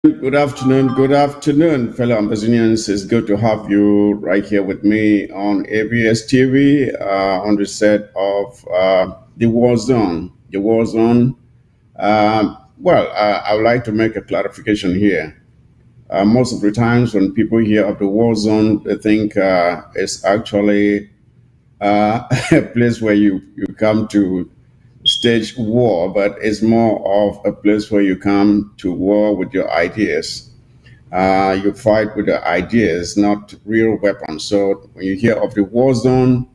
Good afternoon, fellow Ambazonians. It's good to have you right here with me on ABS TV on the set of The War Zone. The War Zone. I would like to make a clarification here. Most of the times when people hear of the war zone, they think it's actually a place where you come to stage war, but it's more of a place where you come to war with your ideas. You fight with the ideas, not real weapons. So when you hear of the war zone,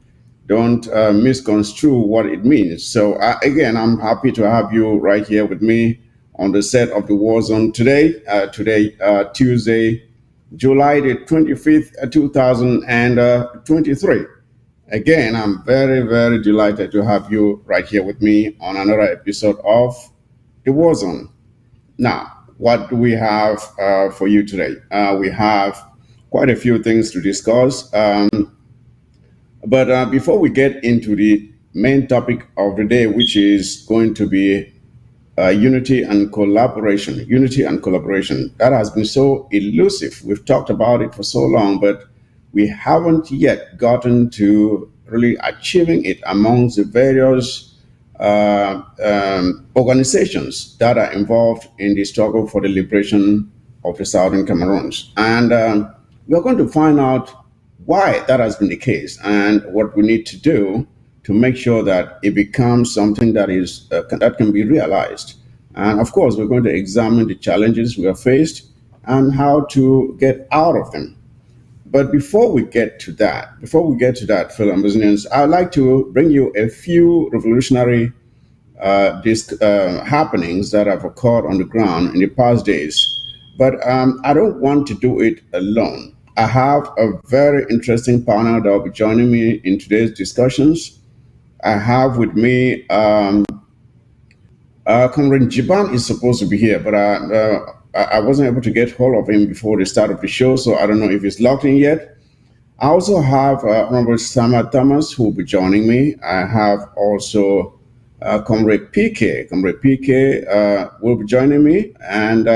don't misconstrue what it means. So again, I'm happy to have you right here with me on the set of the war zone today. Tuesday, July the 25th, 2023. Again, I'm very, very delighted to have you right here with me on another episode of the war zone. Now, what do we have for you today? We have quite a few things to discuss. But before we get into the main topic of the day, which is going to be unity and collaboration, that has been so elusive. We've talked about it for so long, but we haven't yet gotten to really achieving it amongst the various organizations that are involved in the struggle for the liberation of the Southern Cameroons. And we're going to find out why that has been the case and what we need to do to make sure that it becomes something that is that can be realized. And of course, we're going to examine the challenges we are faced and how to get out of them. But before we get to that, fellow Ambazonians, I'd like to bring you a few revolutionary happenings that have occurred on the ground in the past days. But I don't want to do it alone. I have a very interesting panel that will be joining me in today's discussions. I have with me Comrade Jiban is supposed to be here, but I wasn't able to get hold of him before the start of the show, so I don't know if he's logged in yet. I also have Honorable Sama Thomas who will be joining me. I have also Comrade PK. Comrade PK will be joining me, and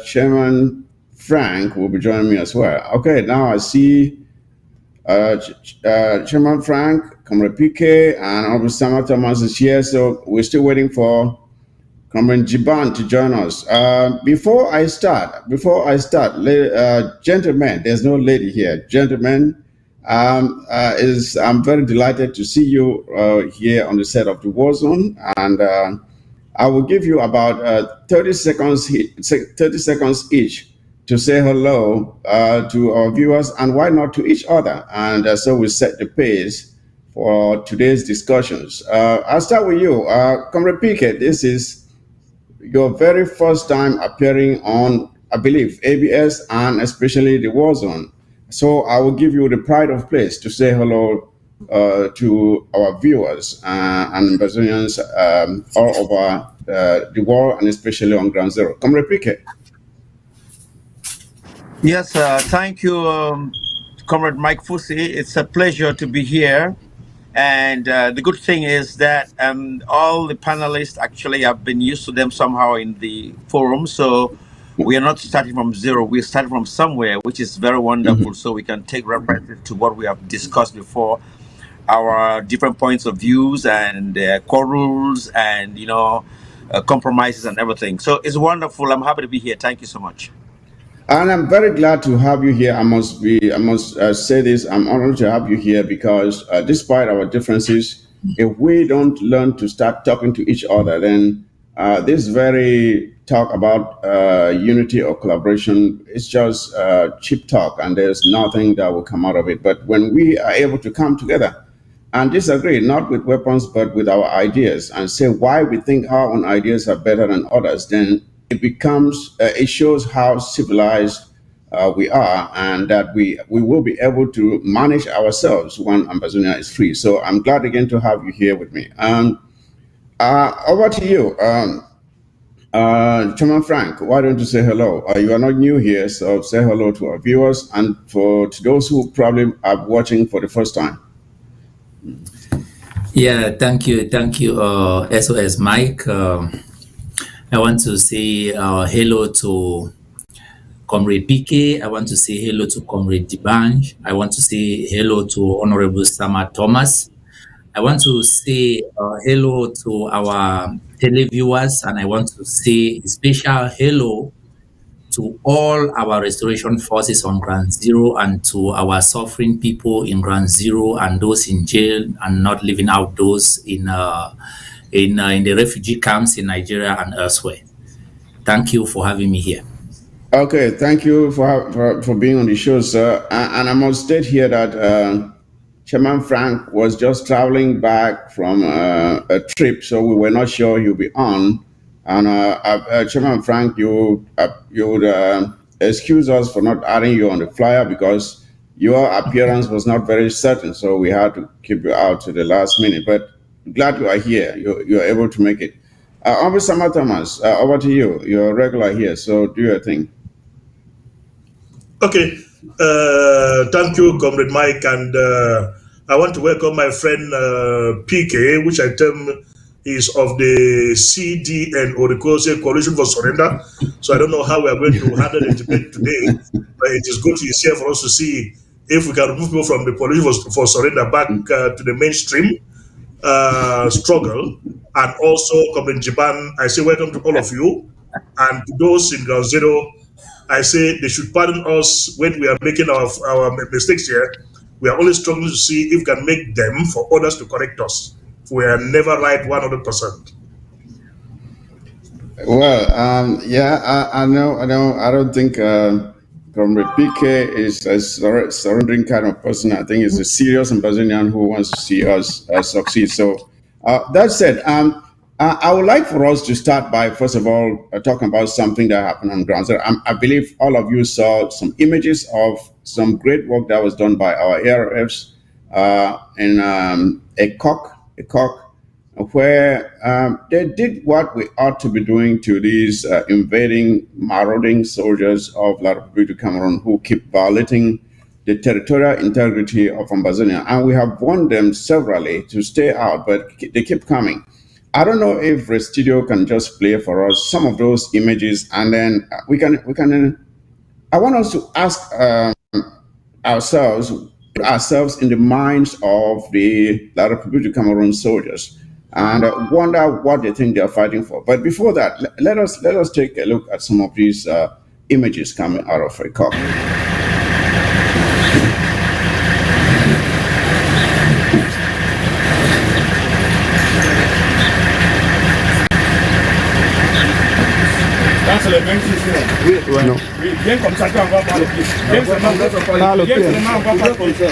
Chairman Frank will be joining me as well. Okay, now I see Chairman Frank, Comrade PK, and Honorable Sama Thomas is here, so we're still waiting for Comrade Jiban to join us. Gentlemen, there's no lady here. Gentlemen, I'm very delighted to see you here on the set of the War Zone, and I will give you about 30 seconds, 30 seconds each to say hello to our viewers, and why not to each other, and so we set the pace for today's discussions. I'll start with you, Comrade PK. This is your very first time appearing on, I believe, ABS and especially the War Zone. So I will give you the pride of place to say hello to our viewers and Brazilians all over the world and especially on Ground Zero. Comrade Pique. Yes, thank you, Comrade Mike Fusi. It's a pleasure to be here. And the good thing is that all the panelists actually have been used to them somehow in the forum. So we are not starting from zero. We're starting from somewhere, which is very wonderful. So we can take reference to what we have discussed before, our different points of views and core rules and, compromises and everything. So it's wonderful. I'm happy to be here. Thank you so much. And I'm very glad to have you here. I must say this. I'm honored to have you here because, despite our differences, if we don't learn to start talking to each other, then this very talk about unity or collaboration is just cheap talk, and there's nothing that will come out of it. But when we are able to come together and disagree, not with weapons, but with our ideas, and say why we think our own ideas are better than others, then it shows how civilized we are, and that we will be able to manage ourselves when Amazonia is free. So I'm glad again to have you here with me. Over to you, Chairman Frank. Why don't you say hello? You are not new here, so say hello to our viewers and to those who probably are watching for the first time. Yeah, thank you, SOS Mike. I want to say hello to Comrade PK. I want to say hello to Comrade Dibanj. I want to say hello to Honorable Sama Thomas. I want to say hello to our televiewers, and I want to say a special hello to all our restoration forces on Ground Zero and to our suffering people in Ground Zero and those in jail and not living outdoors in the refugee camps in Nigeria and elsewhere. Thank you for having me here. Okay, thank you for being on the show, sir. And I must state here that Chairman Frank was just traveling back from a trip, so we were not sure he'll be on. And Chairman Frank, you would excuse us for not adding you on the flyer because your appearance was not very certain, so we had to keep you out to the last minute. But glad you are here. You're able to make it. Officer Thomas, over to you. You're a regular here, so do your thing. Okay. Thank you, Comrade Mike. And I want to welcome my friend PK, which I term is of the CDN or the Coalition for Surrender. So I don't know how we are going to handle the debate today, but it is good to see for us to see if we can remove people from the Coalition for Surrender back to the mainstream struggle. And also, Comrade Jiban, I say welcome to all of you. And to those in Ground Zero, I say they should pardon us when we are making our mistakes here. We are only struggling to see if we can make them for others to correct us. We are never right 100%. Well, yeah, I know, I don't think Comrade PK is a surrendering kind of person. I think he's a serious Brazilian who wants to see us succeed. So, that said, I would like for us to start by, first of all, talking about something that happened on ground zero. I believe all of you saw some images of some great work that was done by our ARFs in a cock where they did what we ought to be doing to these invading, marauding soldiers of La Republic of Cameroon who keep violating the territorial integrity of Ambazonia. And we have warned them severally to stay out, but they keep coming. I don't know if Restudio can just play for us some of those images, and then we can. I want us to ask ourselves, put ourselves in the minds of the La Republic of Cameroon soldiers, and wonder what they think they are fighting for. But before that, let us take a look at some of these images coming out of a cock. Non. Viens comme ça, on va pas le pied. Viens seulement, viens seulement, on va pas le pied.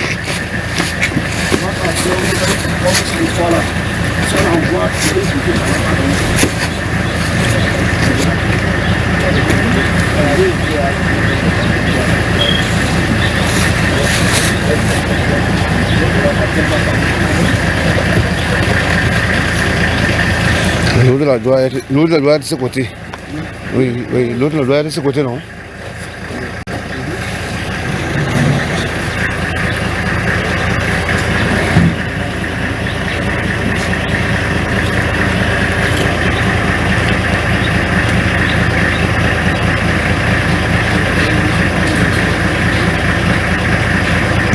L'autre doit être de ce côté. Oui, oui, l'autre doit être de ce côté, non?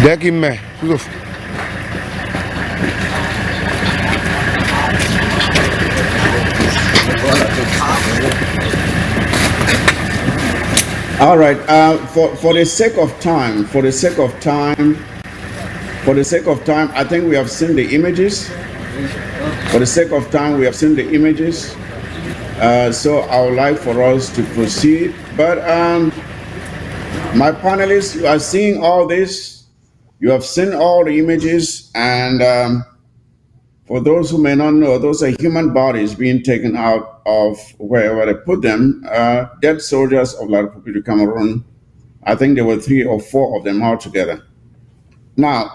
Dès qu'il met, ouf. All right. For the sake of time, I think we have seen the images. For the sake of time, we have seen the images. So I would like for us to proceed. But my panelists, you are seeing all this. You have seen all the images, and for those who may not know, those are human bodies being taken out of wherever they put them. Dead soldiers of La Republic of Cameroon. I think there were 3 or 4 of them altogether. Now,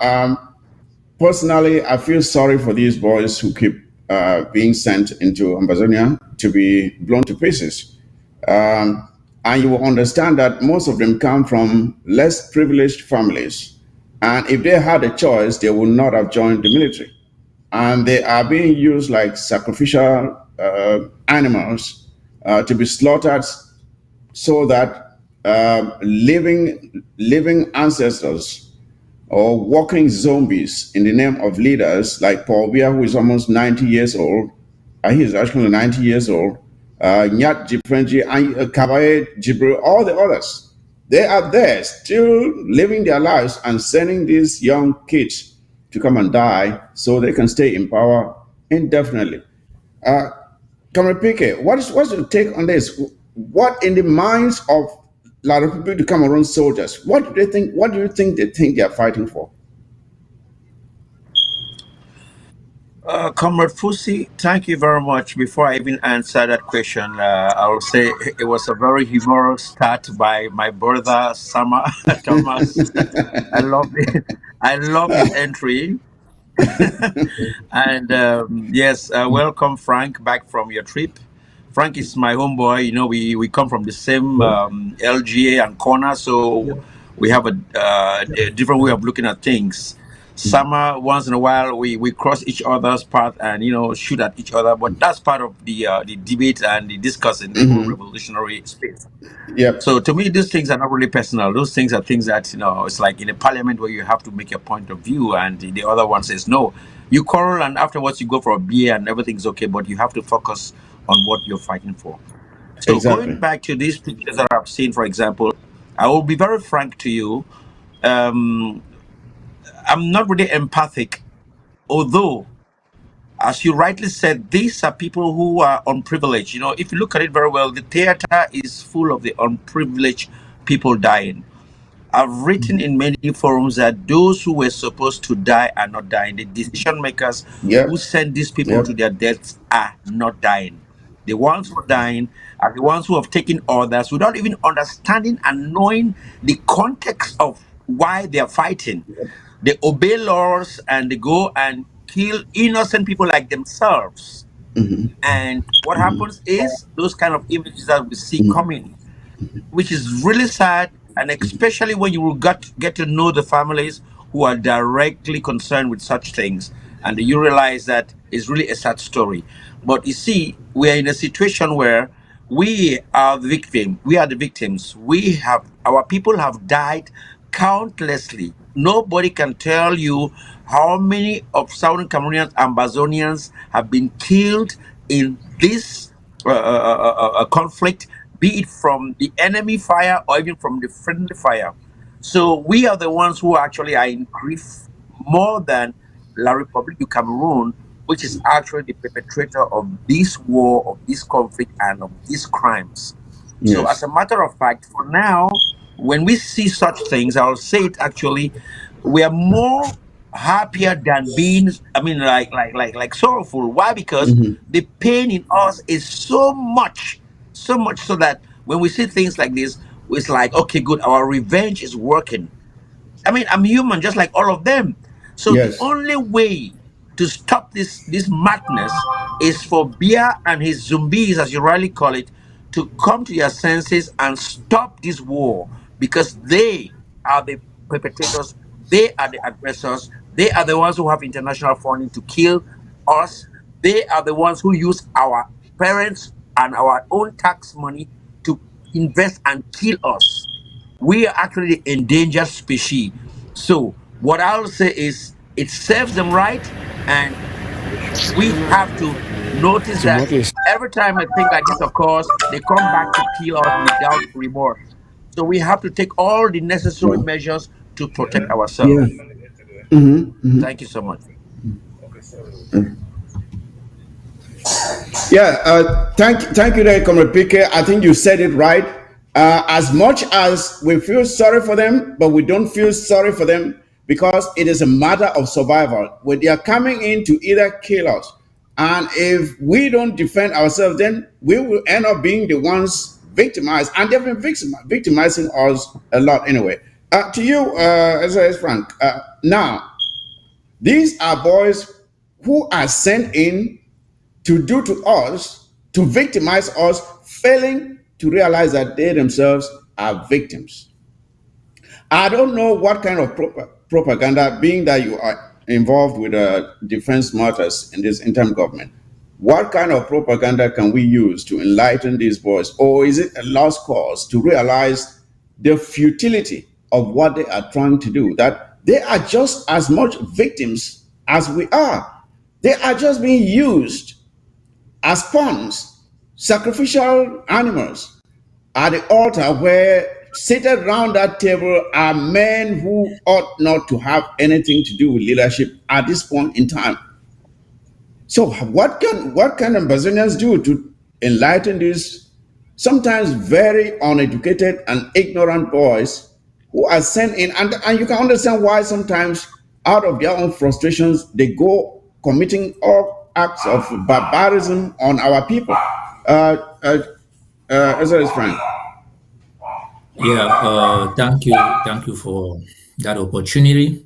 personally, I feel sorry for these boys who keep being sent into Amazonia to be blown to pieces. And you will understand that most of them come from less privileged families. And if they had a choice, they would not have joined the military. And they are being used like sacrificial animals to be slaughtered so that living ancestors or walking zombies in the name of leaders like Paul Biya, who is almost 90 years old. He is actually 90 years old. Nyat Jifrenji, Kabaye, Jibril, all the others. They are there still living their lives and sending these young kids to come and die so they can stay in power indefinitely. Uh, Comrade PK, what's your take on this? What in the minds of a lot of people to Cameroon soldiers? What do they think? What do you think they are fighting for? Comrade Fusi, thank you very much. Before I even answer that question, I will say it was a very humorous start by my brother Sama Thomas. I love it. I love his entry. And yes, welcome Frank back from your trip. Frank is my homeboy. You know, we come from the same LGA and corner, so we have a different way of looking at things. Summer, once in a while, we cross each other's path and shoot at each other, but that's part of the debate and the discuss in the whole revolutionary space. Yep, So to me, these things are not really personal. Those things are things that, it's like in a parliament where you have to make your point of view and the other one says no. You quarrel and afterwards you go for a beer and everything's okay, but you have to focus on what you're fighting for. So going exactly. back to these pictures that I've seen, for example, I will be very frank to you. Um, I'm not really empathic, although, as you rightly said, these are people who are unprivileged. If you look at it very well, the theater is full of the unprivileged people dying. I've written in many forums that those who were supposed to die are not dying. The decision makers who Yep, send these people to yep, their deaths are not dying. The ones who are dying are the ones who have taken orders without even understanding and knowing the context of why they are fighting. They obey laws and they go and kill innocent people like themselves. And what happens is those kind of images that we see coming, which is really sad, and especially when you will get to know the families who are directly concerned with such things, and you realize that it's really a sad story. But you see, we are in a situation where we are the victim. We are the victims. Our people have died countlessly. Nobody can tell you how many of Southern Cameroonians, Ambazonians have been killed in this conflict, be it from the enemy fire or even from the friendly fire. So we are the ones who actually are in grief more than La République du Cameroon, which is actually the perpetrator of this war, of this conflict, and of these crimes. So, as yes. a matter of fact, for now, when we see such things, I'll say it actually, we are more happier than being, I mean, like sorrowful. Why? Because the pain in us is so much so that when we see things like this, it's like, okay, good, our revenge is working. I mean, I'm human just like all of them. So the Yes. only way to stop this madness is for Bia and his zombies, as you rightly call it, to come to their senses and stop this war, because they are the perpetrators, they are the aggressors, they are the ones who have international funding to kill us, they are the ones who use our parents and our own tax money to invest and kill us. We are actually the endangered species. So what I'll say is it serves them right, and we have to notice that Timothy. every time a thing like this occurs, they come back to kill us without remorse. So we have to take all the necessary Well, measures to protect yeah. ourselves. Thank you so much. Yeah, thank you there, Comrade PK. I think you said it right. As much as we feel sorry for them, but we don't feel sorry for them because it is a matter of survival. When they are coming in to either kill us, and if we don't defend ourselves, then we will end up being the ones victimized, and they've been victimizing us a lot anyway. To you, as Frank. Now, these are boys who are sent in to do to us, to victimize us, failing to realize that they themselves are victims. I don't know what kind of propaganda, being that you are involved with defense matters in this interim government. What kind of propaganda can we use to enlighten these boys? Or is it a lost cause to realize the futility of what they are trying to do? That they are just as much victims as we are. They are just being used as pawns, sacrificial animals at the altar where seated around that table are men who ought not to have anything to do with leadership at this point in time. So what can Ambazonians do to enlighten these sometimes very uneducated and ignorant boys who are sent in? And you can understand why sometimes out of their own frustrations they go committing all acts of barbarism on our people. Uh, uh, Ezra Frank. Yeah, thank you for that opportunity.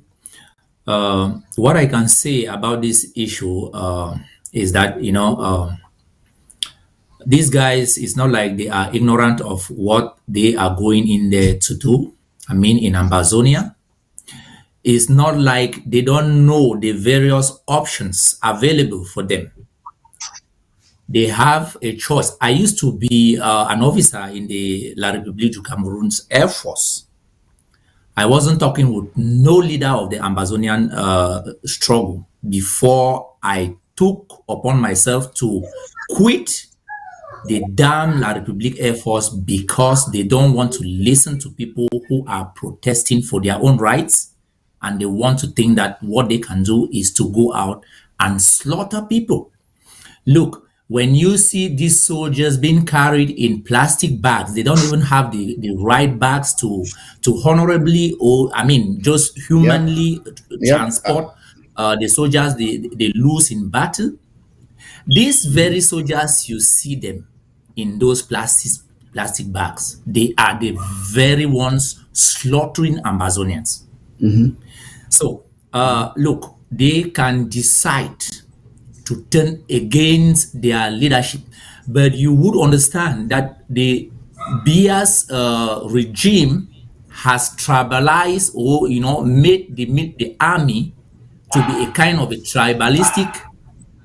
What I can say about this issue is that these guys, it's not like they are ignorant of what they are going in there to do. I mean, in Amazonia, it's not like they don't know the various options available for them. They have a choice. I used to be an officer in the La République du Cameroon's Air Force. I wasn't talking with no leader of the Amazonian struggle before I took upon myself to quit the damn La République Air Force because they don't want to listen to people who are protesting for their own rights, and they want to think that what they can do is to go out and slaughter people. Look, when you see these soldiers being carried in plastic bags, they don't even have the right bags to honorably, or I mean, just Yep. humanly Yep. transport the soldiers they lose in battle. These very soldiers, you see them in those plastic bags. They are the very ones slaughtering Amazonians. So, look, they can decide to turn against their leadership. But you would understand that the Bia's regime has tribalized, or made the army to be a kind of a tribalistic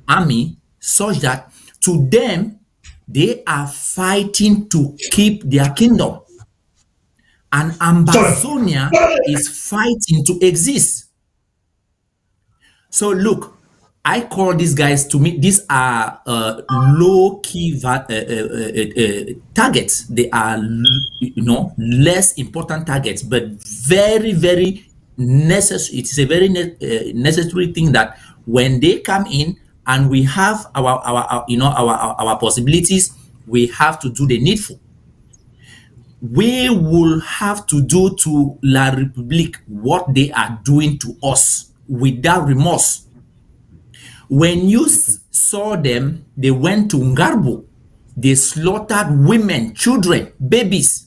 army, such that to them they are fighting to keep their kingdom, and Sorry. Amazonia is fighting to exist. So look, I call these guys, to me, these are low key targets. They are, less important targets, but very, very necessary. It is a very necessary thing that when they come in and we have our possibilities, we have to do the needful. We will have to do to La République what they are doing to us without remorse. When you saw them, they went to Ngarbo. They slaughtered women, children, babies.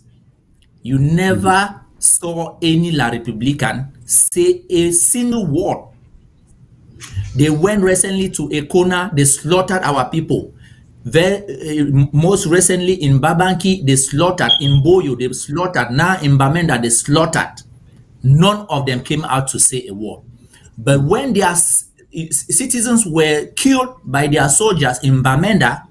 You never saw any La Republican say a single word. They went recently to Ekona, they slaughtered our people. Most recently in Babanki, they slaughtered. In Boyo, they slaughtered. Now in Bamenda, they slaughtered. None of them came out to say a word. But when their citizens were killed by their soldiers in Bamenda,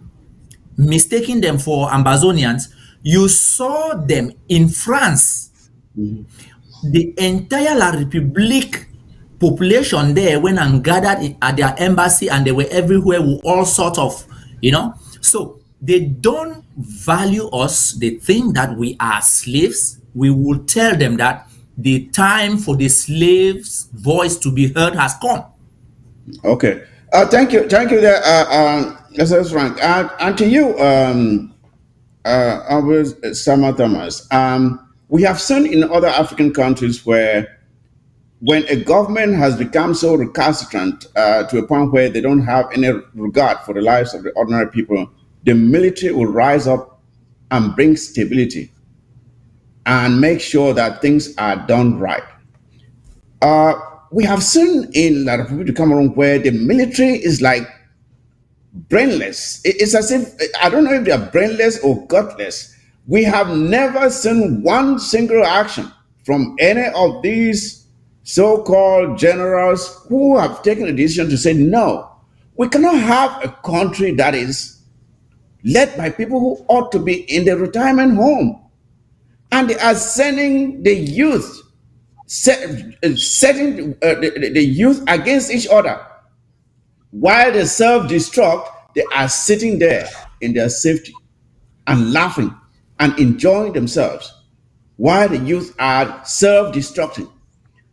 mistaking them for Amazonians, you saw them in France. The entire La République population there went and gathered at their embassy, and they were everywhere with all sorts of, So they don't value us. They think that we are slaves. We will tell them that the time for the slave's voice to be heard has come. Okay. Thank you there, Mr. Frank. And to you, always Sama Thomas. We have seen in other African countries where when a government has become so recalcitrant to a point where they don't have any regard for the lives of the ordinary people, the military will rise up and bring stability and make sure that things are done right. We have seen in La Republic of Cameroon where the military is like brainless. It's as if, I don't know if they are brainless or gutless. We have never seen one single action from any of these so called generals who have taken a decision to say, no, We cannot have a country that is led by people who ought to be in the retirement home. And they are sending the youth, setting the youth against each other. While they self-destruct, they are sitting there in their safety and laughing and enjoying themselves while the youth are self-destructing.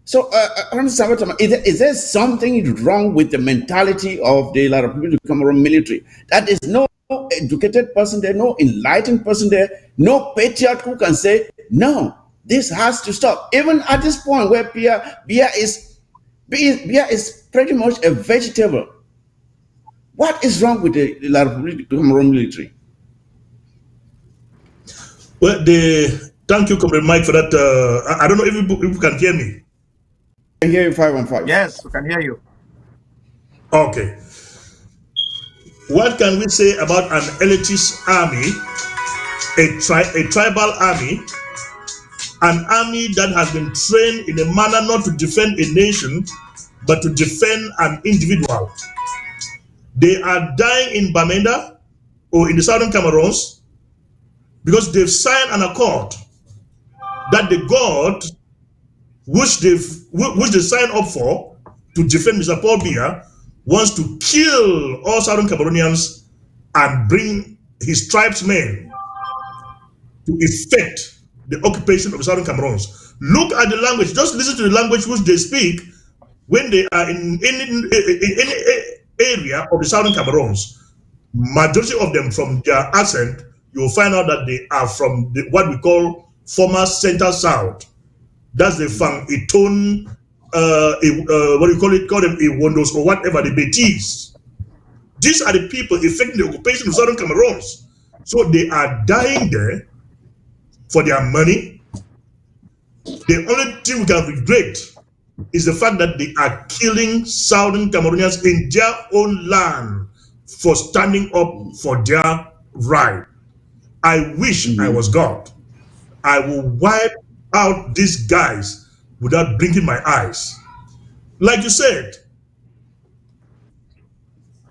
So, is there something wrong with the mentality of the La Republic Cameroon military? That is no educated person there, no enlightened person there, no patriot who can say, no, this has to stop. Even at this point where beer is pretty much a vegetable. What is wrong with the La Republic Cameroon military? Well, thank you, Comrade Mike, for that. I don't know if you can hear me. I hear you 515. Yes, we can hear you. Okay. What can we say about an elitist army, a tribal army, an army that has been trained in a manner not to defend a nation, but to defend an individual? They are dying in Bamenda or in the southern Cameroons because they've signed an accord that the God which they signed up for to defend Mr. Paul Biya wants to kill all southern Cameroonians and bring his tribesmen to effect the occupation of the southern Cameroons. Look at the language. Just listen to the language which they speak when they are in any area of the southern Cameroons. Majority of them, from their accent, you'll find out that they are from what we call former Center South. That's the Fang Iton, what do you call it? Call them Iwondos or whatever, the Betis. These are the people effecting the occupation of southern Cameroons. So they are dying there for their money. The only thing we can regret is the fact that they are killing southern Cameroonians in their own land for standing up for their right. I wish I was God. I will wipe out these guys without blinking my eyes. Like you said,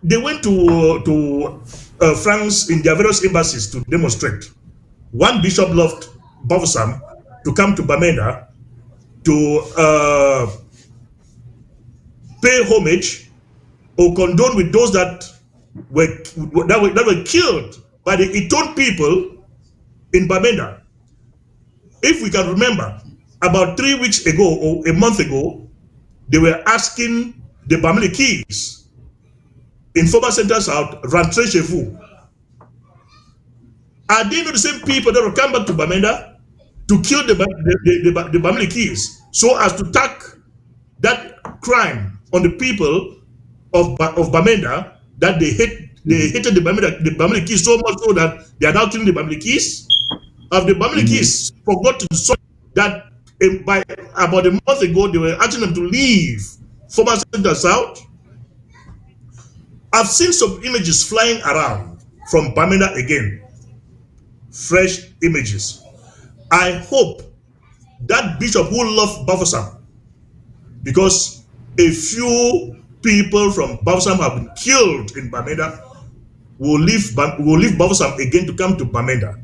they went to France in their various embassies to demonstrate. One bishop left Bavusam to come to Bamenda to pay homage or condone with those that were killed by the Iton people in Bamenda. If we can remember, about 3 weeks ago or a month ago, they were asking the Bamili Keys in former Center South, rentrez chez vous. Are they not the same people that will come back to Bamenda to kill the Bamili Keys so as to tack that crime on the people of Bamenda, that they hated the Bamili Keys so much so that they are now killing the Bamili Keys? Of the Bamili Keys forgot to say that by about a month ago they were asking them to leave former Center South. I've seen some images flying around from Bamenda again, fresh images. I hope that bishop who left Bafusam, because a few people from Bafusam have been killed in Bamenda, will leave Bafusam again to come to Bamenda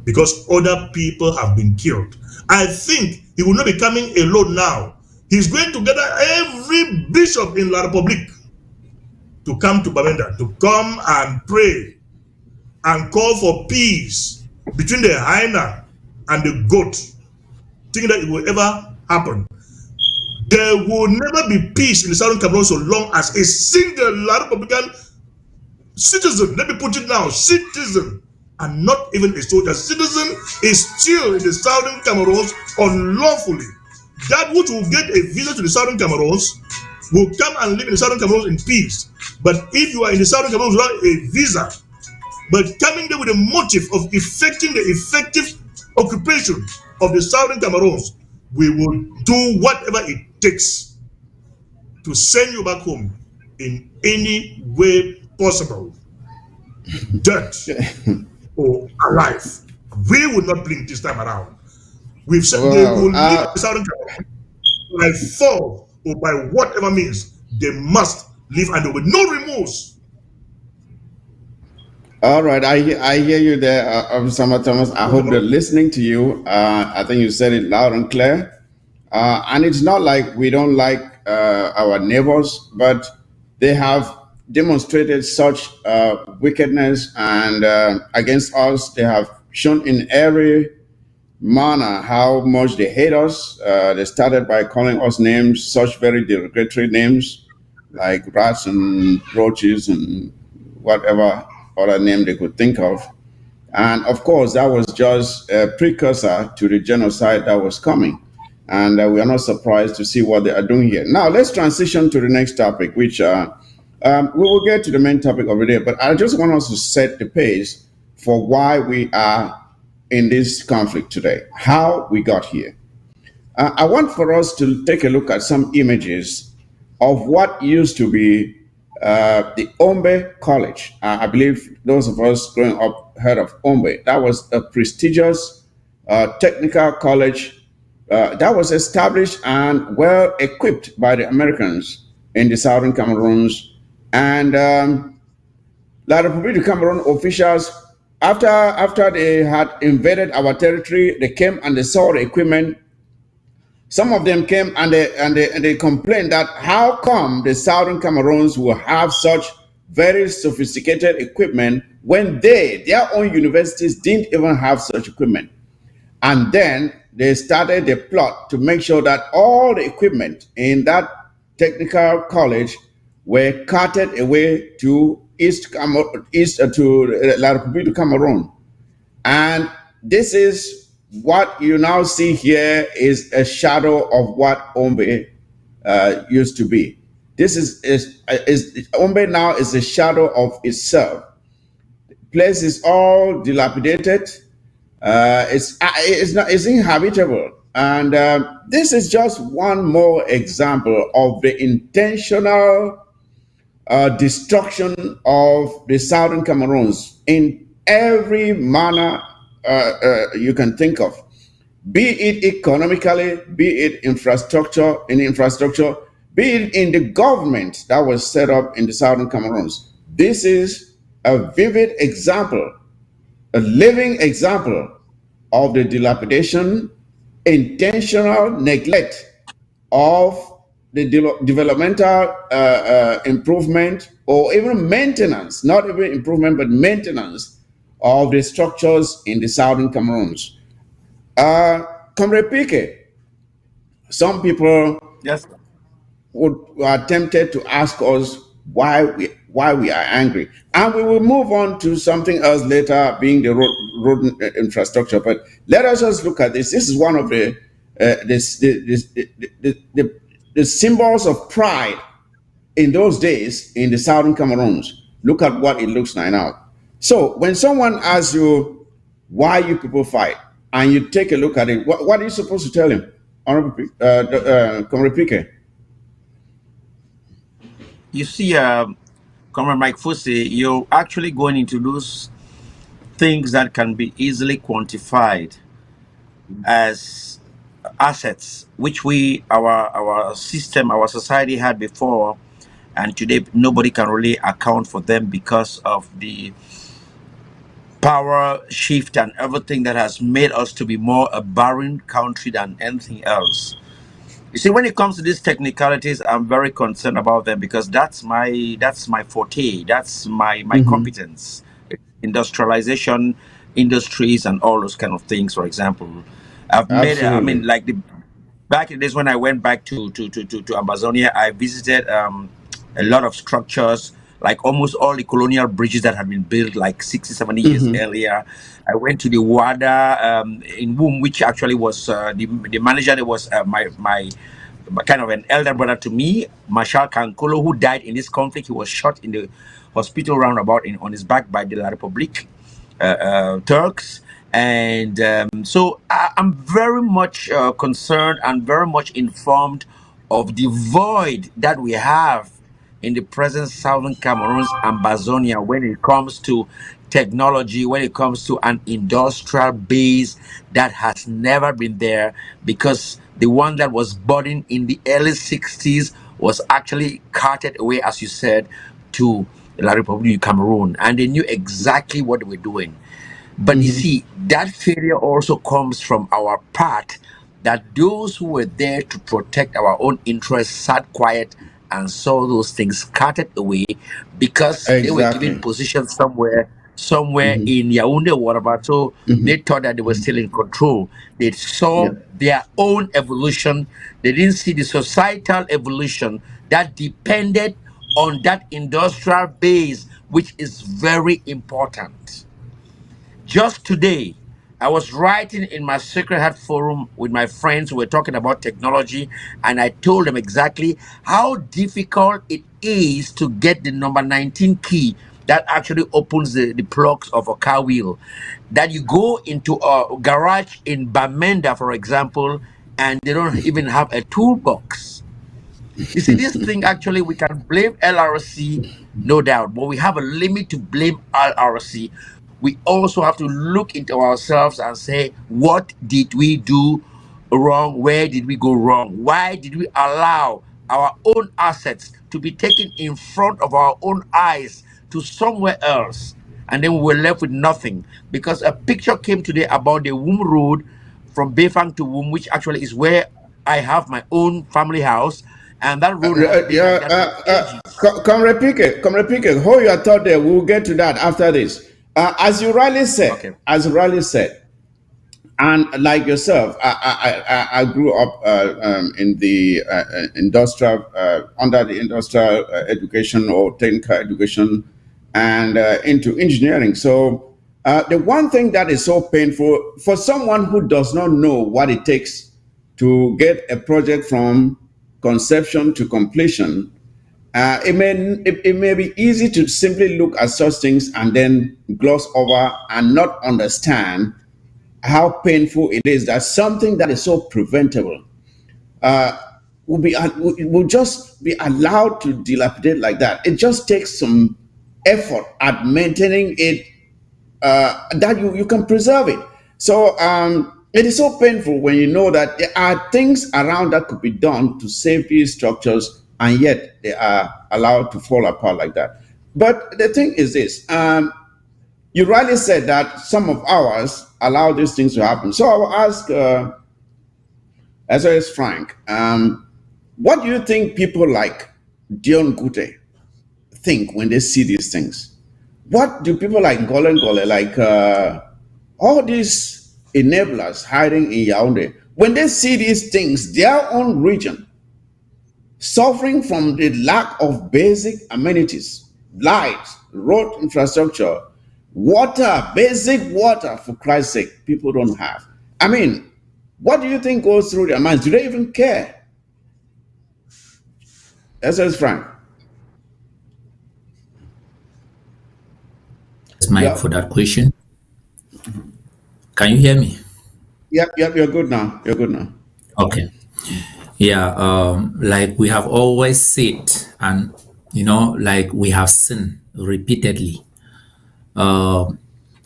because other people have been killed. I think he will not be coming alone now. He's going to gather every bishop in La Republique to come to Bamenda, to come and pray and call for peace between the hyena and the goat, thinking that it will ever happen. There will never be peace in the southern Cameroon so long as a single La Republican citizen, let me put it now, citizen, and not even a soldier, citizen is still in the southern Cameroons unlawfully. That which will get a visa to the southern Cameroons will come and live in the southern Cameroons in peace. But if you are in the southern Cameroons without a visa, but coming there with a motive of effecting the effective occupation of the southern Cameroons, we will do whatever it takes to send you back home in any way possible, dead or alive. We will not blink this time around. We've said they will leave the southern Cameroon by fall or by whatever means. They must leave, and there will be no remorse All right, I hear you there, Summer Thomas. I hope they're listening to you. I think you said it loud and clear. And it's not like we don't like our neighbors, but they have demonstrated such wickedness and against us. They have shown in every manner how much they hate us. They started by calling us names, such very derogatory names like rats and roaches and whatever other name they could think of. And of course, that was just a precursor to the genocide that was coming. And we are not surprised to see what they are doing here. Now, let's transition to the next topic, which we will get to the main topic of the day. But I just want us to set the pace for why we are in this conflict today, how we got here. I want for us to take a look at some images of what used to be the Ombe College. I believe those of us growing up heard of Ombe. That was a prestigious technical college that was established and well equipped by the Americans in the southern Cameroons. And La République du Cameroon officials, after they had invaded our territory, they came and they saw the equipment. Some of them came and they complained that how come the southern Cameroons will have such very sophisticated equipment when their own universities didn't even have such equipment. And then they started the plot to make sure that all the equipment in that technical college were carted away to east to La République du Cameroon. And this is what you now see here is a shadow of what Ombe used to be. This is Ombe now is a shadow of itself. Place is all dilapidated. It's inhabitable, and this is just one more example of the intentional destruction of the southern Cameroons in every manner you can think of, be it economically, be it infrastructure, be it in the government that was set up in the southern Cameroons. This is a vivid example, a living example of the dilapidation, intentional neglect of the developmental improvement or even maintenance, not even improvement, but maintenance of the structures in the southern Cameroons. Comrade Pique, some people Yes. are tempted to ask us why we are angry, and we will move on to something else later, being the road infrastructure. But let us just look at this. This is one of the symbols of pride in those days in the southern Cameroons. Look at what it looks like now. So when someone asks you why you people fight, and you take a look at it, what are you supposed to tell him, Honorable Comrade Pique? You see, Comrade Mike Fusi, you're actually going into those things that can be easily quantified as assets, which our system, our society had before, and today nobody can really account for them because of the power shift and everything that has made us to be more a barren country than anything else. You see, when it comes to these technicalities, I'm very concerned about them because that's my forte, that's my Mm-hmm. competence. Industrialization, industries, and all those kind of things. For example, I've made. I mean, Absolutely. like the back in the days when I went back to Amazonia, I visited a lot of structures, like almost all the colonial bridges that had been built like 60, 70 years Mm-hmm. earlier. I went to the WADA in Womb, which actually was the manager. That was my kind of an elder brother to me, Marshal Kankolo, who died in this conflict. He was shot in the hospital roundabout on his back by the La Republique Turks. And so I'm very much concerned and very much informed of the void that we have in the present Southern Cameroon's Amazonia when it comes to technology, when it comes to an industrial base that has never been there, because the one that was budding in the early 60s was actually carted away, as you said, to La République du Cameroon, and they knew exactly what they were doing. But you see, that failure also comes from our part, that those who were there to protect our own interests sat quiet and saw those things carted away because they were given Exactly. positions somewhere in Yaoundé or whatever. So they thought that they were still in control. They saw Yeah. their own evolution. They didn't see the societal evolution that depended on that industrial base, which is very important. Just today, I was writing in my Sacred Heart forum with my friends who were talking about technology, and I told them exactly how difficult it is to get the number 19 key that actually opens the plugs of a car wheel. That you go into a garage in Bamenda, for example, and they don't even have a toolbox. You see, this thing actually, we can blame LRC, no doubt, but we have a limit to blame LRC. We also have to look into ourselves and say, what did we do wrong? Where did we go wrong? Why did we allow our own assets to be taken in front of our own eyes to somewhere else? And then we were left with nothing, because a picture came today about the Womb Road from Befang to Womb, which actually is where I have my own family house, and that road has been like that for ages. Comrade Pique, hold your thought there. We'll get to that after this. As you rightly Okay. said, and like yourself, I grew up in the industrial, under the industrial education or technical education, and into engineering. So the one thing that is so painful for someone who does not know what it takes to get a project from conception to completion, it may be easy to simply look at such things and then gloss over and not understand how painful it is that something that is so preventable will just be allowed to dilapidate like that. It just takes some effort at maintaining it, that you can preserve it. So it is so painful when you know that there are things around that could be done to save these structures, and yet they are allowed to fall apart like that. But the thing is this: you rightly said that some of ours allow these things to happen. So I will ask, as well as Frank, what do you think people like Dion Gute think when they see these things? What do people like Golen Gole, like all these enablers hiding in Yaoundé, when they see these things, their own region suffering from the lack of basic amenities, lights, road infrastructure, water, basic water, for Christ's sake, people don't have. I mean, what do you think goes through their minds? Do they even care? SS Frank. Mike, Yeah. for that question. Can you hear me? Yep, you're good now. You're good now. Okay. Yeah, like we have always said, and like we have seen repeatedly,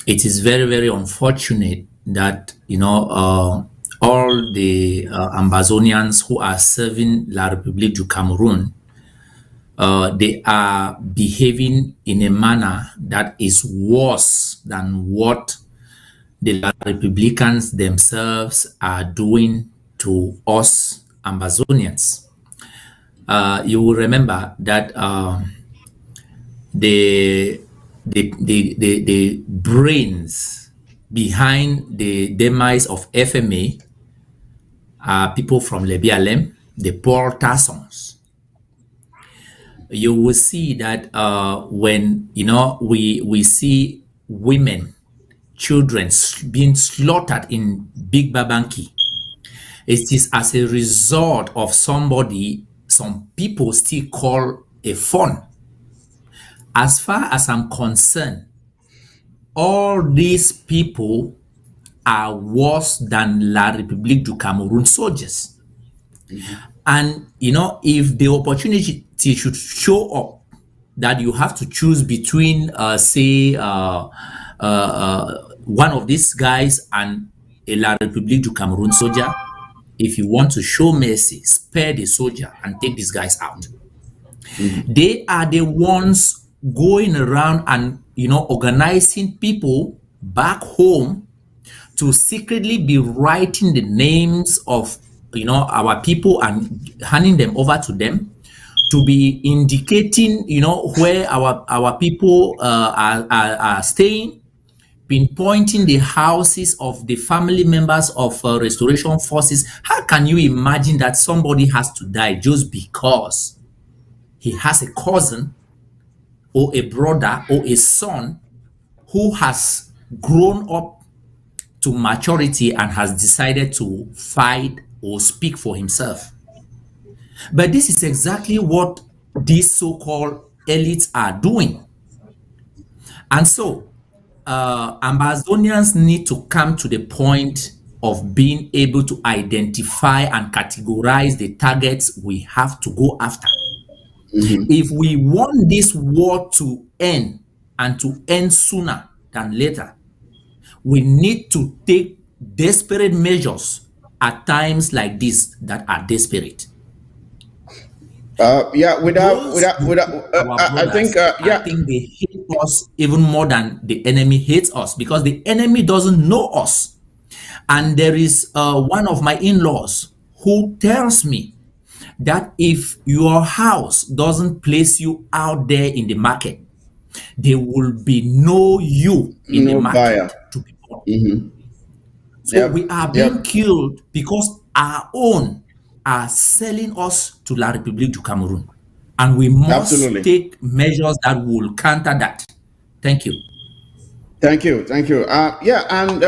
it is very, very unfortunate that all the Ambazonians who are serving La République du Cameroon, they are behaving in a manner that is worse than what the La Republicans themselves are doing to us Ambazonians. You will remember that the, the brains behind the demise of FMA are people from Lebialem, the Paul Tassons. You will see that when we see women, children being slaughtered in Big Babanki, it is as a result of some people still call a fun. As far as I'm concerned, all these people are worse than La République du Cameroon soldiers. And, if the opportunity should show up that you have to choose between, say, one of these guys and a La République du Cameroon soldier, if you want to show mercy, spare the soldier and take these guys out. They are the ones going around and, organizing people back home to secretly be writing the names of, our people and handing them over to them, to be indicating, where our people are staying, pinpointing the houses of the family members of restoration forces. How can you imagine that somebody has to die just because he has a cousin or a brother or a son who has grown up to maturity and has decided to fight or speak for himself? But this is exactly what these so-called elites are doing. And so Amazonians need to come to the point of being able to identify and categorize the targets we have to go after. If we want this war to end and to end sooner than later, we need to take desperate measures at times like this that are desperate. Yeah, Those people, our I think, brothers, I yeah, think they hate us even more than the enemy hates us, because the enemy doesn't know us. And there is one of my in-laws who tells me that if your house doesn't place you out there in the market, there will be no you in the no buyer. market to be bought. So we Yep, are being yep, killed because our own are selling us to La République du Cameroon. And we must absolutely. take measures that will counter that. Thank you. Thank you, thank you. Yeah, and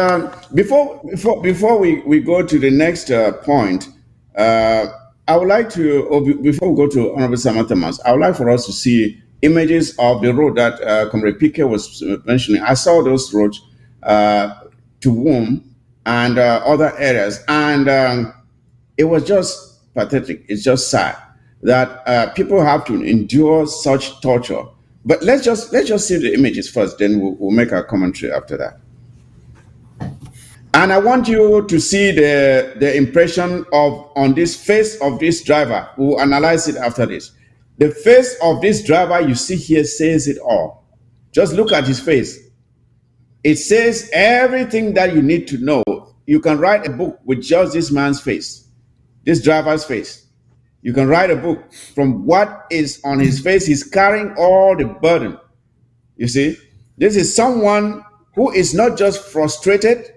before we go to the next point, uh, I would like to, before we go to Honorable Samantha, I would like for us to see images of the road that Comrade PK was mentioning. I saw those roads to Womb and other areas, and it was just pathetic. It's just sad that people have to endure such torture. But let's just see the images first, then we'll make our commentary after that. And I want you to see the impression of on this face of this driver. We'll analyze it after this. The face of this driver you see here says it all. Just look at his face. It says everything that you need to know. You can write a book with just this man's face, this driver's face. You can write a book from what is on his face. He's carrying all the burden. You see, this is someone who is not just frustrated.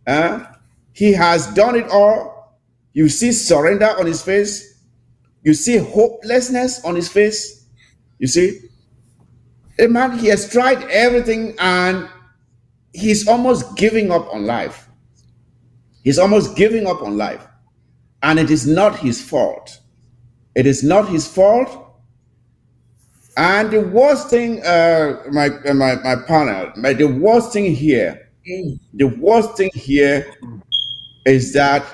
uh, he has done it all. You see surrender on his face. You see hopelessness on his face. You see, a man, he has tried everything and he's almost giving up on life. He's almost giving up on life. And it is not his fault. It is not his fault. And the worst thing, my panel, the worst thing here, is that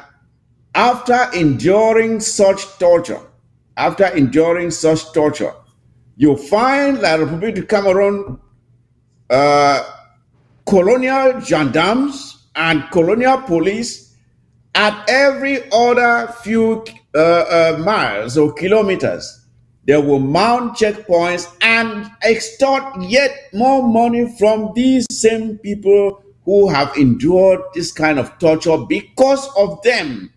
after enduring such torture, you find La République du Cameroon colonial gendarmes and colonial police at every other few miles or kilometers. They will mount checkpoints and extort yet more money from these same people who have endured this kind of torture because of them.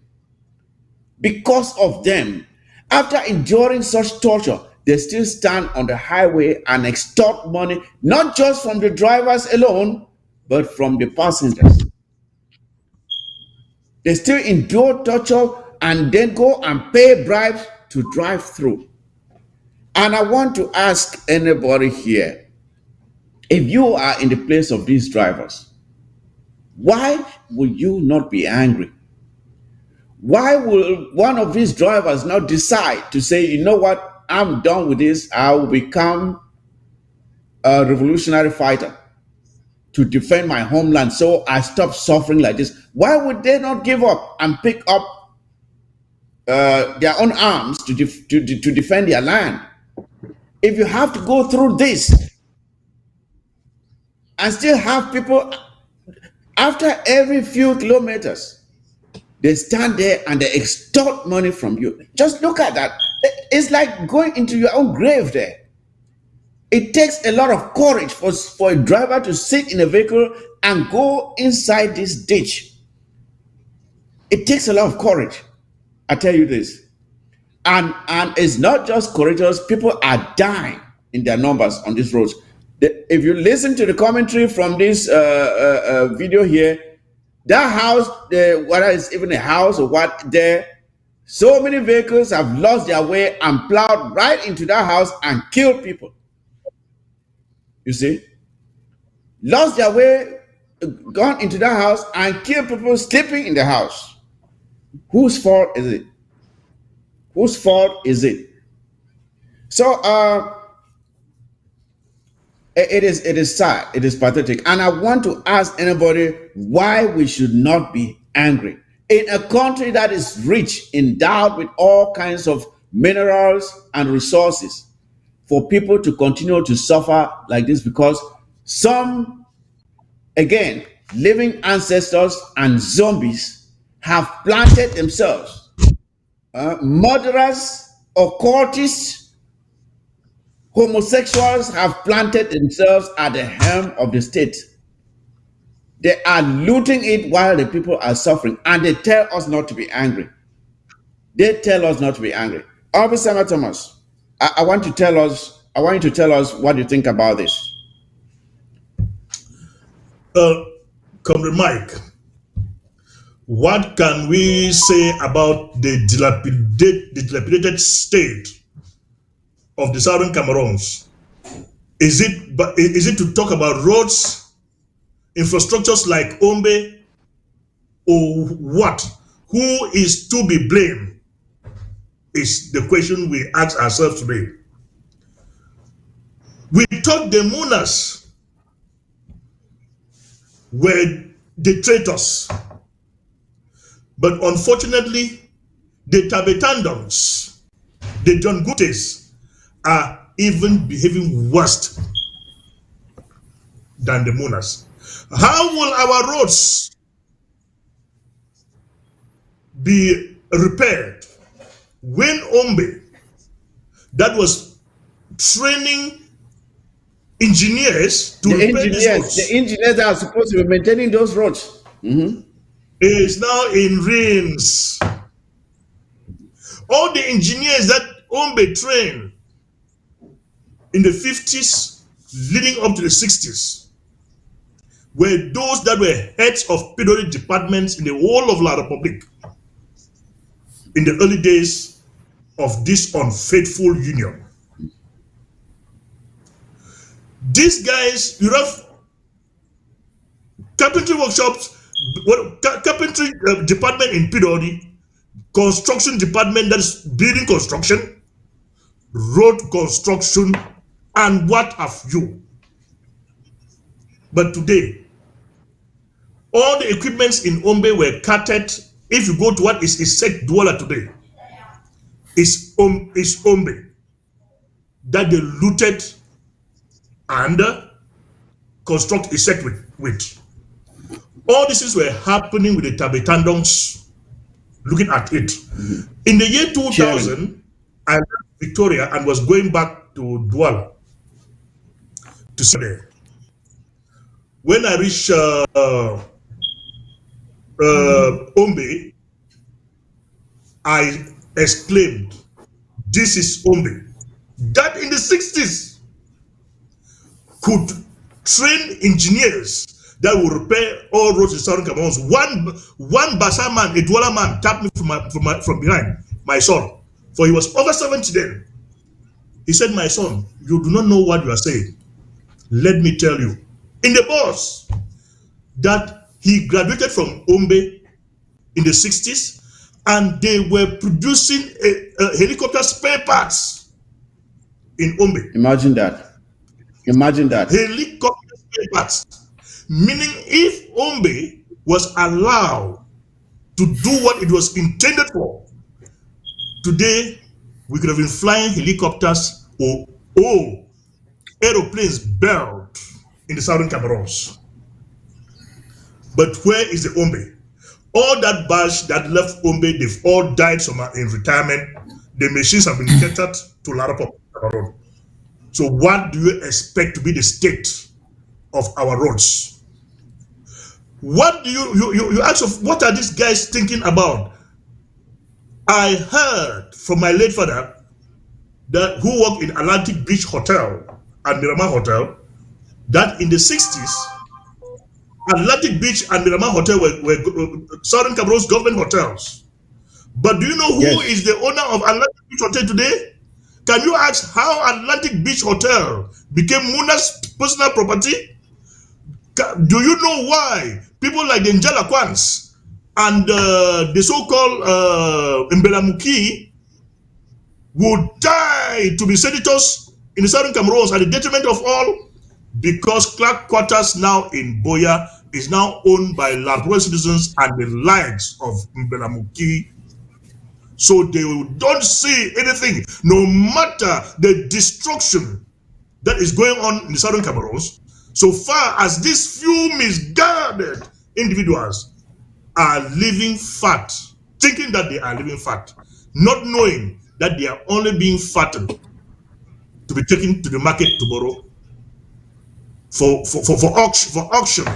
Because of them. After enduring such torture, they still stand on the highway and extort money, not just from the drivers alone, but from the passengers. They still endure torture and then go and pay bribes to drive through. And I want to ask anybody here, if you are in the place of these drivers, why will you not be angry? Why will one of these drivers not decide to say, you know what, I'm done with this, I will become a revolutionary fighter to defend my homeland so I stop suffering like this? Why would they not give up and pick up their own arms to defend their land? If you have to go through this and still have people, after every few kilometers, they stand there and they extort money from you. Just look at that. It's like going into your own grave there. It takes a lot of courage for a driver to sit in a vehicle and go inside this ditch. It takes a lot of courage. I tell you this. And it's not just courageous, people are dying in their numbers on these roads. If you listen to the commentary from this video here, that house, whether it's even a house or what, there, so many vehicles have lost their way and plowed right into that house and killed people. You see? Lost their way, gone into that house and killed people sleeping in the house. Whose fault is it? Whose fault is it? So it is sad, it is pathetic, and I want to ask anybody why we should not be angry in a country that is rich, endowed with all kinds of minerals and resources, for people to continue to suffer like this because some, again, living ancestors and zombies have planted themselves. Murderers, occultists, homosexuals have planted themselves at the helm of the state. They are looting it while the people are suffering, and they tell us not to be angry. They tell us not to be angry. Officer Thomas, I want you to tell us what you think about this. Comrade Mike, what can we say about the dilapidated state of the southern Cameroons? Is it to talk about roads, infrastructures like Ombe, or what? Who is to be blamed? Is the question we ask ourselves today. We thought the Munas were the traitors, but unfortunately, the Tabetandons, the John Gutes, are even behaving worse than the Munas. How will our roads be repaired when Ombe, that was training engineers to repair these roads, the engineers that are supposed to be maintaining those roads, is now in ruins? All the engineers that Ombe trained in the 50s leading up to the 60s were those that were heads of periodic departments in the whole of La Republic in the early days of this unfaithful union. These guys, you have carpentry workshops, carpentry department in Pidori, construction department that is building construction, road construction, and what have you. But today, all the equipments in Ombe were carted. If you go to what is Isek Douala today, is Ombe that they looted and construct Isek with. All these things were happening with the Tabetandons looking at it. In the year 2000, I left Victoria and was going back to Douala to see there. When I reached Ombe, I exclaimed, "This is Ombe." That in the 60s could train engineers that will repair all roads in southern Cameroon. One Basa man, a Douala man, tapped me from behind, my son, for he was over 70 then. He said, "My son, you do not know what you are saying. Let me tell you." In the bus, that he graduated from Ombe in the 60s, and they were producing helicopter spare parts in Ombe. Imagine that. Imagine that. Helicopter spare parts. Meaning, if Ombe was allowed to do what it was intended for, today we could have been flying helicopters or aeroplanes built in the southern Cameroons. But where is the Ombe? All that batch that left Ombe, they've all died some in retirement. The machines have been catered to Larapa Cameroon. So what do you expect to be the state of our roads? What do you ask of what are these guys thinking about? I heard from my late father that who worked in Atlantic Beach Hotel and Miramar Hotel that in the 60s, Atlantic Beach and Miramar Hotel were Southern Cameroon's government hotels. But do you know who Yes. is the owner of Atlantic Beach Hotel today? Can you ask how Atlantic Beach Hotel became Muna's personal property? Do you know why people like the Njala Kwans and the so-called Mbelamuki would die to be senators in the Southern Cameroons at the detriment of all? Because Clark Quarters now in Boya is now owned by Labrador citizens and the likes of Mbelamuki. So they don't see anything, no matter the destruction that is going on in the Southern Cameroons, so far as these few misguided individuals are living fat, thinking that they are living fat, not knowing that they are only being fattened to be taken to the market tomorrow for auction,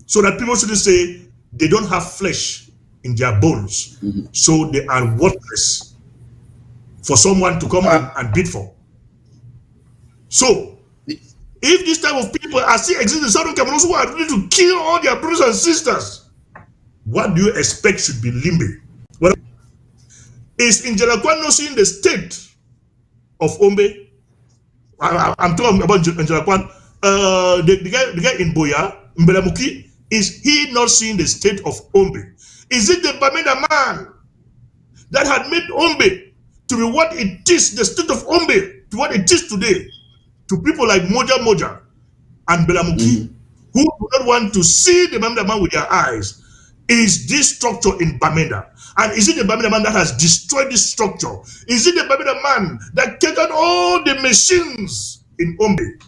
so that people shouldn't say they don't have flesh in their bones, so they are worthless for someone to come and bid for. So if this type of people are still existing in Southern Cameroon who are ready to kill all their brothers and sisters, what do you expect should be Limbe? Well, is Injalakwan not seeing the state of Ombe? I'm talking about Injalakwan. The guy in Boya, Mbelamuki, is he not seeing the state of Ombe? Is it the Bamenda man that had made Ombe to be what it is, the state of Ombe, to what it is today, to people like Moja and Belamuki, who do not want to see the Bamenda man with their eyes? Is this structure in Bamenda? And is it the Bamenda man that has destroyed this structure? Is it the Bamenda man that catered all the machines in Ombe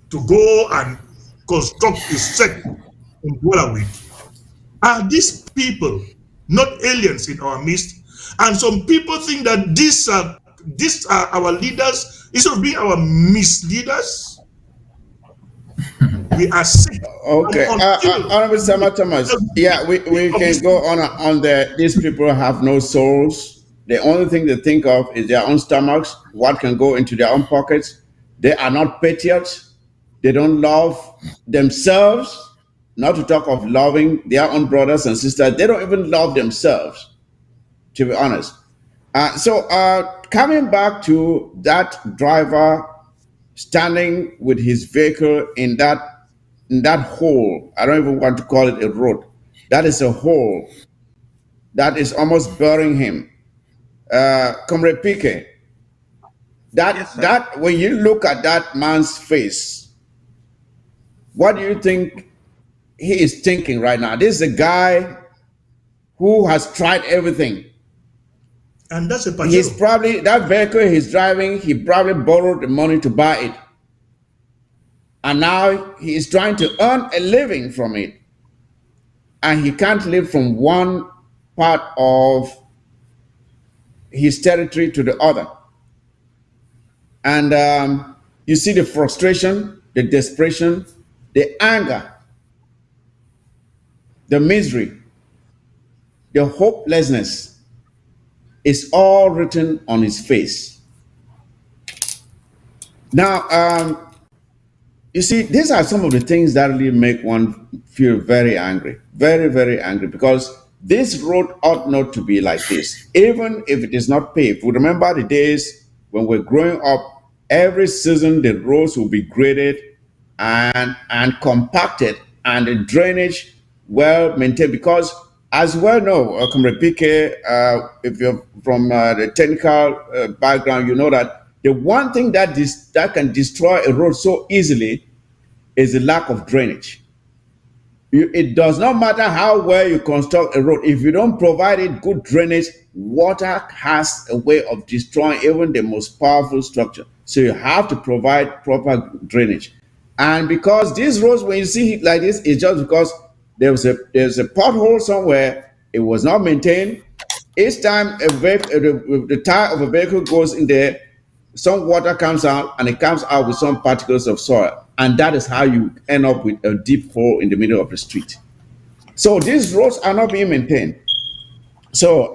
to go and construct a sect in dwell with? Are these people not aliens in our midst? And some people think that these are our leaders instead of being our misleaders. We are sick. Okay, Honorable Sama Thomas. Yeah, we can go on there. These people have no souls. The only thing they think of is their own stomachs, what can go into their own pockets. They are not patriots. They don't love themselves, not to talk of loving their own brothers and sisters. They don't even love themselves, to be honest. Coming back to that driver standing with his vehicle in that hole. I don't even want to call it a road. That is a hole that is almost burying him. Comrade Pique, Yes, sir. that when you look at that man's face, what do you think he is thinking right now? This is a guy who has tried everything. And that's a He's Pajero. probably that vehicle he's driving, he probably borrowed the money to buy it. And now he is trying to earn a living from it. And he can't live from one part of his territory to the other. And you see the frustration, the desperation, the anger, the misery, the hopelessness is all written on his face. Now, you see, these are some of the things that really make one feel very angry, very, very angry, because this road ought not to be like this, even if it is not paved. We remember the days when we're growing up, every season the roads will be graded and compacted and the drainage well maintained, because as well know, Comrade PK, if you're from the technical background, you know that the one thing that can destroy a road so easily is the lack of drainage. It does not matter how well you construct a road. If you don't provide it good drainage, water has a way of destroying even the most powerful structure. So you have to provide proper drainage. And because these roads, when you see it like this, it's just because there's a pothole somewhere. It was not maintained. Each time the tire of a vehicle goes in there, some water comes out and it comes out with some particles of soil. And that is how you end up with a deep hole in the middle of the street. So these roads are not being maintained. So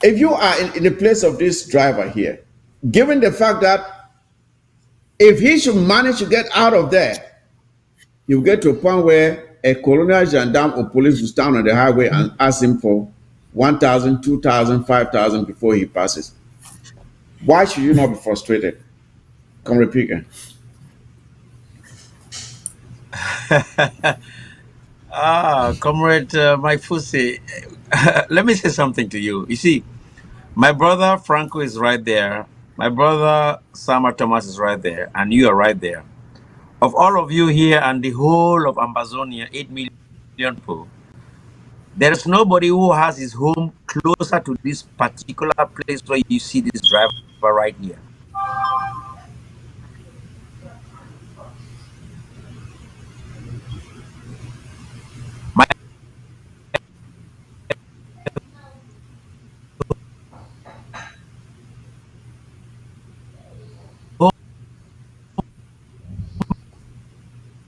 if you are in the place of this driver here, given the fact that if he should manage to get out of there, he'll get to a point where a colonial gendarme or police will stand on the highway and ask him for 1,000, 2,000, 5,000 before he passes. Why should you not be frustrated? Comrade Picker. Comrade Mike Fusi, let me say something to you. You see, my brother Franco is right there. My brother Sama Thomas is right there. And you are right there. Of all of you here and the whole of Amazonia, 8 million people, there is nobody who has his home closer to this particular place where you see this driver right here. My home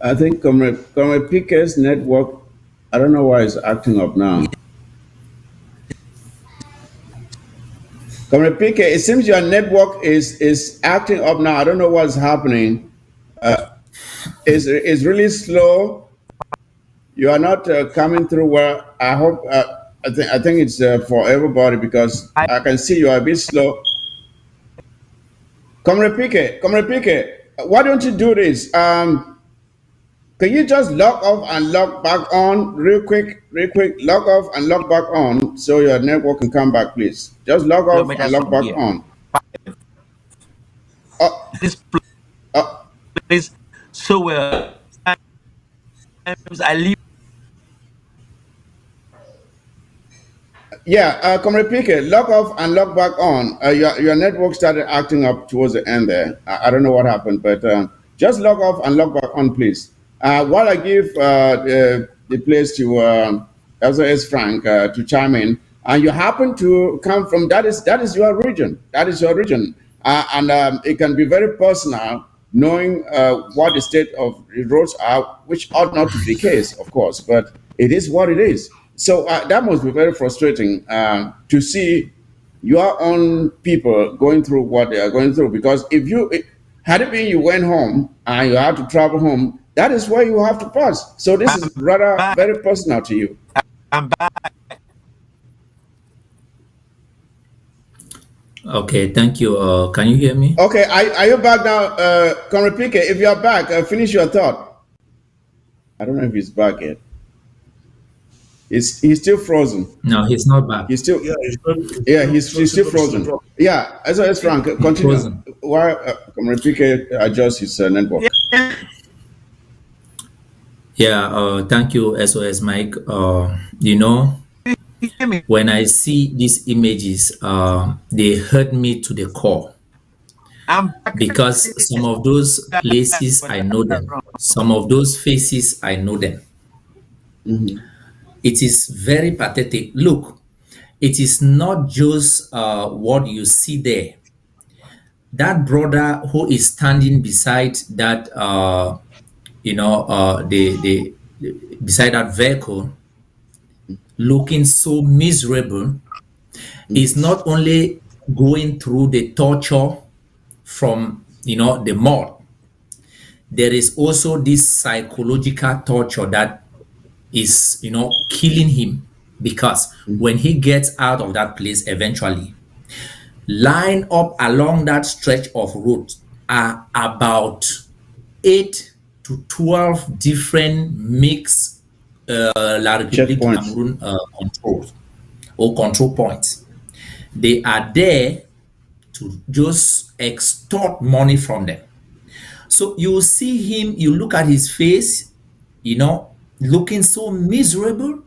I think Comrade Picker's network, I don't know why it's acting up now. Comrade Picker, it seems your network is acting up now. I don't know what's happening. It's really slow. You are not coming through well. I hope. I think it's for everybody because I I can see you are a bit slow. Comrade Pique, why don't you do this? Can you just log off and log back on real quick? Real quick, log off and log back on so your network can come back, please. Just log off and kilometers log from back here. on. Uh, This uh, place so well. Sometimes I leave. Yeah, Comrade Pique, log off and log back on. Your network started acting up towards the end there. I don't know what happened, but just log off and log back on, please. While I give the place to LZS Frank to chime in, and you happen to come from that is your region. That is your region, and it can be very personal knowing what the state of the roads are, which ought not to be the case, of course, but it is what it is. So that must be very frustrating to see your own people going through what they are going through. Because if you had it been you went home and you had to travel home, that is where you have to pass. So this I'm is rather back. very personal to you. I'm back. Okay, thank you. Can you hear me? Okay, are you back now, Comrade Pique? If you are back, finish your thought. I don't know if he's back yet. He's still frozen. No, he's not back. He's still Yeah, yeah, he's still frozen. Yeah, as Frank, He's continue. frozen. While Comrade Pique adjusts his network. Yeah. Yeah, thank you, SOS Mike. You know, You hear me? when I see these images, they hurt me to the core I'm back. because some of those places I know them, some of those faces I know them. It is very pathetic. Look, it is not just what you see there. That brother who is standing beside that, the beside that vehicle, looking so miserable, is not only going through the torture from the mud. There is also this psychological torture that is killing him, because when he gets out of that place eventually, line up along that stretch of road are about 8 to 12 different mixed La République du Checkpoints. Cameroon controls or control points. They are there to just extort money from them. So you see him, you look at his face, looking so miserable,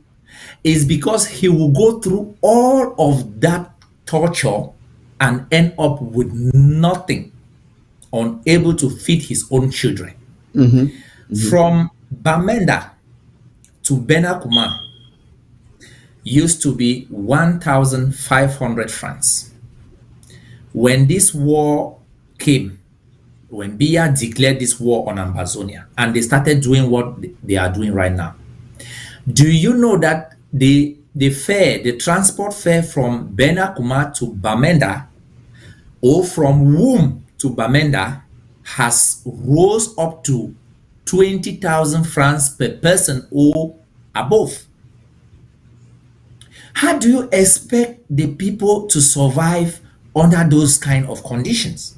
is because he will go through all of that torture and end up with nothing, unable to feed his own children. From Bamenda to Benakuma used to be 1,500 francs. when this war came, when Biya declared this war on Ambazonia, and they started doing what they are doing right now, do you know that the fare, the transport fare from Benakuma to Bamenda, or from Womb to Bamenda, has rose up to 20,000 francs per person or above? How do you expect the people to survive under those kind of conditions?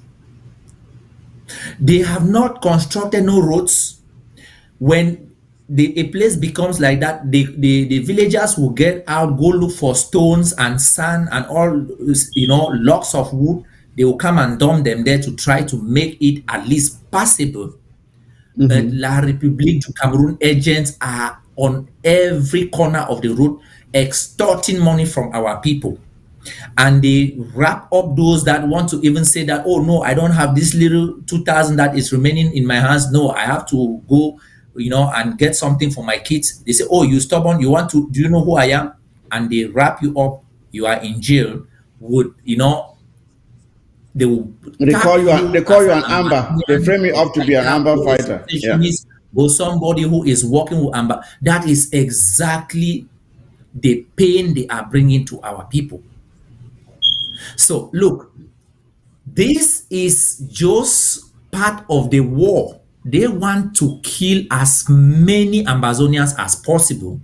They have not constructed no roads. When a place becomes like that, the villagers will get out, go look for stones and sand and all, logs of wood. They will come and dump them there to try to make it at least passable. But La République du Cameroon agents are on every corner of the road extorting money from our people. And they wrap up those that want to even say that, oh no, I don't have this little 2,000 that is remaining in my hands. No, I have to go, and get something for my kids. They say, oh, you stubborn, you want to, do you know who I am? And they wrap you up, you are in jail. They will They call tag you you they call as you an an amber. They Ambazonian frame you or up to be an biker amber or a fighter. Yeah. secessionist or somebody who is working with Amber. That is exactly the pain they are bringing to our people. So look, this is just part of the war. They want to kill as many Ambazonians as possible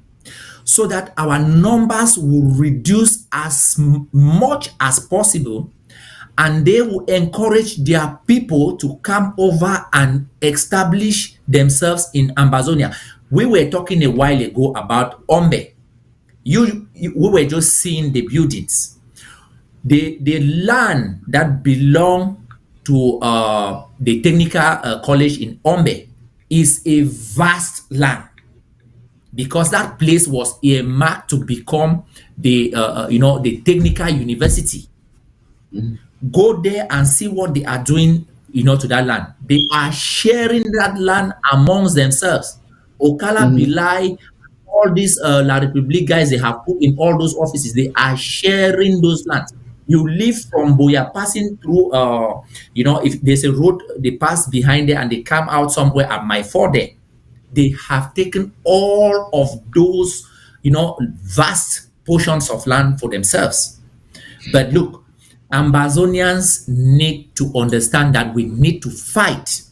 so that our numbers will reduce as much as possible, and they will encourage their people to come over and establish themselves in Ambazonia. We were talking a while ago about Ombe. We were just seeing the buildings. The land that belong to the technical college in Ombe is a vast land, because that place was earmarked to become the technical university. Go there and see what they are doing, to that land. They are sharing that land amongst themselves. Okala Bilai, all these La Republique guys they have put in all those offices, they are sharing those lands. You live from Boya, passing through, if there's a road, they pass behind there and they come out somewhere at my ford there. They have taken all of those, vast portions of land for themselves. But look, Ambazonians need to understand that we need to fight.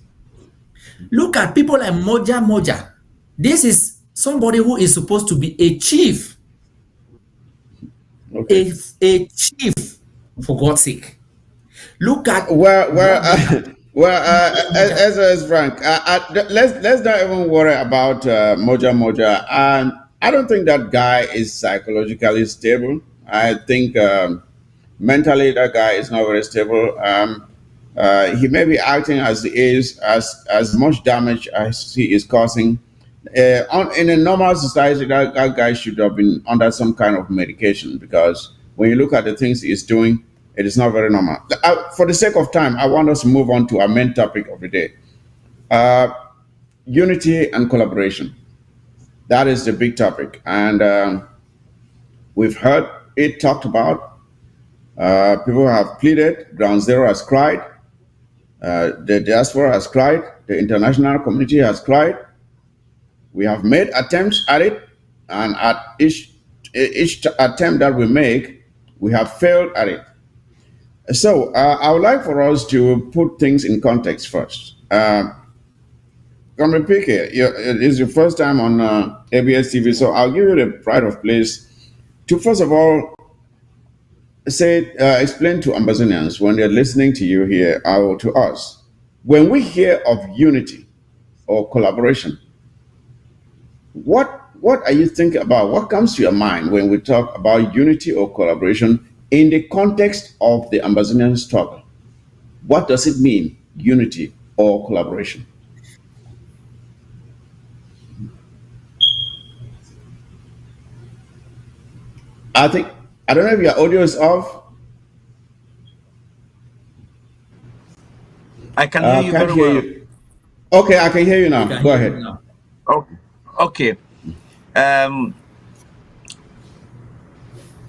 Look at people like Moja Moja. This is somebody who is supposed to be a chief. Okay. A chief, for God's sake. Look at Well, what they have. as Frank, let's not even worry about Moja Moja. I don't think that guy is psychologically stable. I think mentally that guy is not very stable. He may be acting as he is, as much damage as he is causing. In a normal society, that guy should have been under some kind of medication, because when you look at the things he's doing, it is not very normal. For the sake of time, I want us to move on to our main topic of the day: unity and collaboration. That is the big topic, and we've heard it talked about. People have pleaded. Ground Zero has cried. The diaspora has cried. The international community has cried. We have made attempts at it, and at each attempt that we make, we have failed at it. So I would like for us to put things in context first. Comrade PK, it is your first time on ABS TV, so I'll give you the pride of place to first of all explain to Ambazonians when they're listening to you here or to us, when we hear of unity or collaboration, what are you thinking about? What comes to your mind when we talk about unity or collaboration in the context of the Ambazonian struggle? What does it mean, unity or collaboration? I don't know if your audio is off. I can hear you Can't very hear well. you. Okay, I can hear you We now. can Go hear you ahead. now. Oh, okay. Um,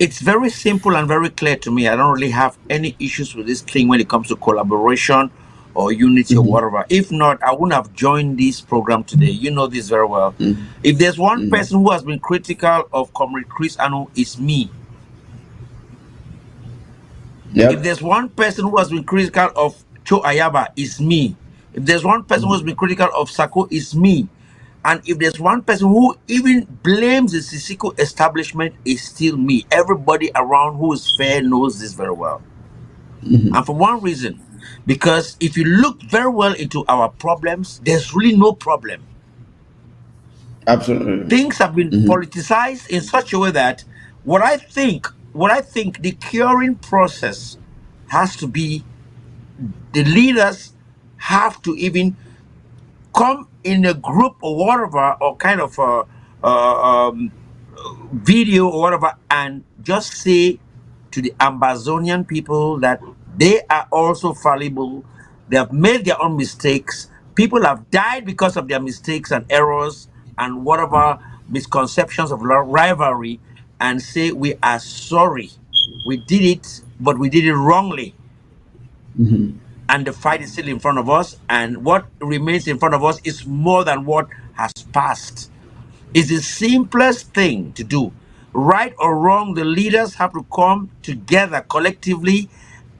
It's very simple and very clear to me. I don't really have any issues with this thing when it comes to collaboration or unity or whatever. If not, I wouldn't have joined this program today. You know this very well. If there's one person who has been critical of Comrade Chris Anu, it's me. If there's one person who has been critical of Cho Ayaba, it's me. If there's one person who has been critical of Sako, it's me. And if there's one person who even blames the Sisiko establishment, it's still me. Everybody around who is fair knows this very well. And for one reason, because if you look very well into our problems, there's really no problem. Absolutely. Things have been politicized in such a way that what I think the curing process has to be, the leaders have to even come in a group or whatever, or kind of video or whatever, and just say to the Amazonian people that they are also fallible. They have made their own mistakes. People have died because of their mistakes and errors and whatever misconceptions of rivalry, and say we are sorry. We did it, but we did it wrongly. And the fight is still in front of us, and what remains in front of us is more than what has passed. It's the simplest thing to do. Right or wrong, the leaders have to come together collectively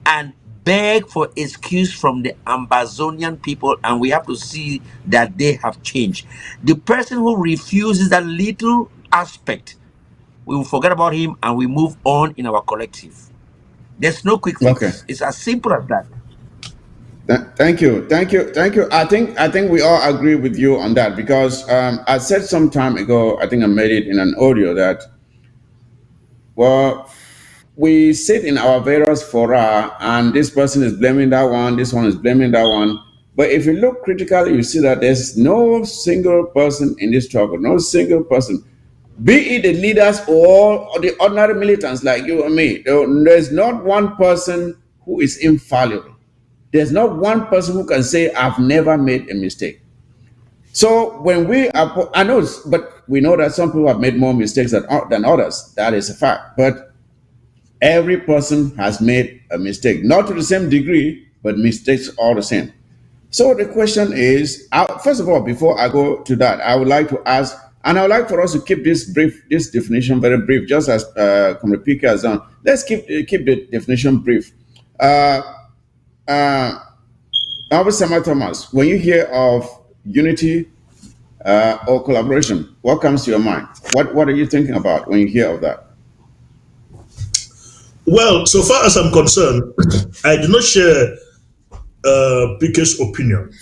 and beg for excuse from the Amazonian people, and we have to see that they have changed. The person who refuses that little aspect, we will forget about him and we move on in our collective. There's no quick fix. Okay. It's as simple as that. Thank you. I think we all agree with you on that, because I said some time ago, I think I made it in an audio, that, well, we sit in our various fora, and this person is blaming that one, this one is blaming that one. But if you look critically, you see that there's no single person in this struggle, no single person, be it the leaders or the ordinary militants like you and me. There's not one person who is infallible. There's not one person who can say, I've never made a mistake. So when we are, but we know that some people have made more mistakes than others. That is a fact. But every person has made a mistake, not to the same degree, but mistakes are the same. So the question is, first of all, before I go to that, I would like to ask, and I would like for us to keep this definition very brief, just as Comrade Pika has done. Let's keep the definition brief. Albert Sama Thomas, when you hear of unity or collaboration, what comes to your mind? What are you thinking about when you hear of that? Well, so far as I'm concerned, I do not share Piquet's opinion.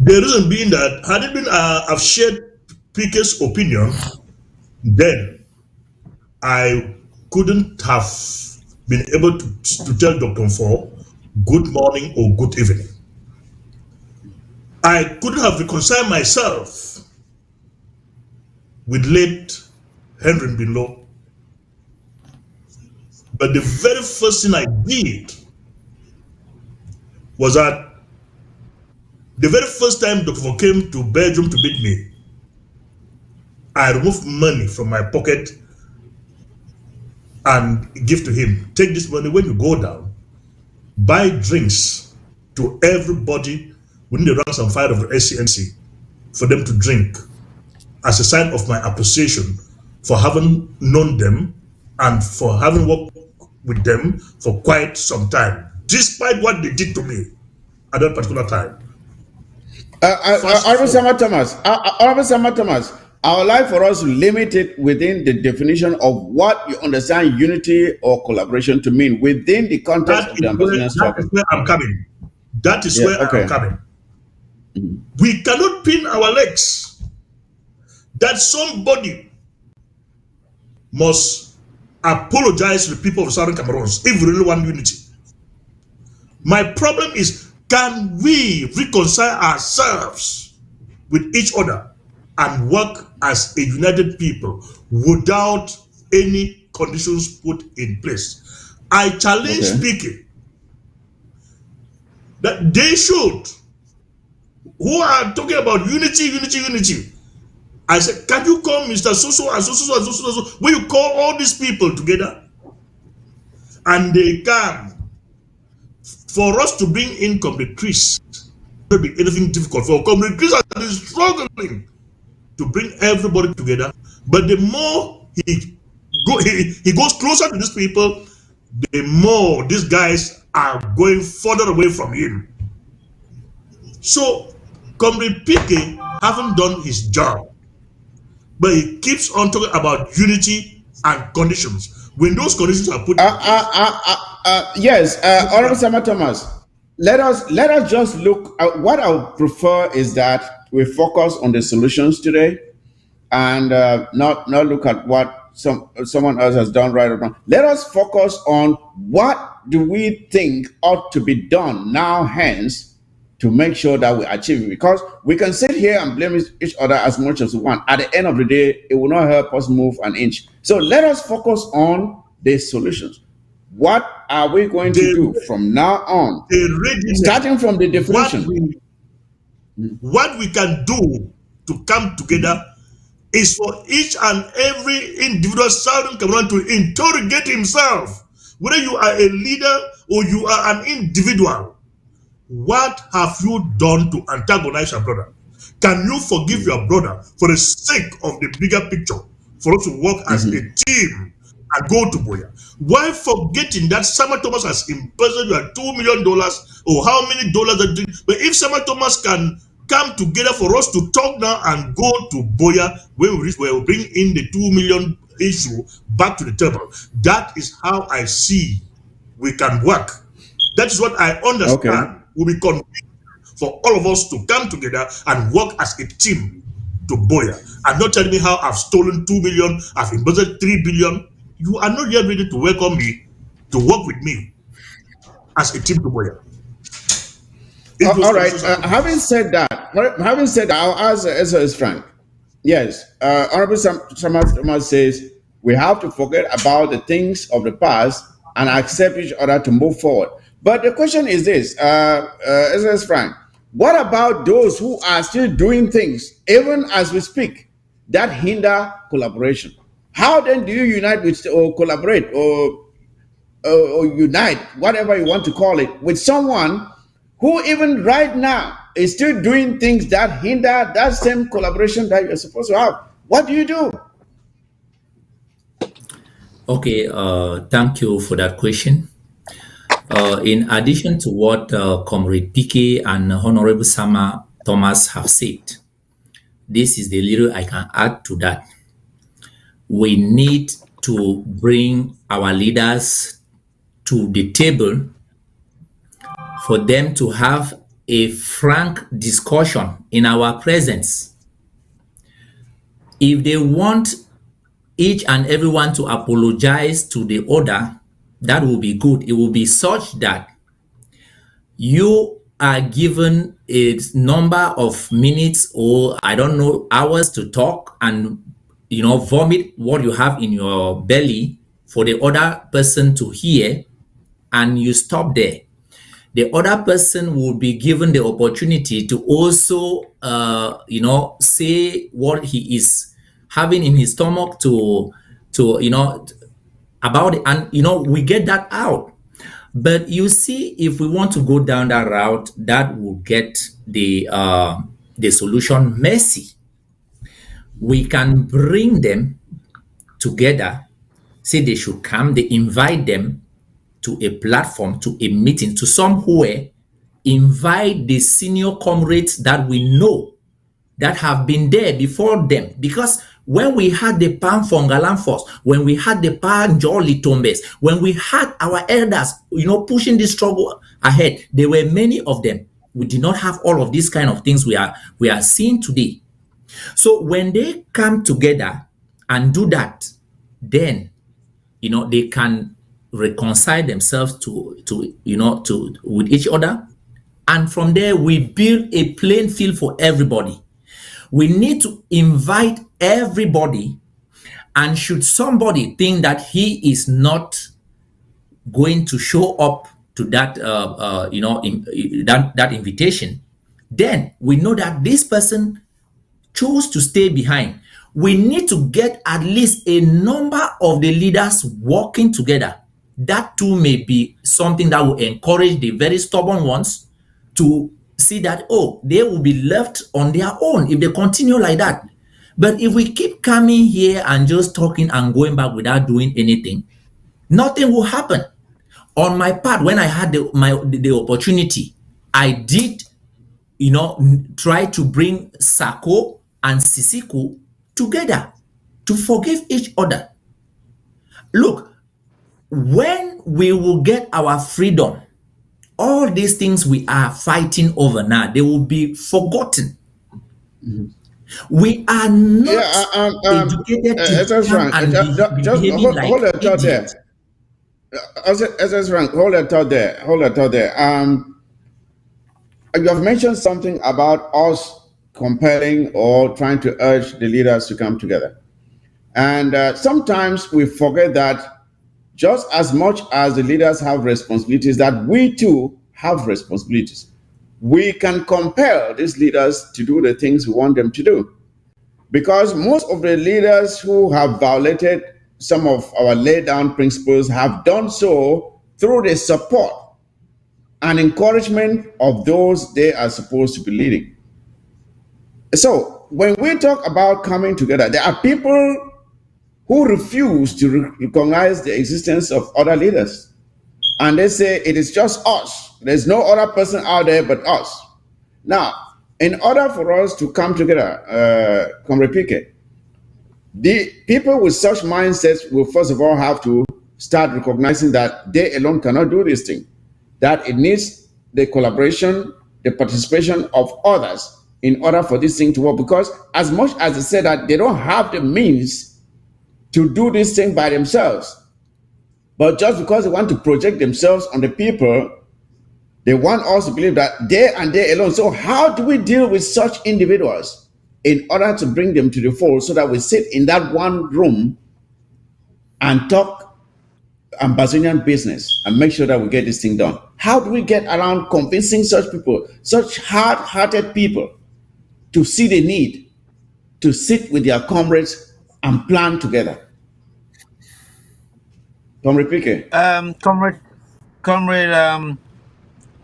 The reason being that had it been I've shared Piquet's opinion, then I couldn't have been able to tell Dr. Fo good morning or good evening. I couldn't have reconciled myself with late Henry Binlo. But the very first thing I did was that the very first time Dr. Fo came to Belgium to meet me, I removed money from my pocket and give to him. Take this money when you go down, buy drinks to everybody within the ranks and file of the SCNC for them to drink as a sign of my appreciation for having known them and for having worked with them for quite some time, despite what they did to me at that particular time. Honorable Sama Thomas, I would like for us to limit it within the definition of what you understand unity or collaboration to mean within the context of the Ambazonian struggle. That is where I'm coming. That is where I'm coming. We cannot pin our legs that somebody must apologize to the people of Southern Cameroons if we really want unity. My problem is, can we reconcile ourselves with each other and work as a united people without any conditions put in place? I challenge speaking that they should, who are talking about unity, I said, can you call Mr. So and so and so? When you call all these people together and they come for us to bring in Comrade Chris, not be anything difficult for Comrade Chris has been struggling to bring everybody together. But the more he goes closer to these people, the more these guys are going further away from him. So Comrade PK haven't done his job, but he keeps on talking about unity and conditions. When those conditions are put in place, Yes, Honorable Sama Thomas. Let us just look at what I would prefer is that we focus on the solutions today and not look at what someone else has done right or wrong. Let us focus on what do we think ought to be done now, hence, to make sure that we achieve it. Because we can sit here and blame each other as much as we want. At the end of the day, it will not help us move an inch. So let us focus on the solutions. What are we going to do the, from now on, the readiness, starting from the what definition? we what we can do to come together is for each and every individual Southern Cameroon to interrogate himself. Whether you are a leader or you are an individual, what have you done to antagonize your brother? Can you forgive your brother for the sake of the bigger picture, for us to work as a team and go to Boya? Why forgetting that Sama Thomas has embezzled you at $2 million or how many dollars? But if Sama Thomas can come together for us to talk now and go to Boya when we reach, where we bring in the 2 million issue back to the table, that is how I see we can work. That is what I Okay. understand will be convenient for all of us to come together and work as a team to Boya. And not telling me how I've stolen 2 million, I've invested 3 billion. You are not yet ready to welcome me to work with me as a team to Boya. If those All right. conditions are put in Having place. said that, I'll ask as Frank. Yes, Honorable Thomas says we have to forget about the things of the past and accept each other to move forward. But the question is this, SS Frank, what about those who are still doing things, even as we speak, that hinder collaboration? How then do you unite with or collaborate or unite, whatever you want to call it, with someone who even right now is still doing things that hinder that same collaboration that you're supposed to have? What do you do? Okay, thank you for that question. In addition to what Comrade PK and Honorable Sama Thomas have said, this is the little I can add to that. We need to bring our leaders to the table for them to have a frank discussion in our presence. If they want each and everyone to apologize to the other, that will be good. It will be such that you are given a number of minutes or I don't know hours to talk and vomit what you have in your belly for the other person to hear, and you stop there. The other person will be given the opportunity to also say what he is having in his stomach to about it, and we get that out. But you see, if we want to go down that route, that will get the solution messy. We can bring them together, say they should come, they invite them to a platform, to a meeting, to somewhere, invite the senior comrades that we know that have been there before them. Because when we had the Pan Fongalan Force, when we had the Pan Jolly Tombes, when we had our elders, pushing this struggle ahead, there were many of them. We did not have all of these kind of things we are seeing today. So when they come together and do that, then they can reconcile themselves to with each other, and from there we build a playing field for everybody. We need to invite everybody, and should somebody think that he is not going to show up to that that invitation, then we know that this person chose to stay behind, we need to get at least a number of the leaders working together. That too may be something that will encourage the very stubborn ones to see that, oh, they will be left on their own if they continue like that. But if we keep coming here and just talking and going back without doing anything, nothing will happen. On my part, when I had the opportunity, I did, try to bring Sako and Sisiko together to forgive each other. Look, when we will get our freedom, all these things we are fighting over now, they will be forgotten. We are not Yeah, educated to SS come Rank, and be just behaving like hold that thought idiots. there. SS Rank, hold that thought there. Hold that thought there. You have mentioned something about us compelling or trying to urge the leaders to come together. And sometimes we forget that just as much as the leaders have responsibilities, that we too have responsibilities. We can compel these leaders to do the things we want them to do. Because most of the leaders who have violated some of our laid down principles have done so through the support and encouragement of those they are supposed to be leading. So, when we talk about coming together, there are people who refuse to recognize the existence of other leaders. And they say it is just us. There's no other person out there but us. Now, in order for us to come together, Comrade Piquet, the people with such mindsets will first of all have to start recognizing that they alone cannot do this thing, that it needs the collaboration, the participation of others in order for this thing to work. Because as much as they say that they don't have the means to do this thing by themselves, but just because they want to project themselves on the people, they want us to believe that they and they alone. So how do we deal with such individuals in order to bring them to the fold so that we sit in that one room and talk Ambazonian business and make sure that we get this thing done? How do we get around convincing such people, such hard-hearted people, to see the need to sit with their comrades and plan together? Comrade Pique. Comrade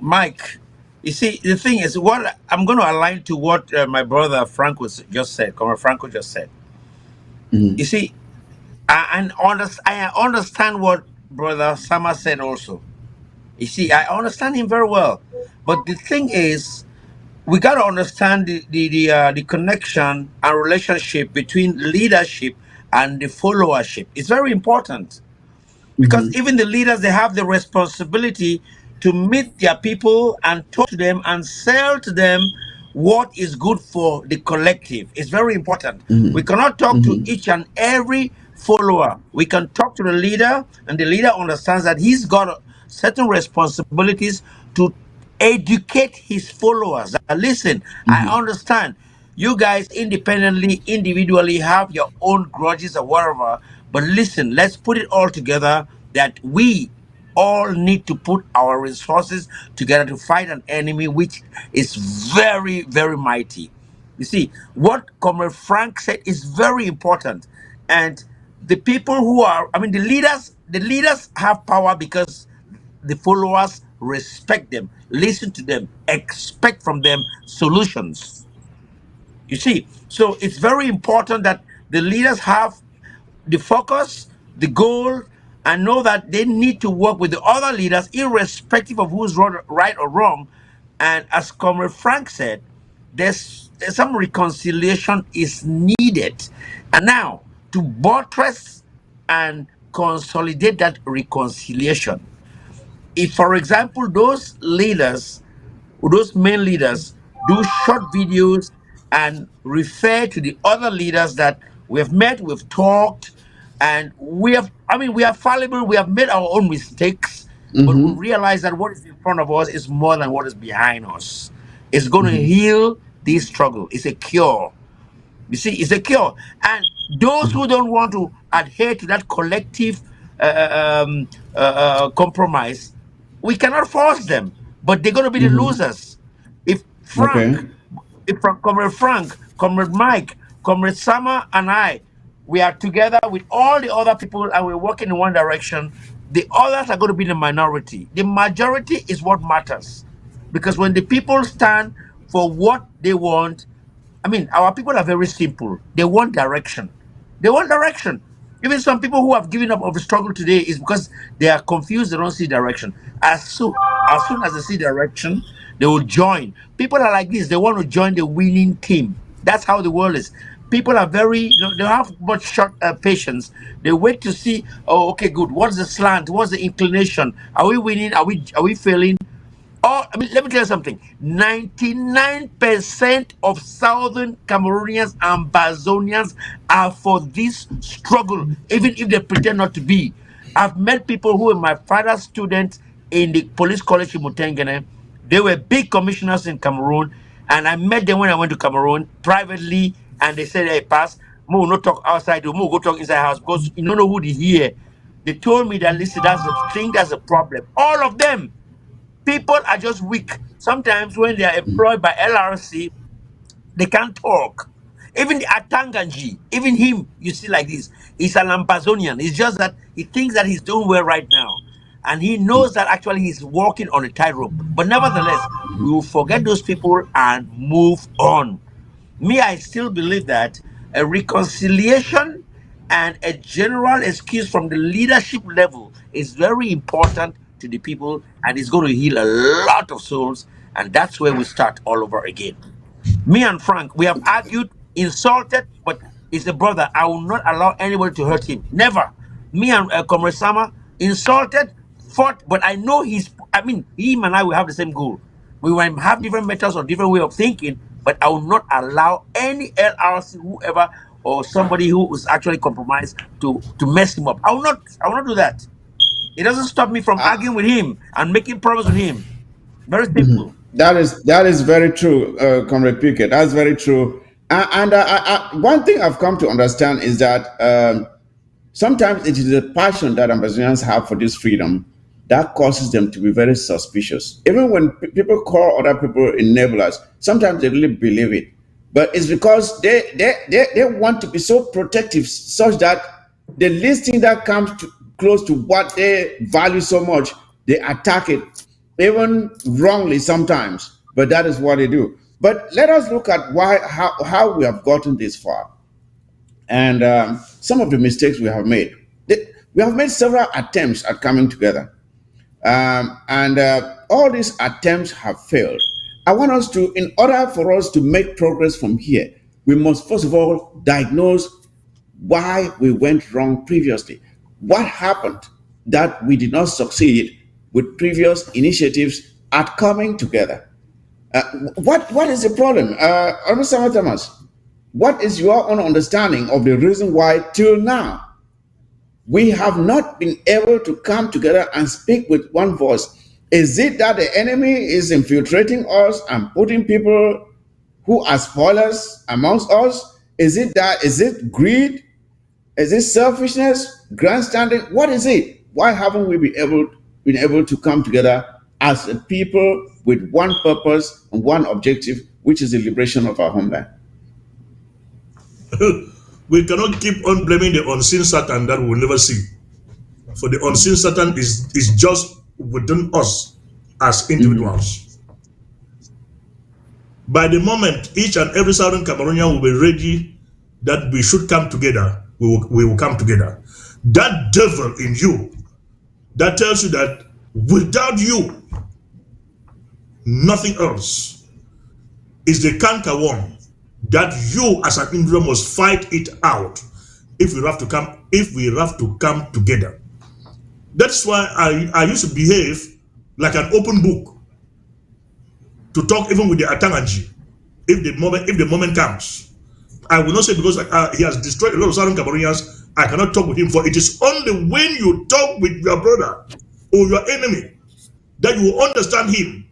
Mike, you see, the thing is, what I'm going to align to what my brother Franco just said, Comrade Franco just said. You see, I understand what Brother Sama said also. You see, I understand him very well. But the thing is, we got to understand the connection and relationship between leadership and the followership. It's very important. Because even the leaders, they have the responsibility to meet their people and talk to them and sell to them what is good for the collective. It's very important. We cannot talk to each and every follower. We can talk to the leader, and the leader understands that he's got certain responsibilities to educate his followers. Listen, I understand you guys independently, individually have your own grudges or whatever, but listen, let's put it all together that we all need to put our resources together to fight an enemy which is very, very mighty. You see, what Comrade Frank said is very important. And the people who are, I mean, the leaders have power because the followers respect them, listen to them, expect from them solutions. You see, so it's very important that the leaders have the focus, the goal, and know that they need to work with the other leaders, irrespective of who's right or wrong. And as Comrade Frank said, there's some reconciliation is needed. And now, to buttress and consolidate that reconciliation, if, for example, those main leaders do short videos and refer to the other leaders that we have met, we've talked, and we are fallible, we have made our own mistakes, but we realize that what is in front of us is more than what is behind us. It's going to heal this struggle. It's a cure. You see, it's a cure. And those who don't want to adhere to that collective compromise, we cannot force them, but they're going to be the losers. If Frank, Okay. if Comrade Frank, Comrade Mike, Comrade Sama, and I, we are together with all the other people and we're working in one direction, the others are going to be the minority. The majority is what matters. Because when the people stand for what they want, I mean, our people are very simple. They want direction. They want direction. Even some people who have given up of the struggle today is because they are confused. They don't see direction. As soon as they see direction, they will join. People are like this. They want to join the winning team. That's how the world is. People are very, they don't have much short patience. They wait to see. Oh, okay, good. What's the slant? What's the inclination? Are we winning? Are we failing? Oh, I mean, let me tell you something. 99% of Southern Cameroonians and Bazonians are for this struggle, even if they pretend not to be. I've met people who were my father's students in the police college in Mutengene. They were big commissioners in Cameroon, and I met them when I went to Cameroon privately, and they said, "Hey, pass, Mo, no talk outside, Mo, go talk inside house because you don't know who they hear." They told me that, listen, that's the thing, that's the problem. All of them. People are just weak. Sometimes when they are employed by LRC, they can't talk. Even the Atanganji, even him, you see like this. He's an Ambazonian. It's just that he thinks that he's doing well right now. And he knows that actually he's walking on a tightrope. But nevertheless, we will forget those people and move on. Me, I still believe that a reconciliation and a general excuse from the leadership level is very important to the people and it's going to heal a lot of souls. And that's where we start all over again. Me and Frank, we have argued, insulted, but he's a brother. I will not allow anybody to hurt him. Never. Me and Comrade Sama, insulted, fought, but I know him and I will have the same goal. We will have different methods or different way of thinking, but I will not allow any LRC, whoever, or somebody who is actually compromised to mess him up. I will not do that. It doesn't stop me from arguing with him and making progress with him. Very simple. That is very true, Comrade Pickett. That's very true. One thing I've come to understand is that sometimes it is the passion that Amazonians have for this freedom that causes them to be very suspicious. Even when people call other people enablers, sometimes they really believe it. But it's because they want to be so protective, such that the least thing that comes close to what they value so much, they attack it, even wrongly sometimes. But that is what they do. But let us look at how we have gotten this far and some of the mistakes we have made. We have made several attempts at coming together, and all these attempts have failed. I want us to, in order for us to make progress from here, we must first of all diagnose why we went wrong previously. What happened that we did not succeed with previous initiatives at coming together? What is the problem? Honorable Thomas, what is your own understanding of the reason why till now we have not been able to come together and speak with one voice? Is it that the enemy is infiltrating us and putting people who are spoilers amongst us? Is it greed? Is it selfishness? Grandstanding? What is it? Why haven't we been able to come together as a people with one purpose and one objective, which is the liberation of our homeland? We cannot keep on blaming the unseen Satan that we will never see. For the unseen Satan is just within us as individuals. By the moment each and every Southern Cameroonian will be ready that we should come together, we will come together. That devil in you that tells you that without you, nothing else is the canker worm that you as an individual must fight it out if we have to come together. That's why I used to behave like an open book to talk even with the Atanganji if the moment comes. I will not say because he has destroyed a lot of Southern Cameroonians, I cannot talk with him. For it is only when you talk with your brother or your enemy that you will understand him.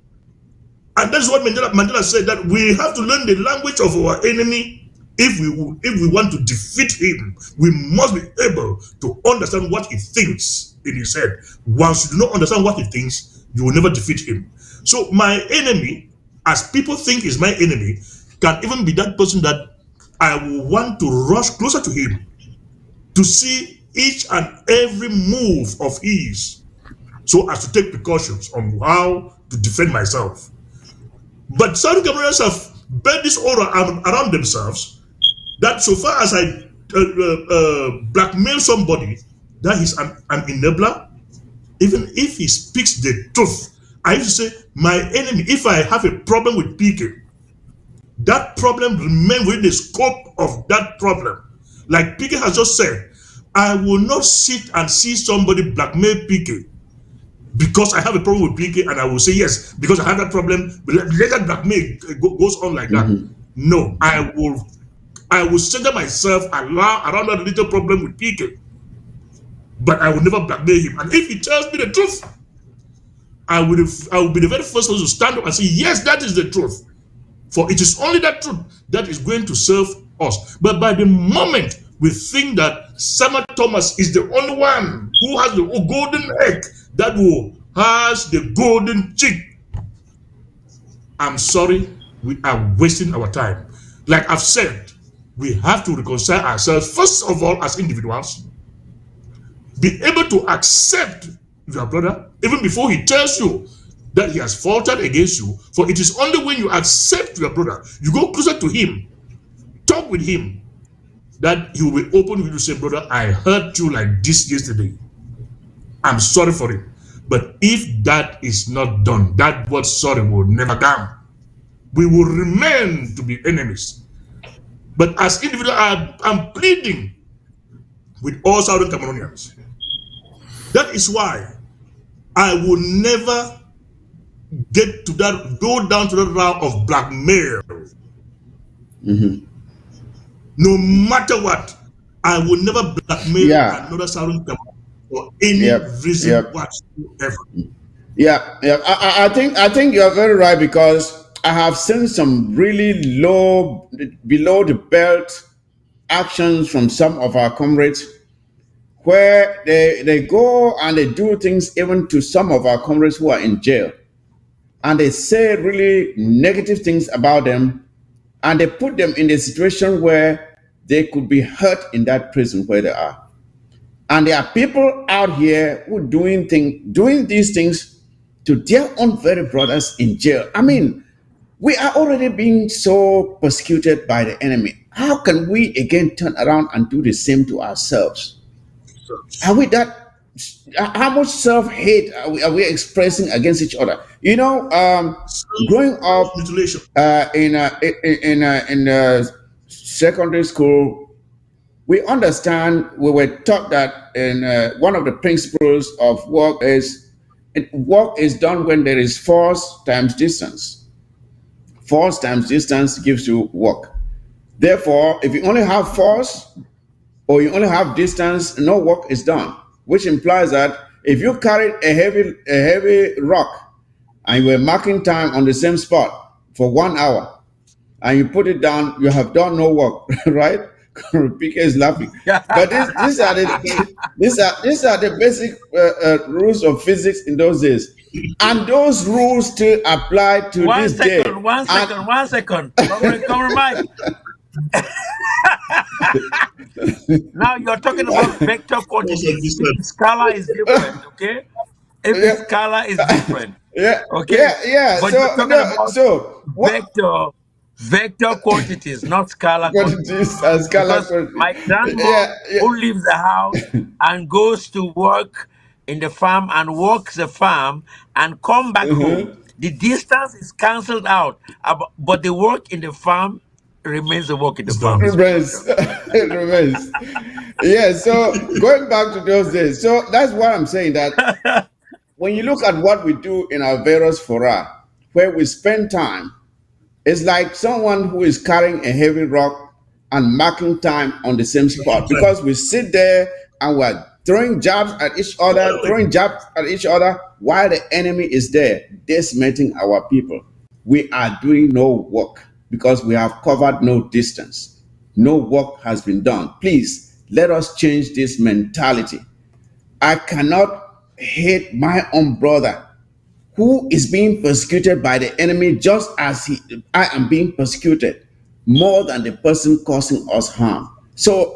And that's what Mandela said, that we have to learn the language of our enemy. If we want to defeat him, we must be able to understand what he thinks in his head. Once you do not understand what he thinks, you will never defeat him. So my enemy, as people think is my enemy, can even be that person that I will want to rush closer to him to see each and every move of his, so as to take precautions on how to defend myself. But some Cameroonians have built this aura around themselves that so far as I blackmail somebody, that is an enabler. Even if he speaks the truth, I used to say, my enemy, if I have a problem with PK, that problem remains within the scope of that problem. Like PK has just said, I will not sit and see somebody blackmail PK because I have a problem with PK, and I will say yes because I have that problem. But let that blackmail goes on like that. No, I will center myself around that little problem with PK, but I will never blackmail him. And if he tells me the truth, I will be the very first one to stand up and say, yes, that is the truth. For it is only that truth that is going to serve us. But by the moment we think that Sama Thomas is the only one who has the golden egg that has the golden chick, I'm sorry, we are wasting our time. Like I've said, we have to reconcile ourselves, first of all, as individuals, be able to accept your brother even before he tells you that he has faltered against you. For it is only when you accept your brother, you go closer to him, talk with him, that he will be open with you to say, brother, I hurt you like this yesterday. I'm sorry for it. But if that is not done, that word sorry will never come. We will remain to be enemies. But as individuals, I'm pleading with all Southern Cameroonians. That is why I will never go down to that route of blackmail. No matter what, I will never blackmail another Southern Cameroon for any reason whatsoever. I think you're very right, because I have seen some really low, below the belt actions from some of our comrades, where they go and they do things even to some of our comrades who are in jail, and they say really negative things about them, and they put them in a situation where they could be hurt in that prison where they are. And there are people out here who doing these things to their own very brothers in jail. I mean, we are already being so persecuted by the enemy. How can we again turn around and do the same to ourselves? Are we that? How much self-hate are we expressing against each other? You know, growing up Mutilation. in secondary school, we were taught that in one of the principles of work is done when there is force times distance. Force times distance gives you work. Therefore, if you only have force or you only have distance, no work is done, which implies that if you carried a heavy rock and you were marking time on the same spot for 1 hour and you put it down, you have done no work, right? PK is laughing. But these are the basic rules of physics in those days, and those rules still apply to One this day. second, one And second, one second. Comrade Mike. Now you're talking about vector quantities. If the scala is different, okay? If the yeah, scala is different, yeah, okay? But So you're talking no, about so what? vector quantities, not scala quantities. Quantities and scalar Because quantities. my grandma, Yeah, yeah. who leaves the house and goes to work in the farm and works the farm and come back home, the distance is cancelled out, but the work in the farm remains the work in the It's farm. done. Is what I'm talking about. It remains. Yeah, so going back to those days, so that's what I'm saying, that when you look at what we do in our various fora, where we spend time, it's like someone who is carrying a heavy rock and marking time on the same spot, because we sit there and we're throwing jabs at each other, while the enemy is there decimating our people. We are doing no work because we have covered no distance. No work has been done. Please let us change this mentality. I cannot hate my own brother who is being persecuted by the enemy just as I am being persecuted. more than the person causing us harm. So,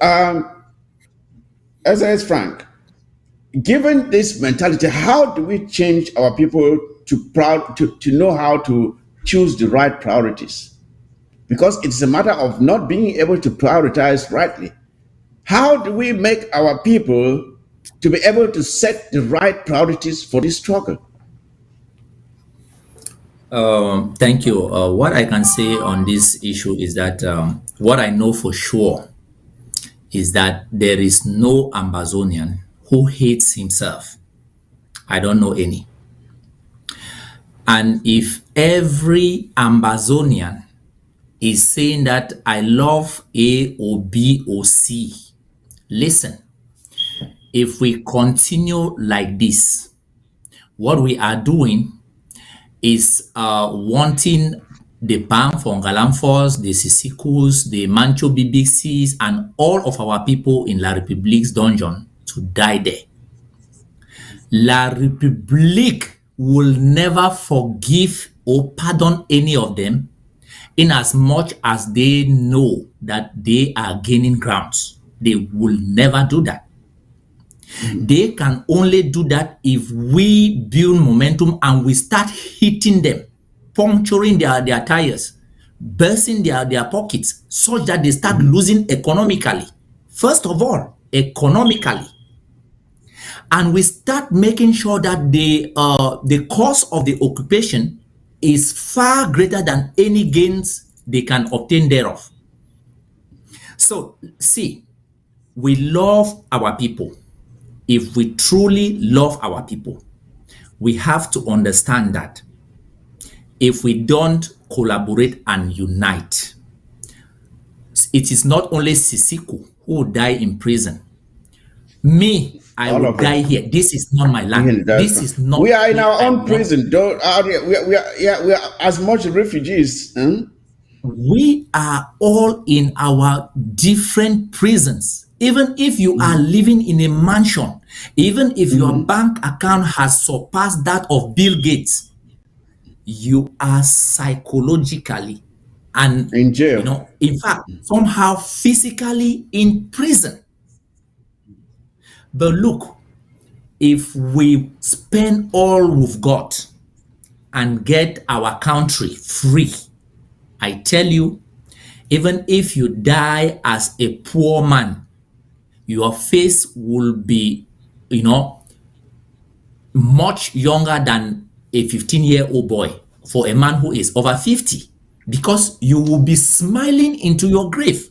as I asked Frank, given this mentality, how do we change our people to know how to choose the right priorities? Because it's a matter of not being able to prioritize rightly. How do we make our people to be able to set the right priorities for this struggle? Thank you. What I can say on this issue is that what I know for sure is that there is no Amazonian who hates himself. I don't know any. And if every Amazonian is saying that I love A or B or C, listen, if we continue like this, what we are doing is wanting the Pam-Fongalamfos, the Sisikus, the Mancho Bibixis, and all of our people in La République's dungeon to die there. La République will never forgive or pardon any of them in as much as they know that they are gaining grounds. They will never do that. They can only do that if we build momentum and we start hitting them, puncturing their tires, bursting their pockets, such that they start losing economically. First of all, economically. And we start making sure that the cost of the occupation is far greater than any gains they can obtain thereof. So, see, we love our people. If we truly love our people, we have to understand that if we don't collaborate and unite, it is not only Sisiku who will die in prison. Me, I All will of them. die here. This is not my land. Really, that's This fine. is not We are in where our I own want. prison. Don't, we are as much refugees. We are all in our different prisons. Even if you are living in a mansion, even if your bank account has surpassed that of Bill Gates, you are psychologically and, In jail. in fact, somehow physically in prison. But look, if we spend all we've got and get our country free, I tell you, even if you die as a poor man, your face will be, much younger than a 15-year-old boy for a man who is over 50, because you will be smiling into your grave,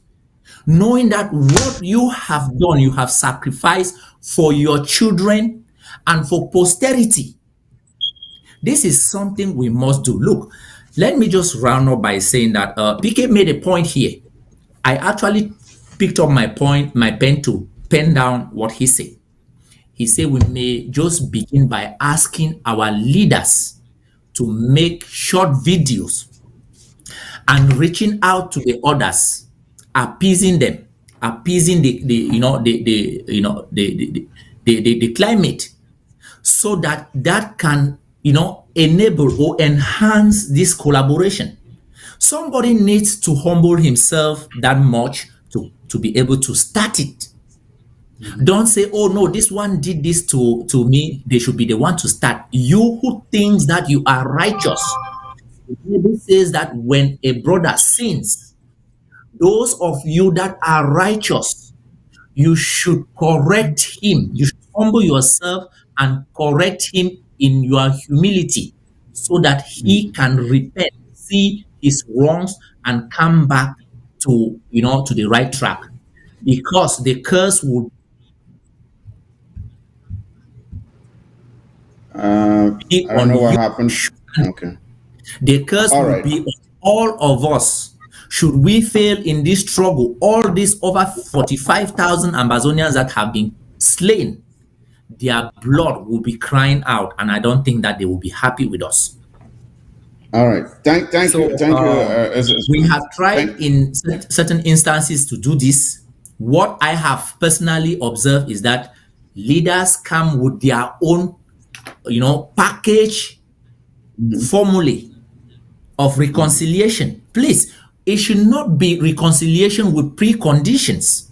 knowing that what you have done, you have sacrificed for your children and for posterity. This is something we must do. Look, let me just round up by saying that PK made a point here. I actually picked up my pen to pen down what he said. He said we may just begin by asking our leaders to make short videos and reaching out to the others, appeasing them, appeasing the climate, so that can enable or enhance this collaboration. Somebody needs to humble himself that much to be able to start it. Don't say, oh no, this one did this to me. They should be the one to start. You who thinks that you are righteous. The Bible says that when a brother sins, those of you that are righteous, you should correct him. You should humble yourself and correct him in your humility so that he can repent, see his wrongs, and come back to the right track. Because the curse will be I don't on know what you. happened. Okay. The curse All will right. be on all of us. Should we fail in this struggle, all these over 45,000 Amazonians that have been slain, their blood will be crying out, and I don't think that they will be happy with us. All right. Thank So you. Thank you. we have tried Thank. in certain instances to do this. What I have personally observed is that leaders come with their own, package formulae of reconciliation. Please, it should not be reconciliation with preconditions.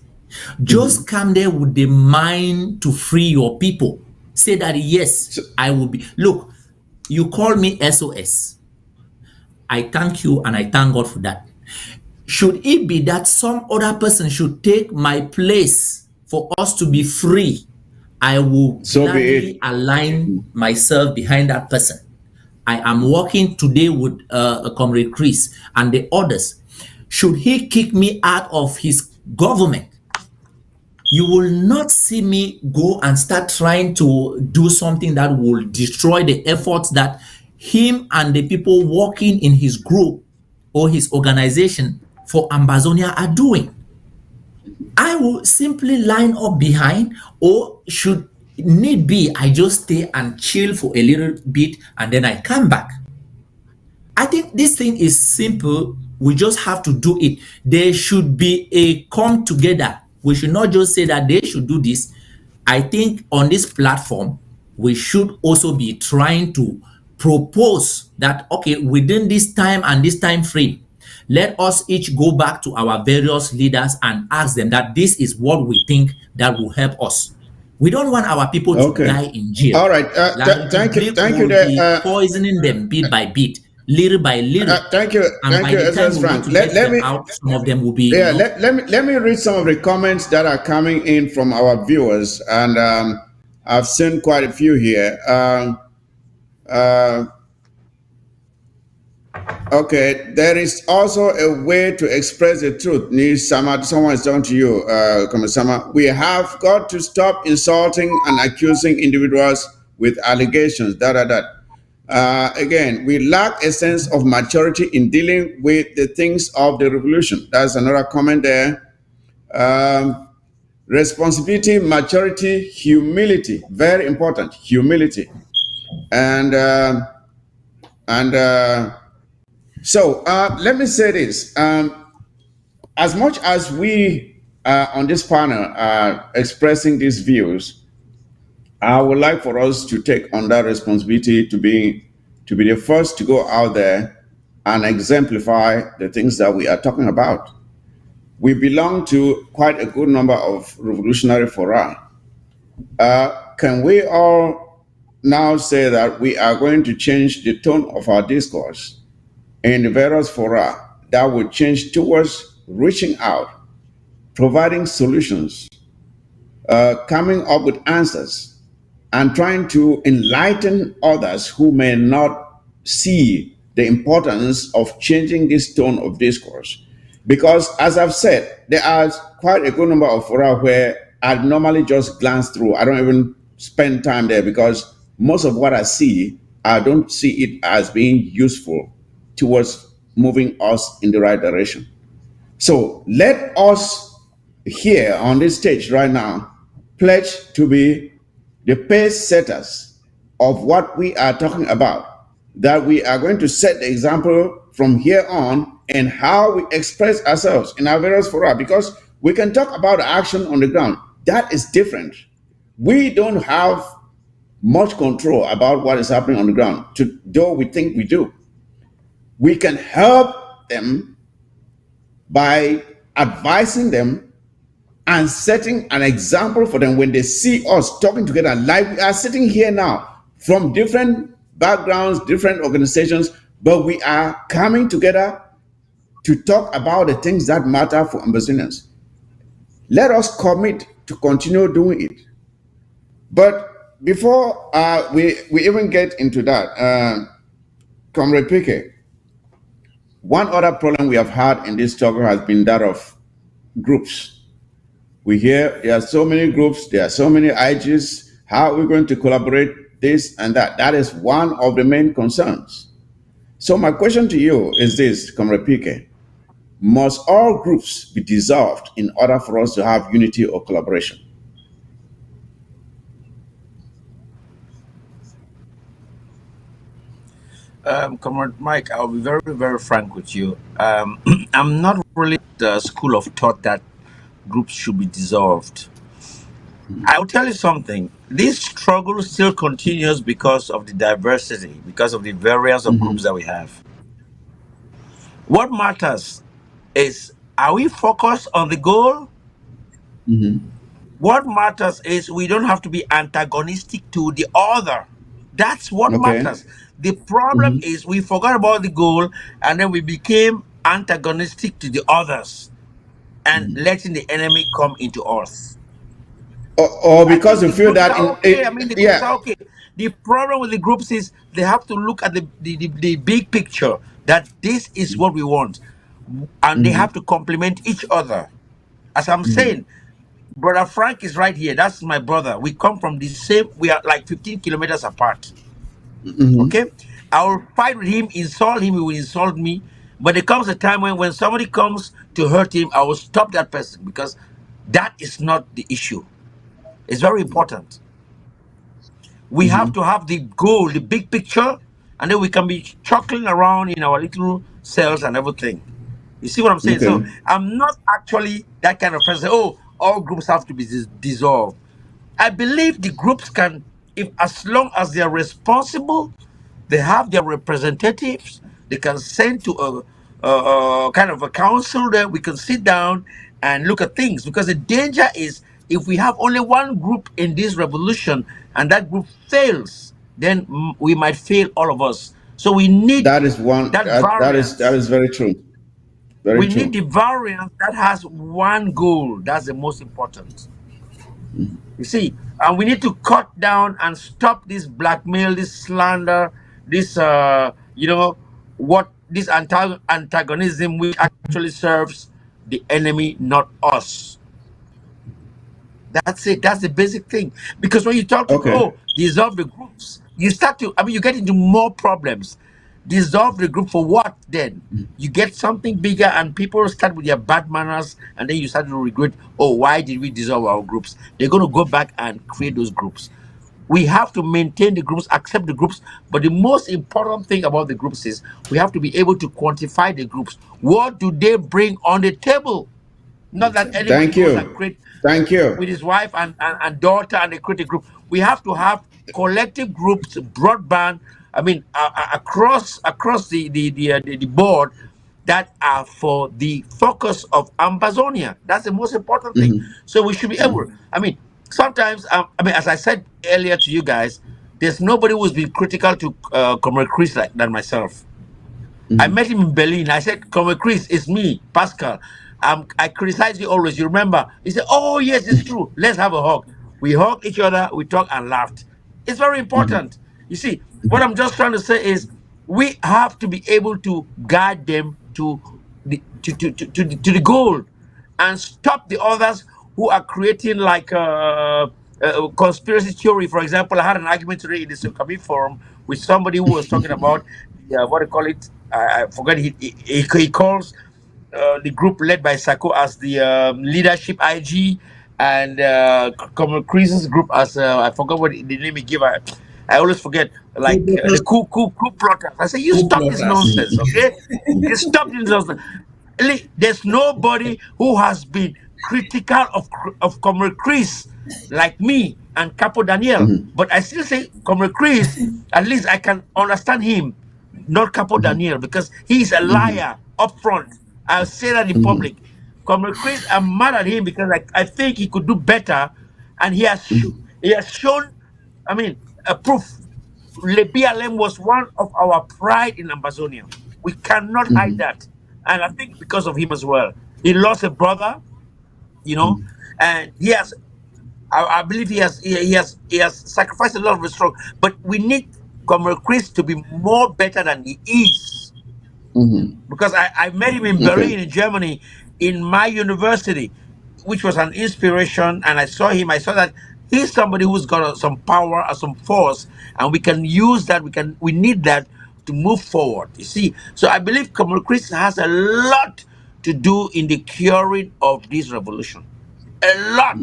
Just come there with the mind to free your people. Say that, yes, So, I will be. Look, you call me SOS. I thank you and I thank God for that. Should it be that some other person should take my place for us to be free, I will so be it. gladly align myself behind that person. I am working today with Comrade Chris and the others. Should he kick me out of his government, you will not see me go and start trying to do something that will destroy the efforts that him and the people working in his group or his organization for Ambazonia are doing. I will simply line up behind, or should need be, I just stay and chill for a little bit and then I come back. I think this thing is simple. We just have to do it. There should be a come together. We should not just say that they should do this. I think on this platform, we should also be trying to propose that, okay, within this time and this time frame, let us each go back to our various leaders and ask them that this is what we think that will help us. We don't want our people to Okay. die in jail. All right. Like Thank you. we Thank you will there. be poisoning them bit by bit, little by little. Thank you. And Thank by you, the time SS we want Frank. to Let, let let them me out, some of them will be, yeah, let me read some of the comments that are coming in from our viewers, and I've seen quite a few here. Uh, okay, there is also a way to express the truth. Someone is talking to you, Sama. We have got to stop insulting and accusing individuals with allegations. Again, we lack a sense of maturity in dealing with the things of the revolution. That's another comment there. Responsibility, maturity, humility, very important. Humility, and and let me say this: as much as we on this panel are expressing these views, I would like for us to take on that responsibility to be the first to go out there and exemplify the things that we are talking about. We belong to quite a good number of revolutionary fora. Can we all now say that we are going to change the tone of our discourse in the various fora that will change towards reaching out, providing solutions, coming up with answers, and trying to enlighten others who may not see the importance of changing this tone of discourse? Because, as I've said, there are quite a good number of fora where I normally just glance through. I don't even spend time there because most of what I see, I don't see it as being useful towards moving us in the right direction. So let us here on this stage right now pledge to be the pace setters of what we are talking about, that we are going to set the example from here on and how we express ourselves in our various fora, because we can talk about action on the ground. That is different. We don't have much control about what is happening on the ground, though we think we do. We can help them by advising them and setting an example for them when they see us talking together, like we are sitting here now from different backgrounds, different organizations, but we are coming together to talk about the things that matter for Ambazonians. Let us commit to continue doing it. But before we even get into that, Comrade Pique, one other problem we have had in this struggle has been that of groups. We hear there are so many groups, there are so many IGs. How are we going to collaborate this and that? That is one of the main concerns. So my question to you is this, Comrade Pique. Must all groups be dissolved in order for us to have unity or collaboration? Comrade Mike, I'll be very, very frank with you. I'm not really the school of thought that groups should be dissolved. I'll tell you something. This struggle still continues because of the diversity, because of the variance of groups that we have. What matters is, are we focused on the goal? What matters is we don't have to be antagonistic to the other. That's what Okay. matters. The problem is we forgot about the goal and then we became antagonistic to the others and letting the enemy come into us. Or I because think you the feel groups that are okay. I mean, the groups yeah. are okay. The problem with the groups is they have to look at the big picture, that this is what we want. And they have to complement each other. As I'm saying, Brother Frank is right here. That's my brother. We come from the same, we are like 15 kilometers apart. Okay? I will fight with him, insult him, he will insult me. But there comes a time when somebody comes to hurt him, I will stop that person because that is not the issue. It's very important. We have to have the goal, the big picture, and then we can be chuckling around in our little cells and everything. You see what I'm saying? So Okay. I'm not actually that kind of person. Oh, all groups have to be dissolved. I believe the groups can, if as long as they are responsible, they have their representatives, they can send to a kind of a council there. We can sit down and look at things, because the danger is if we have only one group in this revolution and that group fails, then we might fail all of us. So we need That is one that that variance. is very true. Very We need true. the variance that has one goal. That's the most important. You see, and we need to cut down and stop this blackmail, this slander, this what this antagonism, which actually serves the enemy, not us. That's it. That's the basic thing. Because when you talk to people, Okay. oh, dissolve the groups, you start to, I mean, you get into more problems. Dissolve the group for what then? You get something bigger and people start with their bad manners, and then you start to regret, oh, why did we dissolve our groups? They're going to go back and create those groups. We have to maintain the groups, accept the groups, but the most important thing about the groups is we have to be able to quantify the groups. What do they bring on the table? Not that anybody Thank goes and you. create Thank you. with his wife and daughter and they create a group. We have to have collective groups, broadband. I mean, across the board, that are for the focus of Amazonia. That's the most important thing. So we should be able. I mean, sometimes I mean, as I said earlier to you guys, there's nobody who's been critical to Comrade Chris like than myself. I met him in Berlin. I said, Comrade Chris, it's me, Pascal. I criticize you always. You remember? He said, oh, yes, it's true. Let's have a hug. We hugged each other, we talked and laughed. It's very important. You see, what I'm just trying to say is we have to be able to guide them to the goal and stop the others who are creating like conspiracy theory. For example, I had an argument today in the Sunkami forum with somebody who was talking about what do you call it? I forgot. He calls the group led by Sako as the leadership IG, and Comrade Chris's group as I forgot what the name he gave. I always forget, like the coup plotters. I say, you Coup stop this plotters. nonsense, okay? You stop this nonsense. There's nobody who has been critical of Comrade Chris like me and Capo Daniel. But I still say Comrade Chris, at least I can understand him, not Capo Daniel, because he's a liar up front. I'll say that in public. Comrade Chris, I'm mad at him because I think he could do better, and he has shown, I mean, a proof. Le BLM was one of our pride in Amazonia. We cannot hide that. And I think because of him as well. He lost a brother, and he has, I believe he has sacrificed a lot of his struggle. But we need Comrade Chris to be more better than he is. Because I met him in Okay. Berlin, in Germany, in my university, which was an inspiration. And I saw him. I saw that he's somebody who's got some power or some force, and we can use that. We need that to move forward. You see, so I believe Comrade Chris has a lot to do in the curing of this revolution. A lot,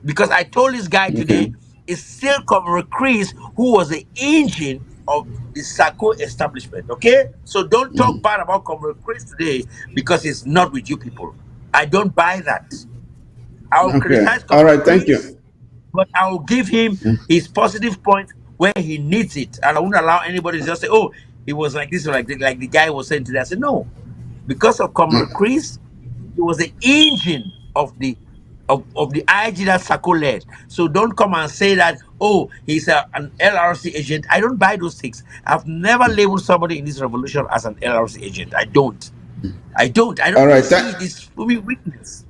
because I told this guy Okay. today, it's still Comrade Chris who was the engine of the Sako establishment. Okay, so don't talk bad about Comrade Chris today because he's not with you people. I don't buy that. I'll Okay. criticize All Comrade right. Thank Chris, you. but I'll give him his positive points where he needs it, and I won't allow anybody to just say, "Oh, he was like this or like that," like the guy was saying today. I said, "No, Because of Comrade Chris, he was the engine of the IG that Sako led. So don't come and say that, oh, he's an LRC agent. I don't buy those things. I've never labeled somebody in this revolution as an LRC agent. I don't. I don't All right. see this weakness.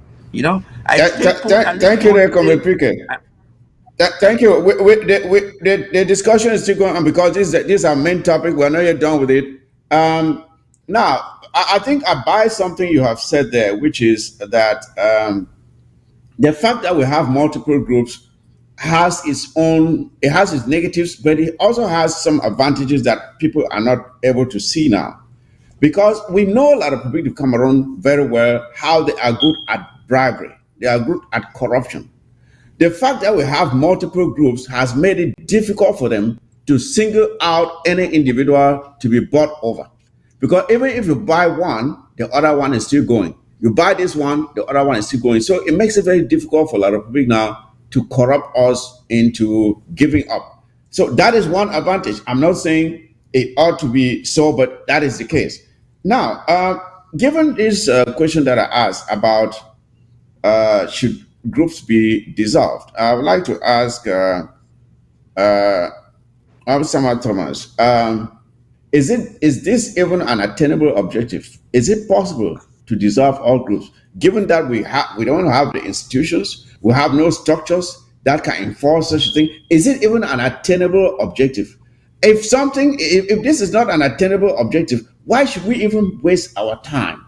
I stay put and Thank listen you, what there, you say. Comrade PK. Thank you. The discussion is still going on because this is our main topic. We're not yet done with it. Now, I think I buy something you have said there, which is that the fact that we have multiple groups has it has its negatives, but it also has some advantages that people are not able to see now. Because we know a lot of people in Cameroon very well how they are good at bribery, they are good at corruption. The fact that we have multiple groups has made it difficult for them to single out any individual to be bought over. Because even if you buy one, the other one is still going. You buy this one, the other one is still going. So it makes it very difficult for a lot of people now to corrupt us into giving up. So that is one advantage. I'm not saying it ought to be so, but that is the case. Now, given this question that I asked about should groups be dissolved, I would like to ask Sama Thomas, is this even an attainable objective? Is it possible to dissolve all groups, given that we don't have the institutions, we have no structures that can enforce such a thing? Is it even an attainable objective? If this is not an attainable objective, why should we even waste our time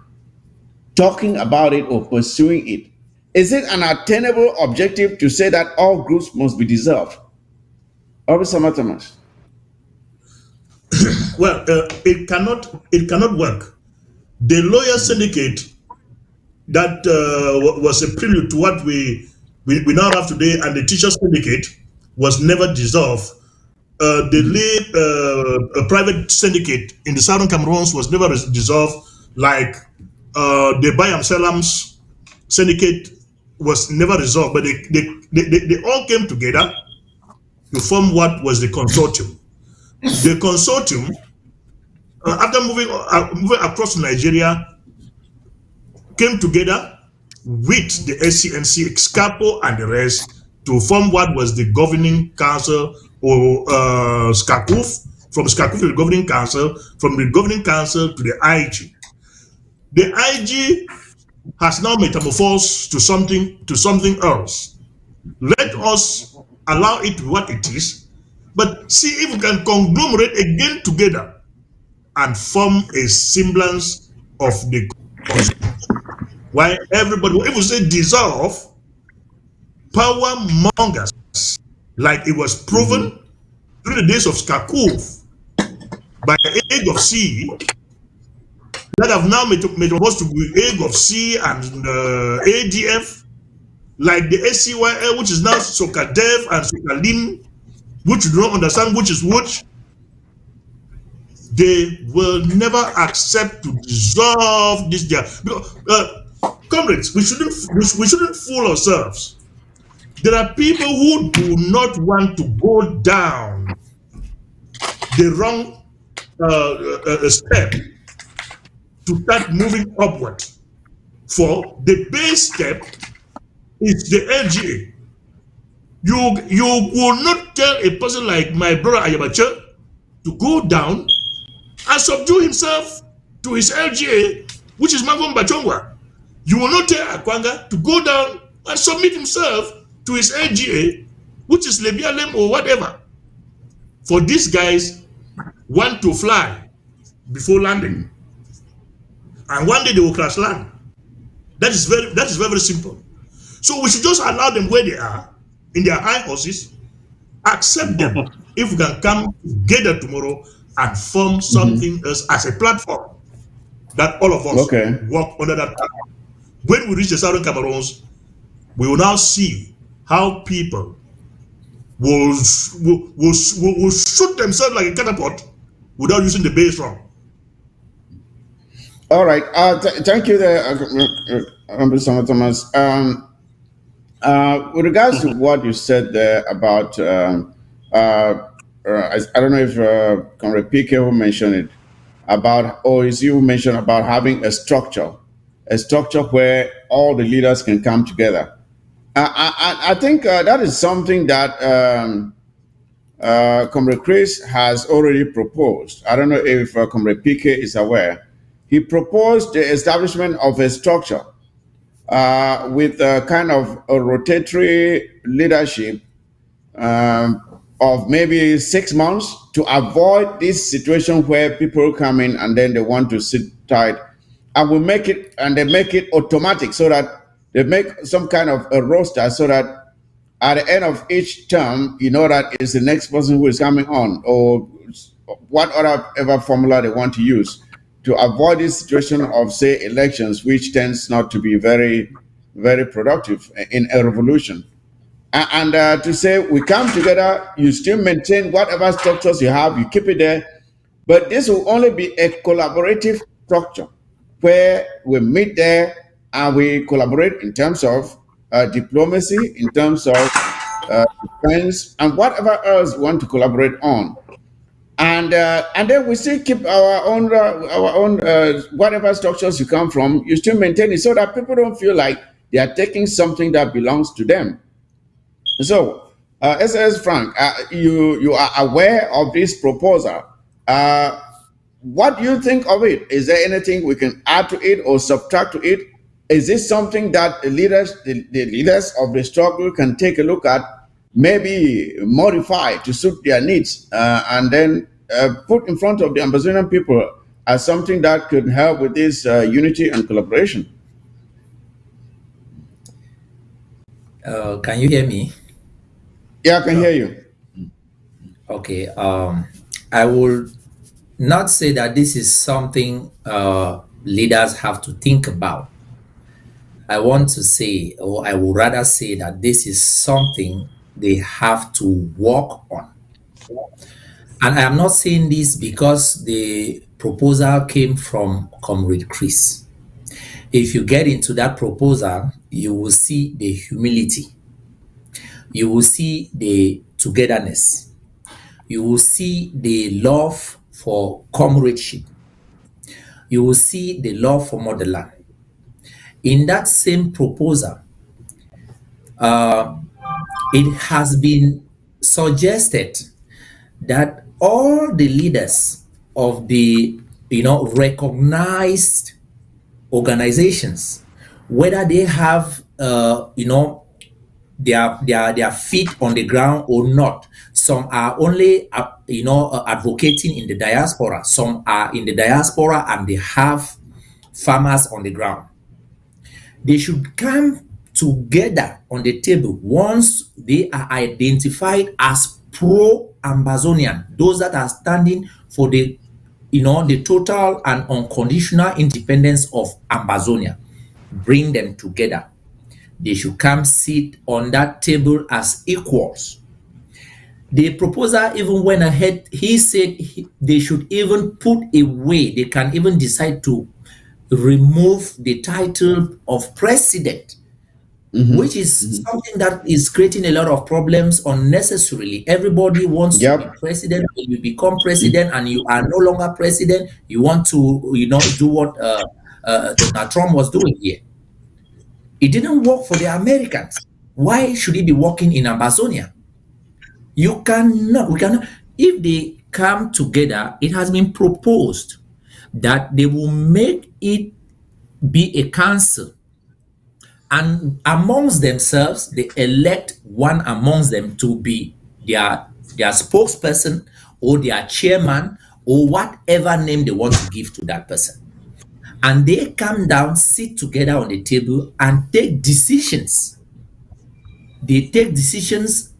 talking about it or pursuing it? Is it an attainable objective to say that all groups must be dissolved? Obisama Thomas. Well, it cannot work. The lawyer syndicate that was a prelude to what we now have today, and the teacher syndicate was never dissolved. A private syndicate in the southern Cameroons was never dissolved, like the Bayam Salams syndicate was never resolved, but they all came together to form what was the consortium. The consortium, after moving across Nigeria, came together with the SCNC, Excapo, and the rest to form what was the governing council, or SCACUF, from SCACUF to the governing council, from the governing council to the IG. The IG has now metamorphosed to something else. Let us allow it what it is, but see if we can conglomerate again together and form a semblance of the consortium. Why everybody, if we say dissolve, power mongers, like it was proven through the days of Skakov by Egg of C, that have now metamorphosed to Egg of C and ADF, like the SCYL, which is now Sokadev and Sokalim, which you don't understand which is which. They will never accept to dissolve this. Comrades, we shouldn't fool ourselves. There are people who do not want to go down the wrong step to start moving upward. For the base step is the LGA. You will not tell a person like my brother Ayabacha to go down and subdue himself to his LGA, which is Mangom Bachongwa. You will not tell Akwanga to go down and submit himself to his LGA, which is Lebialem or whatever. For these guys want to fly before landing, and one day they will crash land. That is very simple. So we should just allow them where they are, in their high horses, accept them. If we can come together tomorrow and form something else as a platform that all of us work under that platform. When we reach the Southern Cameroons, we will now see how people will shoot themselves like a catapult without using the base drum. All right. Thank you, there, Mr. Thomas. With regards to what you said there about, I don't know if Comrade PK who mentioned it, about, or as you mentioned, about having a structure where all the leaders can come together. I think that is something that Comrade Chris has already proposed. I don't know if Comrade PK is aware. He proposed the establishment of a structure with a kind of a rotatory leadership of maybe 6 months to avoid this situation where people come in and then they want to sit tight. And we make it, and they make it automatic so that they make some kind of a roster so that at the end of each term, you know that it's the next person who is coming on, or what other ever formula they want to use to avoid this situation of, say, elections, which tends not to be very, very productive in a revolution. And to say we come together, you still maintain whatever structures you have, you keep it there, but this will only be a collaborative structure where we meet there and we collaborate in terms of diplomacy, in terms of defense, and whatever else we want to collaborate on. And then we still keep our own whatever structures you come from. You still maintain it so that people don't feel like they are taking something that belongs to them. So, SS Frank, you are aware of this proposal. Uh, what do you think of it? Is there anything we can add to it or subtract to it? Is this something that the leaders of the struggle can take a look at, maybe modify to suit their needs, and then put in front of the Amazonian people as something that could help with this unity and collaboration? Can you hear me? Yeah, I can hear you. Okay. I will not say that this is something leaders have to think about. I want to say, or I would rather say that this is something they have to work on. And I am not saying this because the proposal came from Comrade Chris. If you get into that proposal, you will see the humility. You will see the togetherness. You will see the love for comradeship. You will see the love for motherland. In that same proposal, it has been suggested that all the leaders of the recognized organizations, whether they have their feet on the ground or not. Some are only advocating in the diaspora. Some are in the diaspora and they have farmers on the ground. They should come together on the table once they are identified as pro-Ambazonian, those that are standing for the total and unconditional independence of Ambazonia. Bring them together. They should come sit on that table as equals. The proposer even went ahead. He said they should even put away, they can even decide to remove the title of president, which is something that is creating a lot of problems unnecessarily. Everybody wants to be Yep. president. When you become president and you are no longer president, you want to, do what Donald Trump was doing here. It didn't work for the Americans. Why should it be working in Amazonia? We cannot. If they come together, it has been proposed that they will make it be a council, and amongst themselves, they elect one amongst them to be their spokesperson or their chairman or whatever name they want to give to that person. And they come down, sit together on the table and take decisions. They take decisions,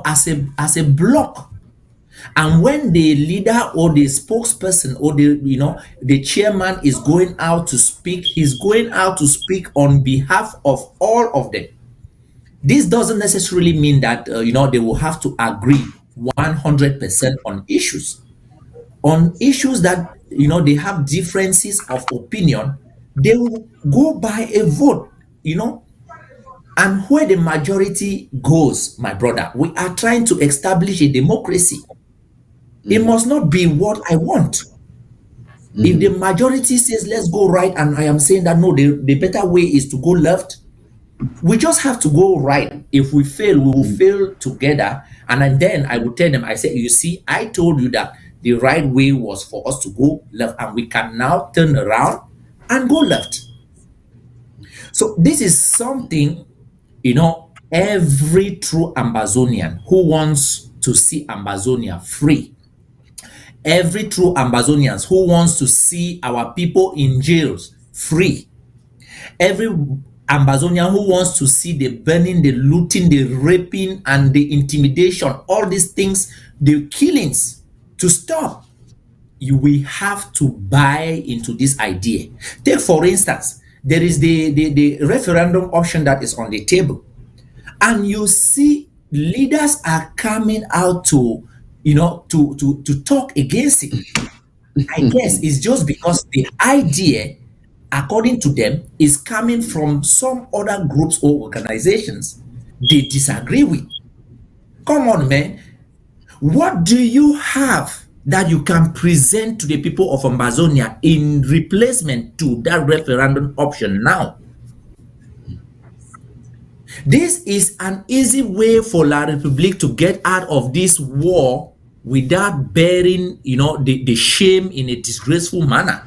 as a block. And when the leader or the spokesperson or the chairman is going out to speak, he's going out to speak on behalf of all of them. This doesn't necessarily mean that they will have to agree 100% on issues. On issues that they have differences of opinion, they will go by a vote. And where the majority goes, my brother, we are trying to establish a democracy. It must not be what I want. If the majority says let's go right, and I am saying that no, the better way is to go left, we just have to go right. If we fail, we will fail together. And then I will tell them, I say, you see, I told you that the right way was for us to go left, and we can now turn around and go left. So this is something, every true Amazonian who wants to see Amazonia free, every true Amazonians who wants to see our people in jails free, every Amazonian who wants to see the burning, the looting, the raping, and the intimidation, all these things, the killings to stop, we have to buy into this idea. Take, for instance, there is the referendum option that is on the table, and you see leaders are coming out to to talk against it. I guess it's just because the idea, according to them, is coming from some other groups or organizations they disagree with. Come on, man. What do you have that you can present to the people of Amazonia in replacement to that referendum option now? This is an easy way for La Republique to get out of this war without bearing, the shame in a disgraceful manner.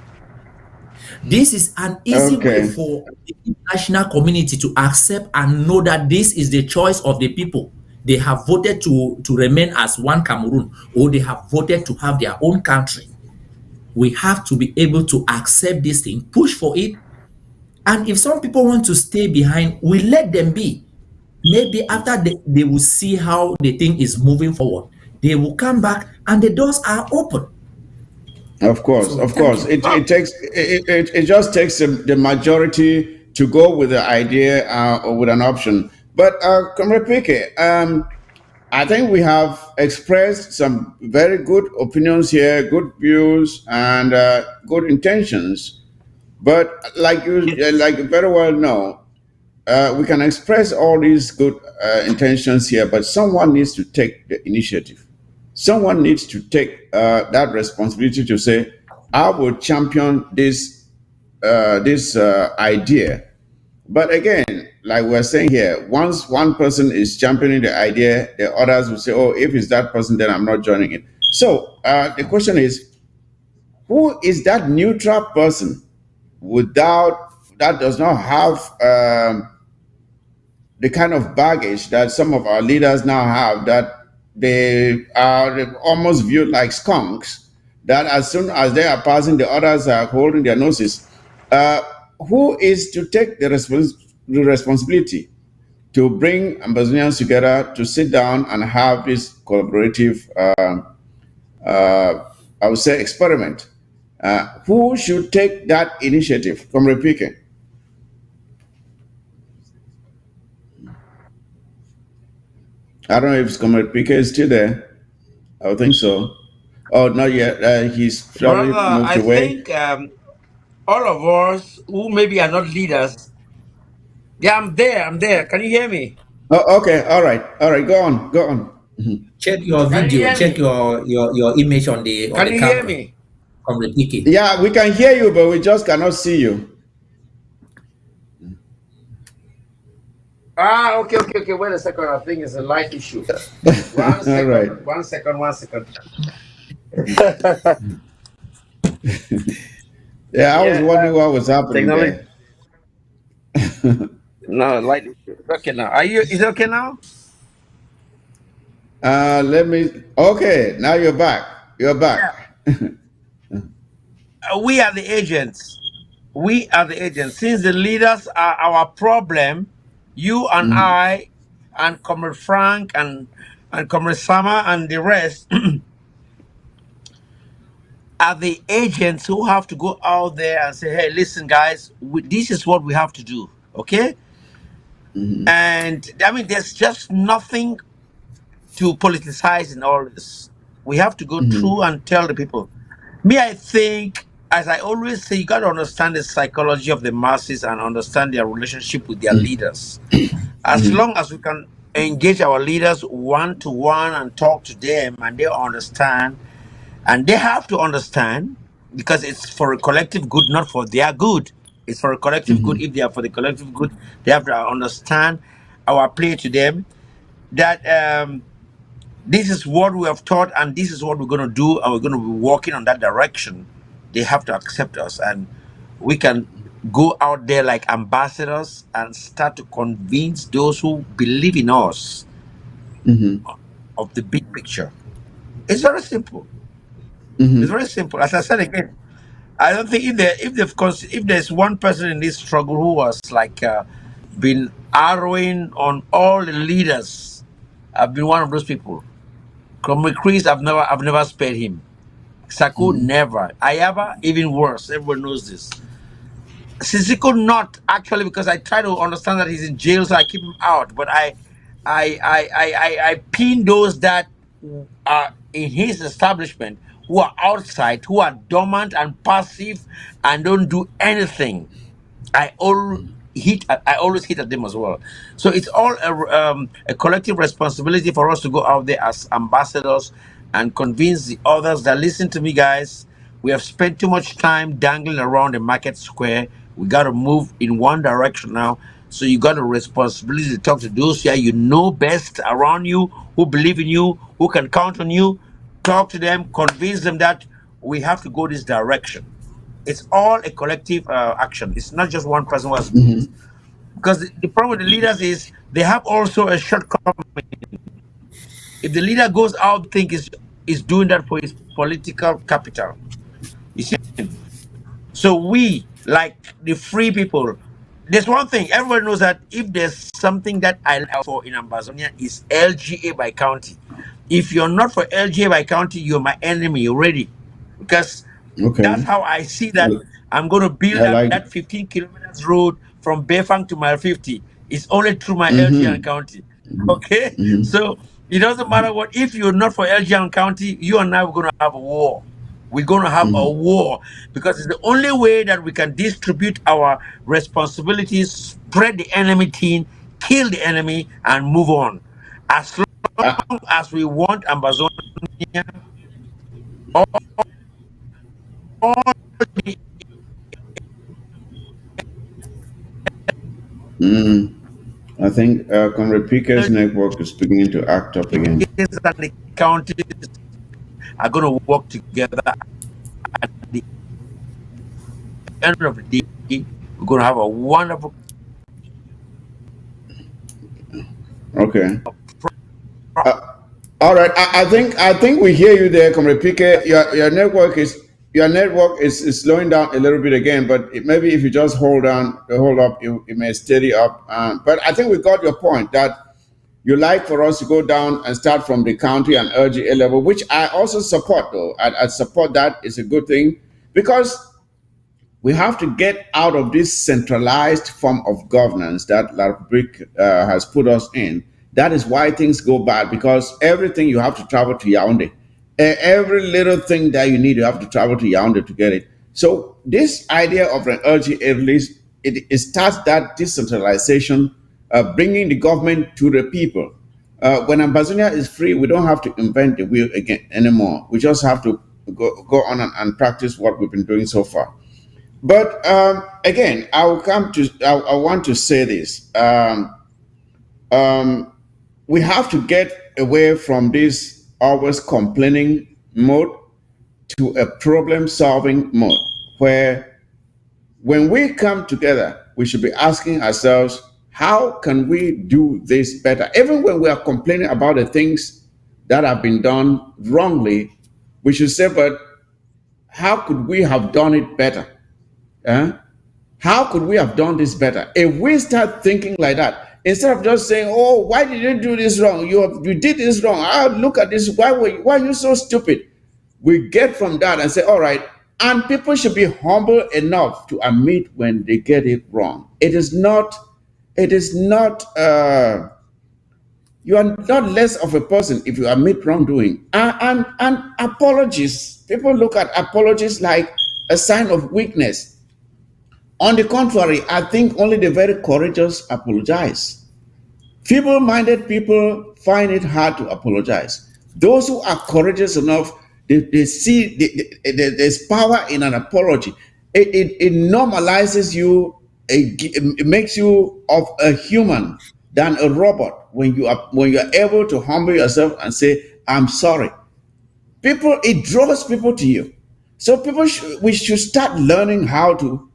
This is an easy way Okay. for the international community to accept and know that this is the choice of the people. They have voted to remain as one Cameroon, or they have voted to have their own country. We have to be able to accept this thing, push for it, and if some people want to stay behind, we let them be. Maybe after they will see how the thing is moving forward, they will come back and the doors are open. Of course, So of thank course. you. It just takes the majority to go with the idea or with an option. But Comrade Pique, I think we have expressed some very good opinions here, good views, and good intentions. But like like you very well know, we can express all these good intentions here, but someone needs to take the initiative. Someone needs to take that responsibility to say, "I will champion this idea." But again, like we're saying here, once one person is championing the idea, the others will say, "Oh, if it's that person, then I'm not joining it." So the question is, who is that neutral person without that does not have the kind of baggage that some of our leaders now have, that they are almost viewed like skunks, that as soon as they are passing, the others are holding their noses. Uh, who is to take the responsibility to bring Amazonians together to sit down and have this collaborative, I would say, experiment? Who should take that initiative from Repike? I don't know if Comrade PK is still there. I would think so. Oh, not yet. He's probably Brother, moved I away. think all of us who maybe are not leaders, yeah, I'm there. I'm there. Can you hear me? Oh, okay. All right. All right. Go on. Go on. Check your Can you video, hear check me? your image on Can the you hear camera. me? From the PK. Yeah, we can hear you, but we just cannot see you. Ah, okay, okay, okay. Wait a second. I think it's a light issue. One All right. second. One second. One second. Yeah, I was Yeah, wondering what was happening technology. there. No, light issue. Okay now. Are you? Is it okay now? Let me. Okay, now you're back. You're Yeah. back. We are the agents. We are the agents. Since the leaders are our problem, you and I, and Comrade Frank and Comrade Sama and the rest are the agents who have to go out there and say, "Hey, listen, guys, this is what we have to do." Okay. And I mean, there's just nothing to politicize in all this. We have to go through and tell the people. Me, I think, as I always say, you got to understand the psychology of the masses and understand their relationship with their leaders. As long as we can engage our leaders one to one and talk to them and they understand, and they have to understand, because it's for a collective good, not for their good. It's for a collective good. If they are for the collective good, they have to understand our plea to them that this is what we have taught and this is what we're going to do, and we're going to be walking on that direction. They have to accept us, and we can go out there like ambassadors and start to convince those who believe in us of the big picture. It's very simple. It's very simple. As I said again, I don't think if there's one person in this struggle who was like been arrowing on all the leaders, I've been one of those people. Comrade Chris, I've never spared him. Saku, never. Ayaba, even worse. Everyone knows this. Sisiko, not actually, because I try to understand that he's in jail, so I keep him out. But I pin those that are in his establishment, who are outside, who are dormant and passive and don't do anything. I always hit at them as well. So it's all a collective responsibility for us to go out there as ambassadors and convince the others that, listen to me, guys. We have spent too much time dangling around the market square. We got to move in one direction now. So you got a responsibility to talk to those here you know best around you, who believe in you, who can count on you. Talk to them, convince them that we have to go this direction. It's all a collective action. It's not just one person who has to do it. Because the problem with the leaders is they have also a shortcoming. If the leader goes out, think is doing that for his political capital. You see? So we, like the free people, there's one thing everyone knows, that if there's something that I look out for in Ambazonia is LGA by county. If you're not for LGA by county, you're my enemy already. Because that's Okay. how I see that I'm going to build I up like. that 15 kilometers road from Befang to Mile 50. It's only through my LGN Mm-hmm. County. Okay? So it doesn't matter what, if you're not for LGN County, you and I are going to have a war. We're going to have a war, because it's the only way that we can distribute our responsibilities, spread the enemy thin, kill the enemy, and move on. As Uh, long as we want Amazonia, all, all the I think Comrade PK's network is beginning to act up again. LGAs and the counties are going to work together. At the end of the day, we're going to have a wonderful Okay. All right. I think we hear you there, Comrade PK. Your network is slowing down a little bit again, but maybe if you just hold up, it may steady up. But I think we got your point that you like for us to go down and start from the county and LGA level, which I also support. Though I support that. It's a good thing because we have to get out of this centralized form of governance that La Republic has put us in. That is why things go bad, because everything you have to travel to Yaoundé. Every little thing that you need, you have to travel to Yaoundé to get it. So this idea of an LGA release, it starts that decentralization, bringing the government to the people. When Ambazonia is free, we don't have to invent the wheel again anymore. We just have to go on and practice what we've been doing so far. But again, I will come to. I want to say this. We have to get away from this always complaining mode to a problem-solving mode, where when we come together, we should be asking ourselves, how can we do this better? Even when we are complaining about the things that have been done wrongly, we should say, but how could we have done it better? Huh? How could we have done this better? If we start thinking like that, instead of just saying, "Oh, why did you do this wrong? You did this wrong. Ah, look at this. Why are you so stupid?" We get from that and say, "All right." And people should be humble enough to admit when they get it wrong. It is not. It is not. You are not less of a person if you admit wrongdoing. And apologies. People look at apologies like a sign of weakness. On the contrary, I think only the very courageous apologize. Feeble minded people find it hard to apologize. Those who are courageous enough, They see there's power in an apology. It normalizes you. It makes you of a human than a robot when you are able to humble yourself and say, "I'm sorry." It draws people to you. So we should start learning how to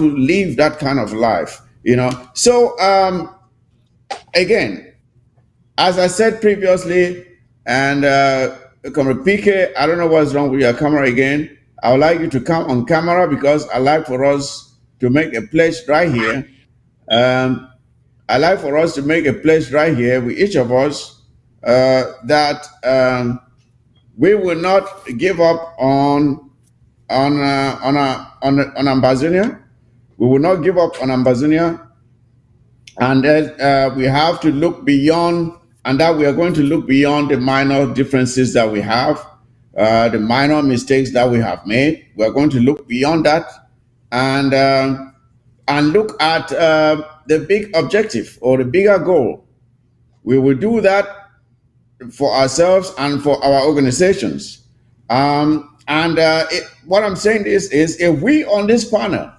live that kind of life. So again, as I said previously, and Comrade PK, I don't know what's wrong with your camera again. I would like you to come on camera because I like for us to make a pledge right here. Um, I like for us to make a pledge right here with each of us that we will not give up on Ambazonia. We will not give up on Ambazonia, and we have to look beyond, and that we are going to look beyond the minor differences that we have, the minor mistakes that we have made. We are going to look beyond that, and look at the big objective or the bigger goal. We will do that for ourselves and for our organizations. What I'm saying is if we on this panel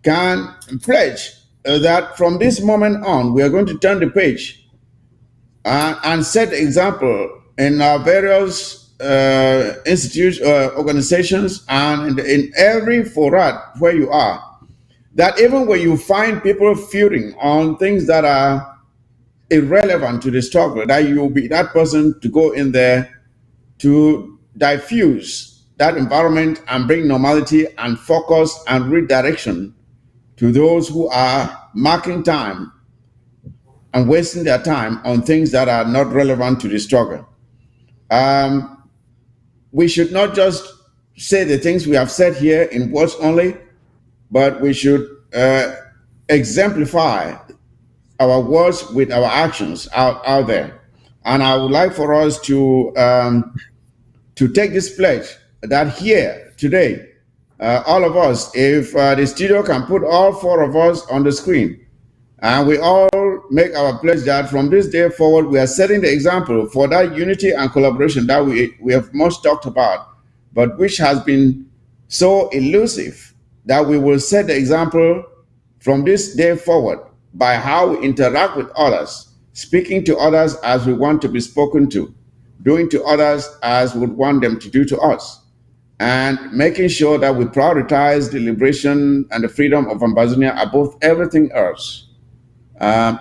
can pledge that from this moment on, we are going to turn the page and set the example in our various institutes, organizations, and in every forat where you are, that even when you find people feuding on things that are irrelevant to the struggle, that you will be that person to go in there to diffuse that environment and bring normality and focus and redirection to those who are marking time and wasting their time on things that are not relevant to the struggle. We should not just say the things we have said here in words only, but we should exemplify our words with our actions out there. And I would like for us to take this pledge that here today, all of us, if the studio can put all four of us on the screen, and we all make our pledge that from this day forward, we are setting the example for that unity and collaboration that we have much talked about, but which has been so elusive, that we will set the example from this day forward by how we interact with others, speaking to others as we want to be spoken to, doing to others as we would want them to do to us, and making sure that we prioritize the liberation and the freedom of Ambazonia above everything else. Can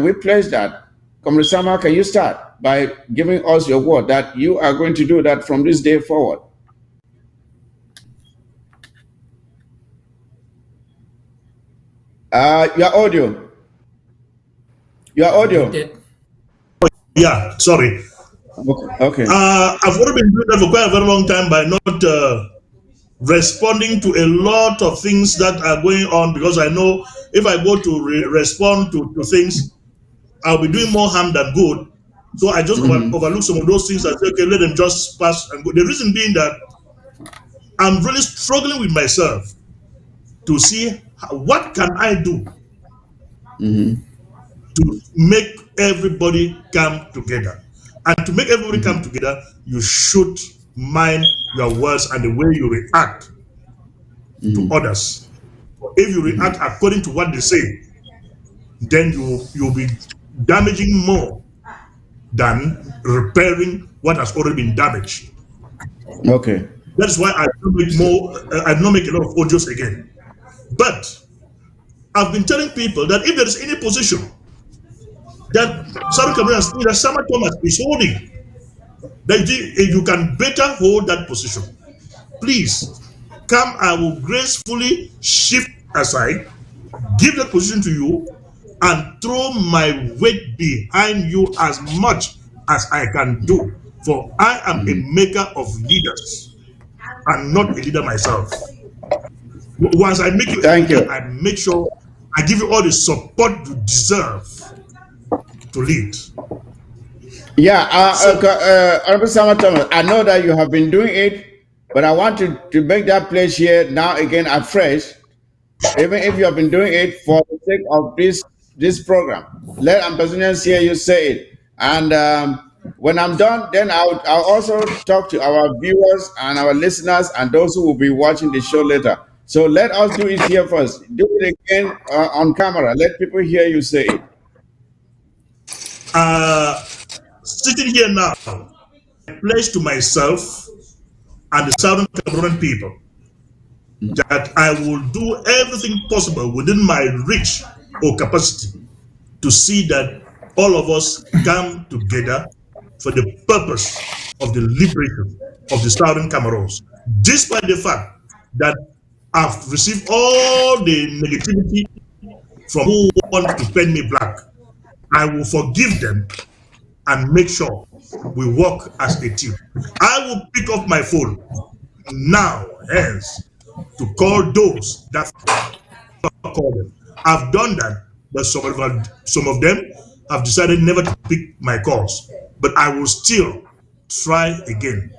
we pledge that? Comrade Sama, can you start by giving us your word that you are going to do that from this day forward? Your audio. Your audio. Yeah, sorry. Okay. I've already been doing that for quite a very long time by not responding to a lot of things that are going on, because I know if I go to respond to things, I'll be doing more harm than good. So I just overlook some of those things and say, okay, let them just pass and go. The reason being that I'm really struggling with myself to see what can I do to make everybody come together. And to make everybody come together, you should mind your words and the way you react to others. If you react according to what they say, then you'll be damaging more than repairing what has already been damaged. Okay. That's why I don't make more. I don't make a lot of audios again. But I've been telling people that if there is any position that Southern Cameroonians think that Sama Thomas is holding, that you can better hold that position. Please come. I will gracefully shift aside, give that position to you, and throw my weight behind you as much as I can do. For I am a maker of leaders and not a leader myself. Once I make you a Thank leader, you. I make sure I give you all the support you deserve to lead. Yeah, So, Honorable Sama Thomas, I know that you have been doing it, but I want to make that pledge here now again afresh, even if you have been doing it for the sake of this program. Let Ambassadors hear you say it. And When I'm done, then I'll also talk to our viewers and our listeners and those who will be watching the show later. So let us do it here first. Do it again on camera. Let people hear you say it. Sitting here now, I pledge to myself and the Southern Cameroonian people that I will do everything possible within my reach or capacity to see that all of us come together for the purpose of the liberation of the Southern Cameroons, despite the fact that I've received all the negativity from who want to paint me black. I will forgive them and make sure we work as a team. I will pick up my phone now, hence, to call those that call them. I've done that, but some of them have decided never to pick my calls. But I will still try again.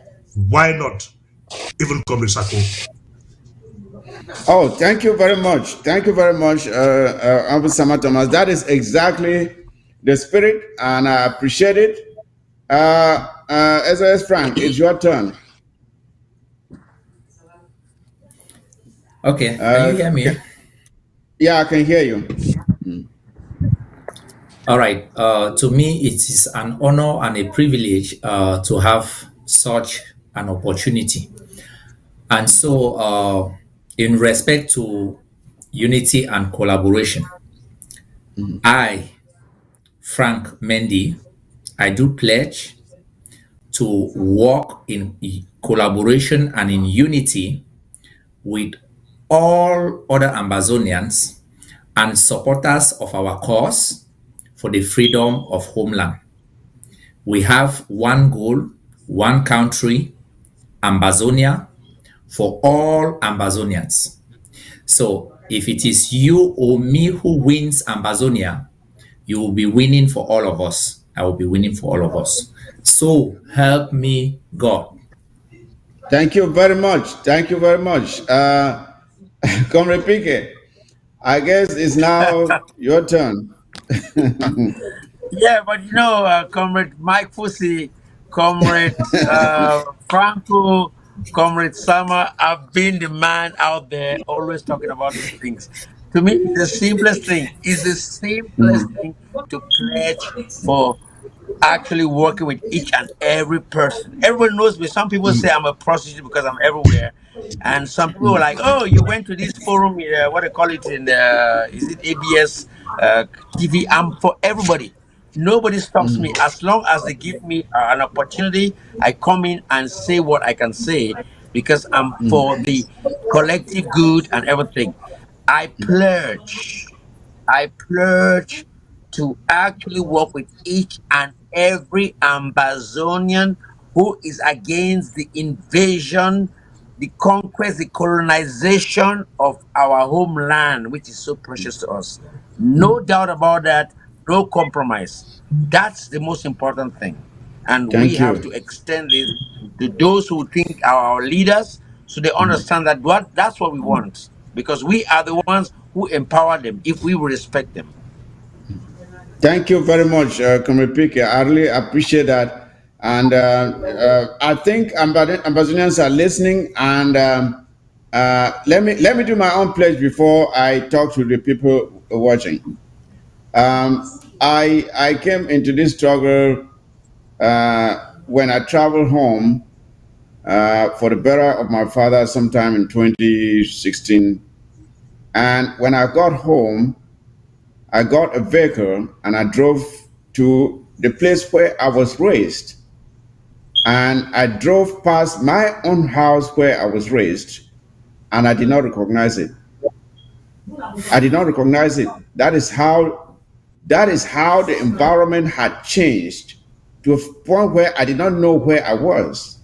Why not? Even Comrade Sako. Oh, thank you very much. Thank you very much, Uncle Sama Thomas. That is exactly the spirit, and I appreciate it. SAS Frank, it's your turn. Okay, can you hear me? Yeah, I can hear you. All right. To me, it is an honor and a privilege to have such an opportunity. And so, in respect to unity and collaboration, I, Frank Mendi, I do pledge to work in collaboration and in unity with all other Ambazonians and supporters of our cause for the freedom of homeland. We have one goal, one country, Ambazonia, for all Ambazonians. So if it is you or me who wins Ambazonia, you will be winning for all of us. I will be winning for all of us. So help me God. Thank you very much. Thank you very much. Comrade Pique, I guess it's now your turn. Yeah, but Comrade Mike Fusi, Comrade Franco, Comrade Sama, I've been the man out there always talking about these things. To me, it's the simplest thing. It's the simplest thing to pledge for actually working with each and every person. Everyone knows me. Some people say I'm a prostitute because I'm everywhere. And some people are like, oh, you went to this forum, what they call it in is it ABS TV? I'm for everybody. Nobody stops me. As long as they give me an opportunity, I come in and say what I can say because I'm for the collective good and everything. I pledge. I pledge to actually work with each and every Ambazonian who is against the invasion, the conquest, the colonization of our homeland, which is so precious to us. No doubt about that, no compromise. That's the most important thing. And we Thank have to you. extend this to those who think are our leaders so they understand that that's what we want because we are the ones who empower them if we will respect them. Thank you very much, Comrade Pique. I really appreciate that. And I think Ambazonians are listening. And let me do my own pledge before I talk to the people watching. I came into this struggle when I traveled home for the burial of my father sometime in 2016. And when I got home, I got a vehicle and I drove to the place where I was raised. And I drove past my own house where I was raised, and I did not recognize it. I did not recognize it. That is how the environment had changed to a point where I did not know where I was.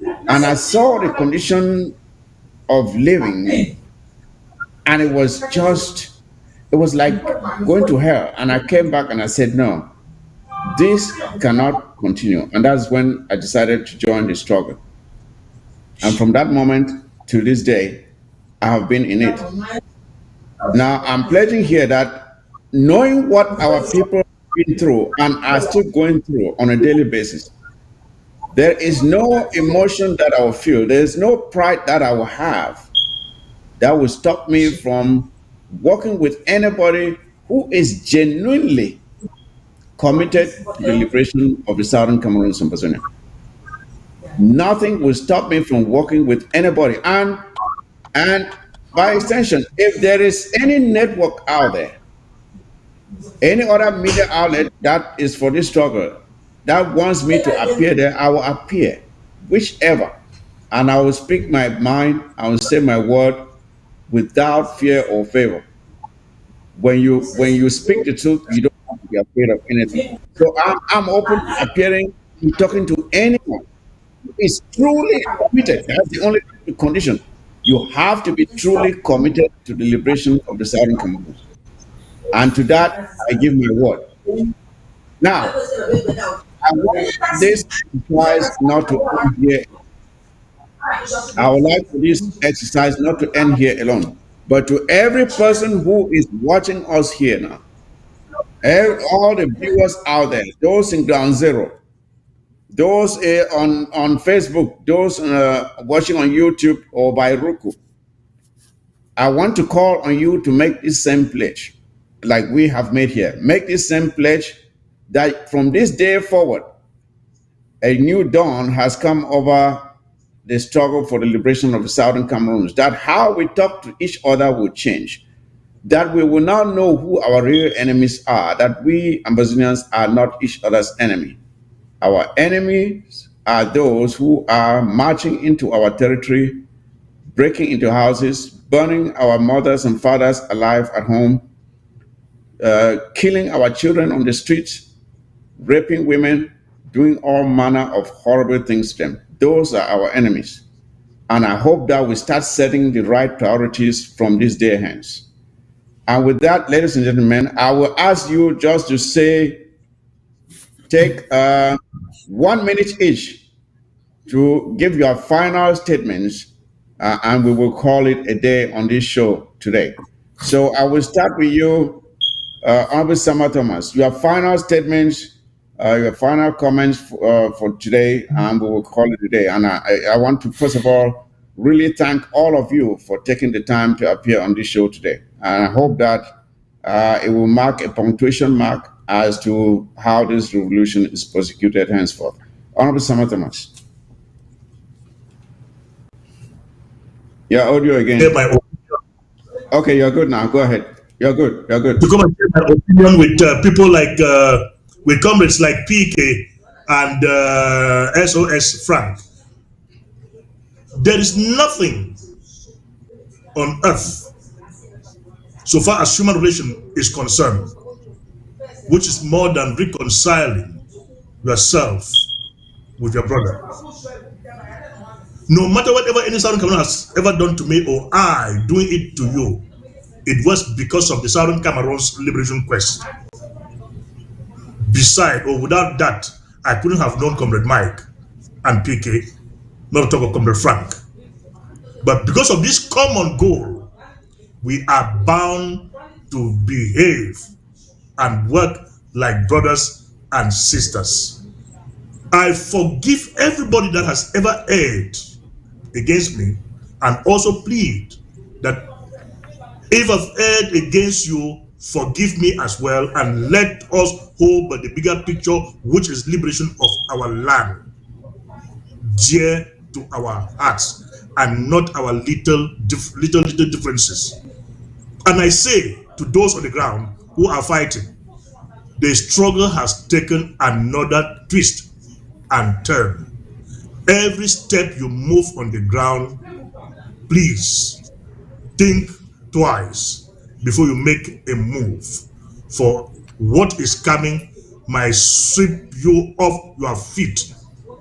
And I saw the condition of living, and it was like going to hell. And I came back and I said, no, this cannot continue. And that's when I decided to join the struggle. And from that moment to this day, I have been in it. Now, I'm pledging here that knowing what our people been through and are still going through on a daily basis. There is no emotion that I will feel. There is no pride that I will have that will stop me from working with anybody who is genuinely committed to the liberation of the Southern Cameroon Symposium. Nothing will stop me from working with anybody. And by extension, if there is any network out there, any other media outlet that is for this struggle, that wants me to appear there, I will appear, whichever. And I will speak my mind, I will say my word without fear or favor. When you speak the truth, you don't have to be afraid of anything. So I'm open to appearing and talking to anyone who is truly committed. That's the only condition. You have to be truly committed to the liberation of the Southern Cameroon. And to that, I give my word. Now, I want this exercise not to end here. I would like for this exercise not to end here alone, but to every person who is watching us here now, all the viewers out there, those in ground zero, those on Facebook, those watching on YouTube or by Roku, I want to call on you to make this same pledge, like we have made here. Make this same pledge that from this day forward, a new dawn has come over the struggle for the liberation of the Southern Cameroons, that how we talk to each other will change, that we will now know who our real enemies are, that we Ambazonians are not each other's enemy. Our enemies are those who are marching into our territory, breaking into houses, burning our mothers and fathers alive at home, killing our children on the streets, raping women, doing all manner of horrible things to them. Those are our enemies. And I hope that we start setting the right priorities from this day hence. And with that, ladies and gentlemen, I will ask you just to take 1 minute each to give your final statements, and we will call it a day on this show today. So I will start with you, Honorable Sama Thomas. Your final statements, your final comments for today, and we will call it a day. And I want to, first of all, really thank all of you for taking the time to appear on this show today. And I hope that it will mark a punctuation mark as to how this revolution is prosecuted henceforth. Honorable Sama Thomas. Your audio again. Okay, you're good now. Go ahead. You're good. You're good. To come and share my opinion with people like, with comrades like PK and SOS Frank. There is nothing on earth, so far as human relation is concerned, which is more than reconciling yourself with your brother. No matter whatever any Southern Cameroon has ever done to me or I doing it to you, it was because of the Southern Cameroon's liberation quest. Beside or without that, I couldn't have known Comrade Mike and PK, not to talk of Comrade Frank. But because of this common goal, we are bound to behave and work like brothers and sisters. I forgive everybody that has ever erred against me, and also plead that if I've erred against you, forgive me as well, and let us hold by the bigger picture, which is liberation of our land, dear to our hearts, and not our little differences. And I say to those on the ground who are fighting, the struggle has taken another twist and turn. Every step you move on the ground, please think twice before you make a move, for what is coming might sweep you off your feet,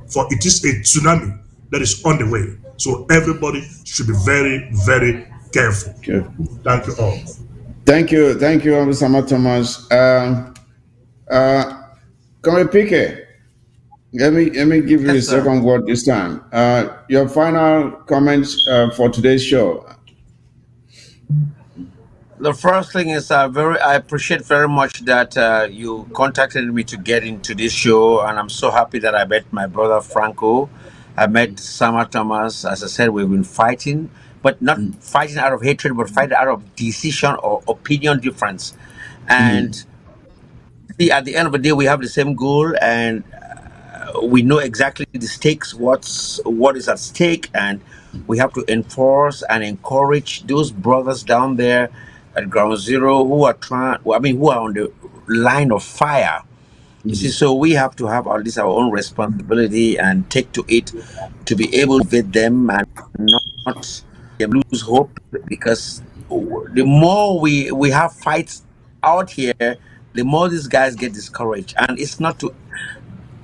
for it is a tsunami that is on the way. So everybody should be very, very careful. Okay. Thank you all. Thank you, Honorable Sama Thomas. Comrade PK, let me give you a second word this time. Your final comments for today's show. The first thing is I appreciate very much that you contacted me to get into this show, and I'm so happy that I met my brother Franco. I met Sama Thomas. As I said, we've been fighting, but not fighting out of hatred, but fighting out of decision or opinion difference. And see, at the end of the day, we have the same goal, and we know exactly the stakes, what is at stake, and we have to enforce and encourage those brothers down there at ground zero who are who are on the line of fire. You see, so we have to have at least our own responsibility and take to it to be able to motivate them and not them lose hope, because the more we have fights out here, the more these guys get discouraged, and it's not to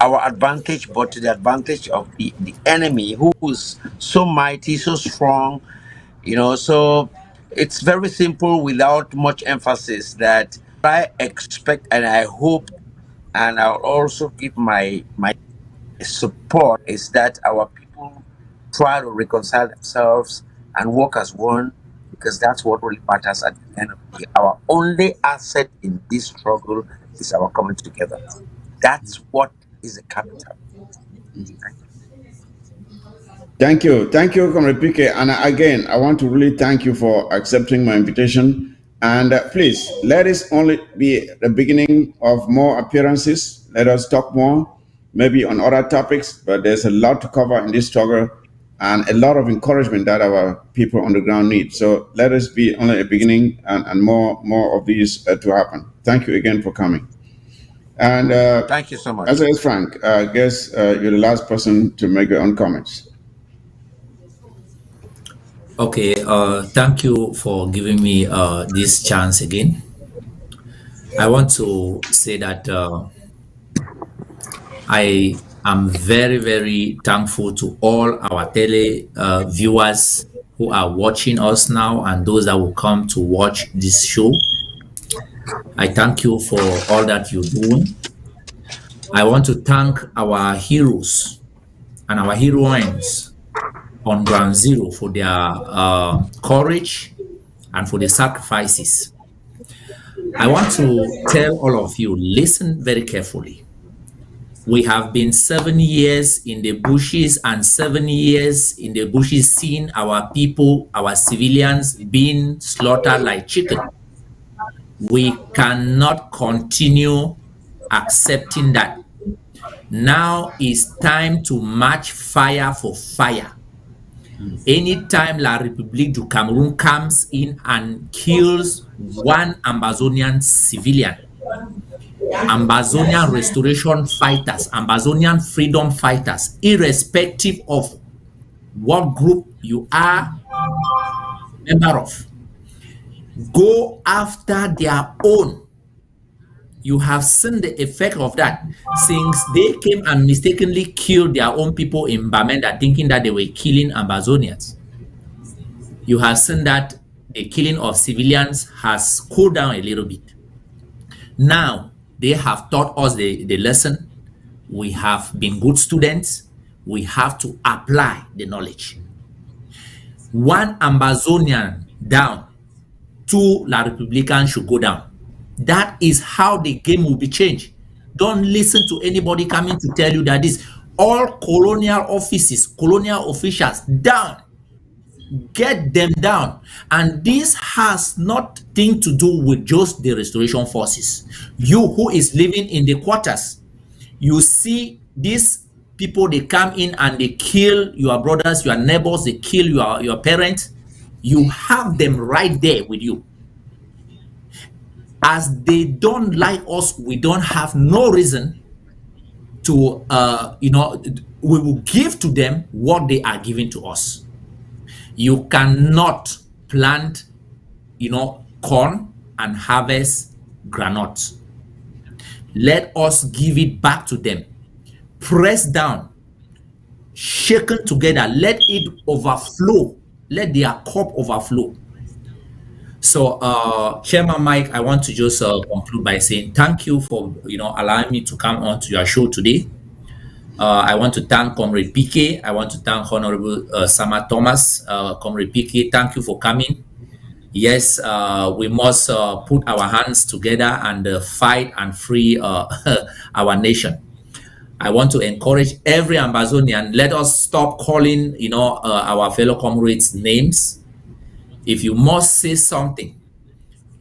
our advantage, but to the advantage of the enemy, who is so mighty, so strong, So it's very simple without much emphasis that I expect and I hope, and I'll also give my support, is that our people try to reconcile themselves and work as one, because that's what really matters at the end of the day. Our only asset in this struggle is our coming together. That's what is the capital. Thank you. Thank you, Comrade PK. And again, I want to really thank you for accepting my invitation. And please, let this only be the beginning of more appearances. Let us talk more, maybe on other topics, but there's a lot to cover in this struggle and a lot of encouragement that our people on the ground need. So let us be only a beginning, and more of these to happen. Thank you again for coming. And Thank you so as much. I was Frank, I guess you're the last person to make your own comments. Okay, thank you for giving me this chance again. I want to say that I am very, very thankful to all our tele viewers who are watching us now and those that will come to watch this show. I thank you for all that you're doing. I want to thank our heroes and our heroines on ground zero for their courage and for the sacrifices. I want to tell all of you, listen very carefully. We have been 7 years in the bushes and 7 years in the bushes seeing our people, our civilians being slaughtered like chicken. We cannot continue accepting that. Now is time to match fire for fire. Anytime La République du Cameroon comes in and kills one Amazonian civilian, Amazonian restoration fighters, Amazonian freedom fighters, irrespective of what group you are member of, go after their own. You have seen the effect of that since they came and mistakenly killed their own people in Bamenda, thinking that they were killing Amazonians. You have seen that the killing of civilians has cooled down a little bit. Now they have taught us the lesson. We have been good students. We have to apply the knowledge. One Amazonian down, two La Republican should go down. That is how the game will be changed. Don't listen to anybody coming to tell you that this all colonial offices, colonial officials down. Get them down. And this has nothing to do with just the restoration forces. You who is living in the quarters, you see these people, they come in and they kill your brothers, your neighbors, they kill your parents. You have them right there with you. As they don't like us, we don't have no reason to we will give to them what they are giving to us. You cannot plant corn and harvest granules. Let us give it back to them. Press down, shaken together, let it overflow. Let their cup overflow. So, Chairman Mike, I want to just conclude by saying thank you for allowing me to come on to your show today. I want to thank Comrade PK. I want to thank Honorable Sama Thomas. Comrade PK, thank you for coming. Yes, we must put our hands together and fight and free our nation. I want to encourage every Ambazonian, let us stop calling, our fellow comrades names. If you must say something,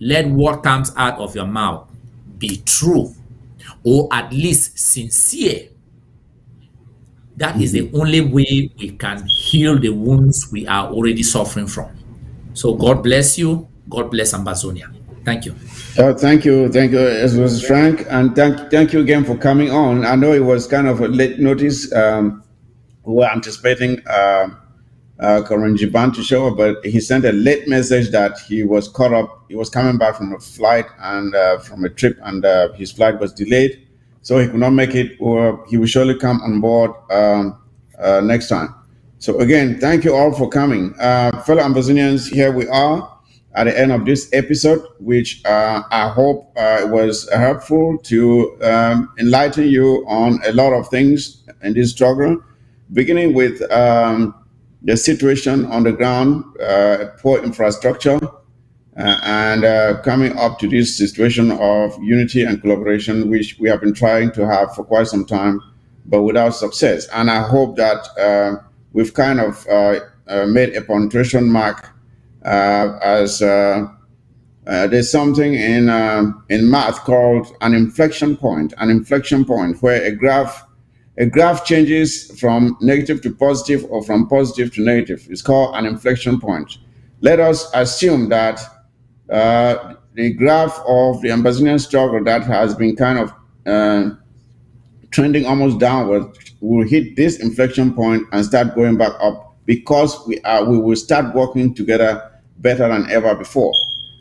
let what comes out of your mouth be true or at least sincere. That is the only way we can heal the wounds we are already suffering from. So God bless you. God bless Ambazonia. Thank you. Thank you, it was Frank, and thank you again for coming on. I know it was kind of a late notice. We were anticipating Karan Jiban to show up, but he sent a late message that he was caught up. He was coming back from a flight and from a trip, and his flight was delayed, so he could not make it. Or he will surely come on board next time. So again, thank you all for coming, fellow Ambazonians. Here we are at the end of this episode, which I hope was helpful to enlighten you on a lot of things in this struggle, beginning with the situation on the ground, poor infrastructure, and coming up to this situation of unity and collaboration, which we have been trying to have for quite some time, but without success. And I hope that we've kind of made a punctuation mark as there's something in math called an inflection point. An inflection point where a graph changes from negative to positive or from positive to negative. It's called an inflection point. Let us assume that the graph of the Ambazonian struggle that has been kind of trending almost downward will hit this inflection point and start going back up, because we will start working together better than ever before.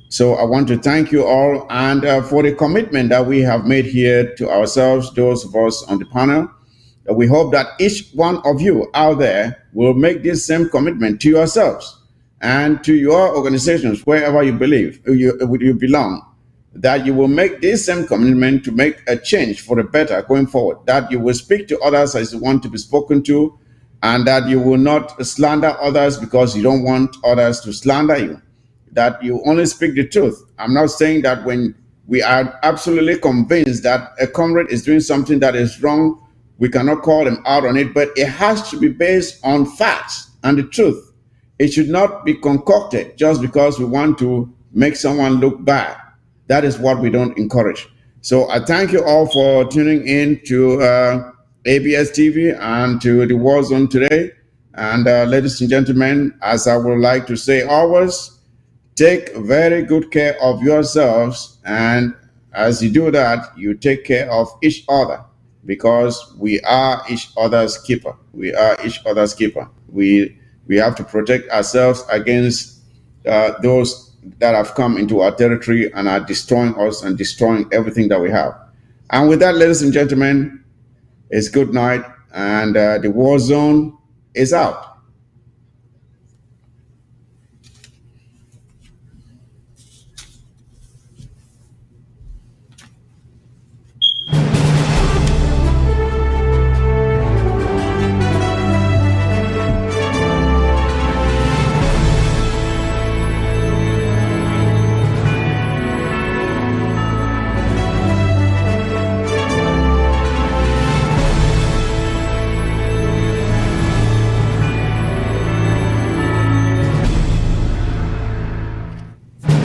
So I want to thank you all, and for the commitment that we have made here to ourselves, those of us on the panel. We hope that each one of you out there will make this same commitment to yourselves and to your organizations, wherever you believe you belong, that you will make this same commitment to make a change for the better going forward, that you will speak to others as you want to be spoken to, and that you will not slander others because you don't want others to slander you, that you only speak the truth. I'm not saying that when we are absolutely convinced that a comrade is doing something that is wrong, we cannot call them out on it, but it has to be based on facts and the truth. It should not be concocted just because we want to make someone look bad. That is what we don't encourage. So I thank you all for tuning in to ABS TV and to the War Zone today. And ladies and gentlemen, as I would like to say always, take very good care of yourselves. And as you do that, you take care of each other, because we are each other's keeper. We are each other's keeper. We have to protect ourselves against those that have come into our territory and are destroying us and destroying everything that we have. And with that, ladies and gentlemen, it's good night, and the War Zone is out.